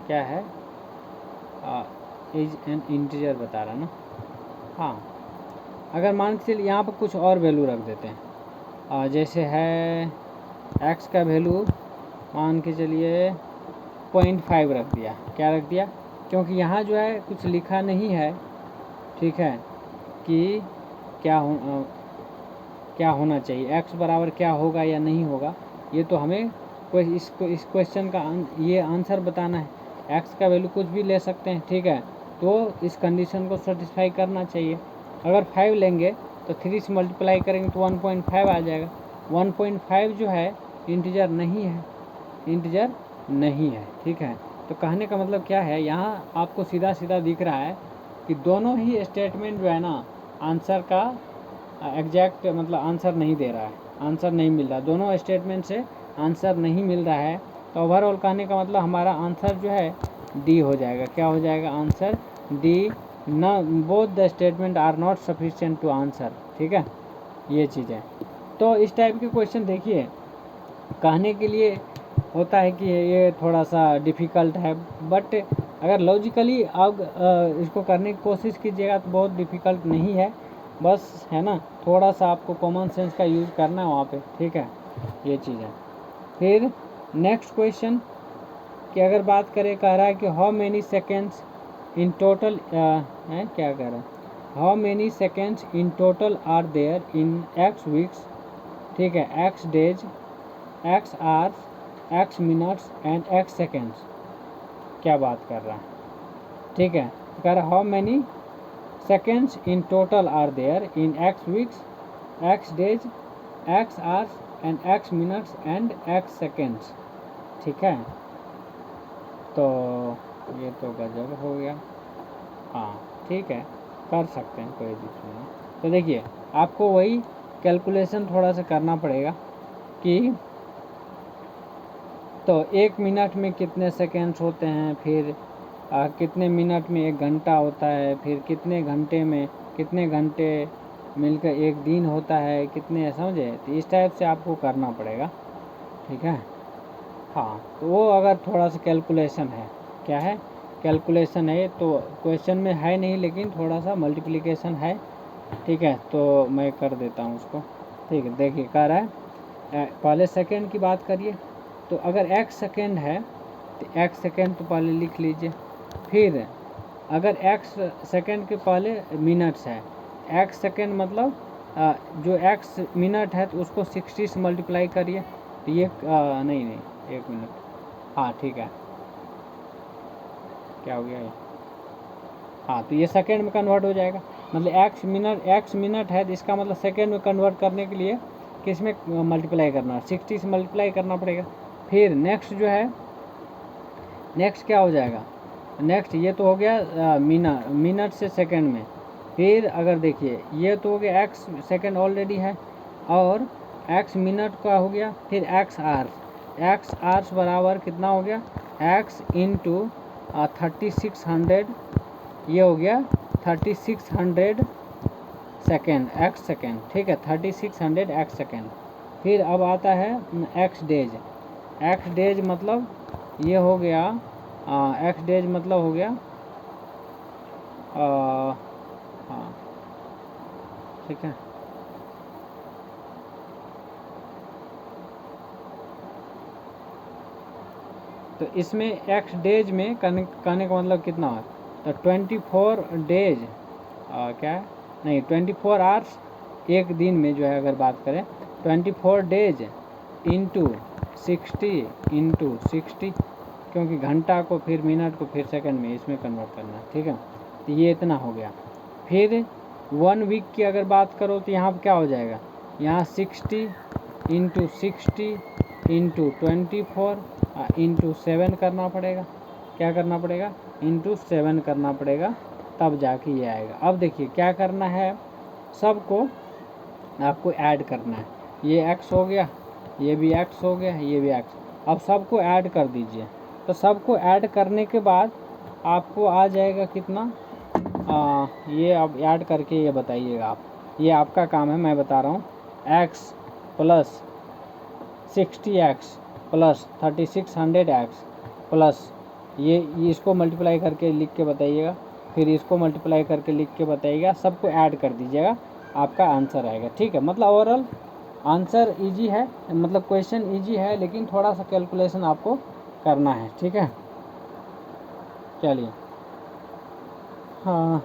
क्या है, इज एन इंटीजर बता रहा ना। हाँ, अगर मान के चलिए यहाँ पर कुछ और वैल्यू रख देते हैं, जैसे है x का वैल्यू मान के चलिए 0.5 रख दिया। क्या रख दिया? क्योंकि यहाँ जो है कुछ लिखा नहीं है, ठीक है, कि क्या होना चाहिए, x बराबर क्या होगा या नहीं होगा। ये तो हमें इस क्वेश्चन का ये आंसर बताना है। x का वैल्यू कुछ भी ले सकते हैं, ठीक है, तो इस कंडीशन को सेटिस्फाई करना चाहिए। अगर 5 लेंगे तो 3 से मल्टीप्लाई करेंगे तो 1.5 आ जाएगा। 1.5 जो है इंटीजर नहीं है, इंटीजर नहीं है, ठीक है। तो कहने का मतलब क्या है, यहाँ आपको सीधा सीधा दिख रहा है कि दोनों ही स्टेटमेंट जो है ना आंसर का एग्जैक्ट मतलब आंसर नहीं दे रहा है, आंसर नहीं मिल रहा, दोनों स्टेटमेंट से आंसर नहीं मिल रहा है। तो ओवरऑल कहने का मतलब हमारा आंसर जो है डी हो जाएगा। क्या हो जाएगा? Answer D. न both the statement are not sufficient to answer, ठीक है, ये चीज़ है। तो इस टाइप के क्वेश्चन देखिए कहने के लिए होता है कि ये थोड़ा सा डिफ़िकल्ट है, बट अगर लॉजिकली आप इसको करने की कोशिश कीजिएगा तो बहुत डिफ़िकल्ट नहीं है, बस है ना, थोड़ा सा आपको कॉमन सेंस का यूज़ करना है वहाँ पे, ठीक है, ये चीज़ है। फिर नेक्स्ट क्वेश्चन की अगर बात करें, कह रहा है कि how many seconds in total है, क्या कह रहा है, how many seconds in total are there in x weeks, ठीक है, x days, x hours, x minutes and x seconds. क्या बात कर रहा है, ठीक है, कह रहा how many seconds in total are there in x weeks, x days, x hours and x minutes and x seconds, ठीक है। तो ये तो गजब हो गया। हाँ, ठीक है, कर सकते हैं, कोई दिक्कत नहीं। तो देखिए आपको वही कैलकुलेशन थोड़ा सा करना पड़ेगा कि तो 1 मिनट में कितने सेकेंड्स होते हैं, फिर कितने मिनट में 1 घंटा होता है, फिर कितने घंटे में कितने घंटे मिलकर 1 दिन होता है, कितने, समझे। तो इस टाइप से आपको करना पड़ेगा, ठीक है। हाँ, तो वो अगर थोड़ा सा कैलकुलेशन है, क्या है, कैलकुलेशन है, तो क्वेश्चन में है नहीं, लेकिन थोड़ा सा मल्टीप्लिकेशन है, ठीक है। तो मैं कर देता हूँ उसको, ठीक है। देखिए कह रहा है पहले सेकेंड की बात करिए, तो अगर x सेकेंड है तो x सेकेंड तो पहले लिख लीजिए। फिर अगर x सेकेंड के पहले मिनट्स है, x सेकेंड मतलब जो x मिनट है तो उसको 60 से मल्टीप्लाई करिए, तो ये नहीं 1 मिनट, हाँ ठीक है, क्या हो गया ये, हाँ, तो ये सेकेंड में कन्वर्ट हो जाएगा। मतलब x मिनट है तो इसका मतलब सेकेंड में कन्वर्ट करने के लिए किस में मल्टीप्लाई करना है, 60 से मल्टीप्लाई करना पड़ेगा। फिर नेक्स्ट जो है, नेक्स्ट क्या हो जाएगा, नेक्स्ट ये तो हो गया मिनट से सेकंड में। फिर अगर देखिए ये तो हो गया x सेकंड ऑलरेडी है, और x मिनट का हो गया, फिर x आवर्स बराबर कितना हो गया, x इंटू 3600, ये हो गया 3600 सेकेंड, x सेकेंड, ठीक है, 3600 x सेकेंड। फिर अब आता है x डेज मतलब ये हो गया x डेज मतलब हो गया हाँ ठीक है। तो इसमें x डेज में कहने का मतलब कितना है, तो 24 डेज क्या है, नहीं 24 आवर्स एक दिन में जो है, अगर बात करें 24 डेज इंटू 60, क्योंकि घंटा को फिर मिनट को फिर सेकंड में इसमें कन्वर्ट करना है, ठीक है। तो ये इतना हो गया। फिर 1 वीक की अगर बात करो तो यहाँ पर क्या हो जाएगा, यहाँ 60 इंटू 60 इंटू 24 इंटू 7 करना पड़ेगा। क्या करना पड़ेगा, इंटू 7 करना पड़ेगा, तब जाके ये आएगा। अब देखिए क्या करना है, सबको आपको ऐड करना है। ये x हो गया, ये भी x हो गया, ये भी x। अब सबको ऐड कर दीजिए। तो सबको ऐड करने के बाद आपको आ जाएगा कितना, ये आप ऐड करके ये बताइएगा आप, ये आपका काम है, मैं बता रहा हूँ। x plus 60x plus 3600x plus ये इसको मल्टीप्लाई करके लिख के बताइएगा, फिर इसको मल्टीप्लाई करके लिख के बताइएगा, सबको ऐड कर दीजिएगा, आपका आंसर आएगा। ठीक है, मतलब ओवरऑल आंसर इजी है, मतलब क्वेश्चन इजी है, लेकिन थोड़ा सा कैलकुलेशन आपको करना है। ठीक है, चलिए, हाँ।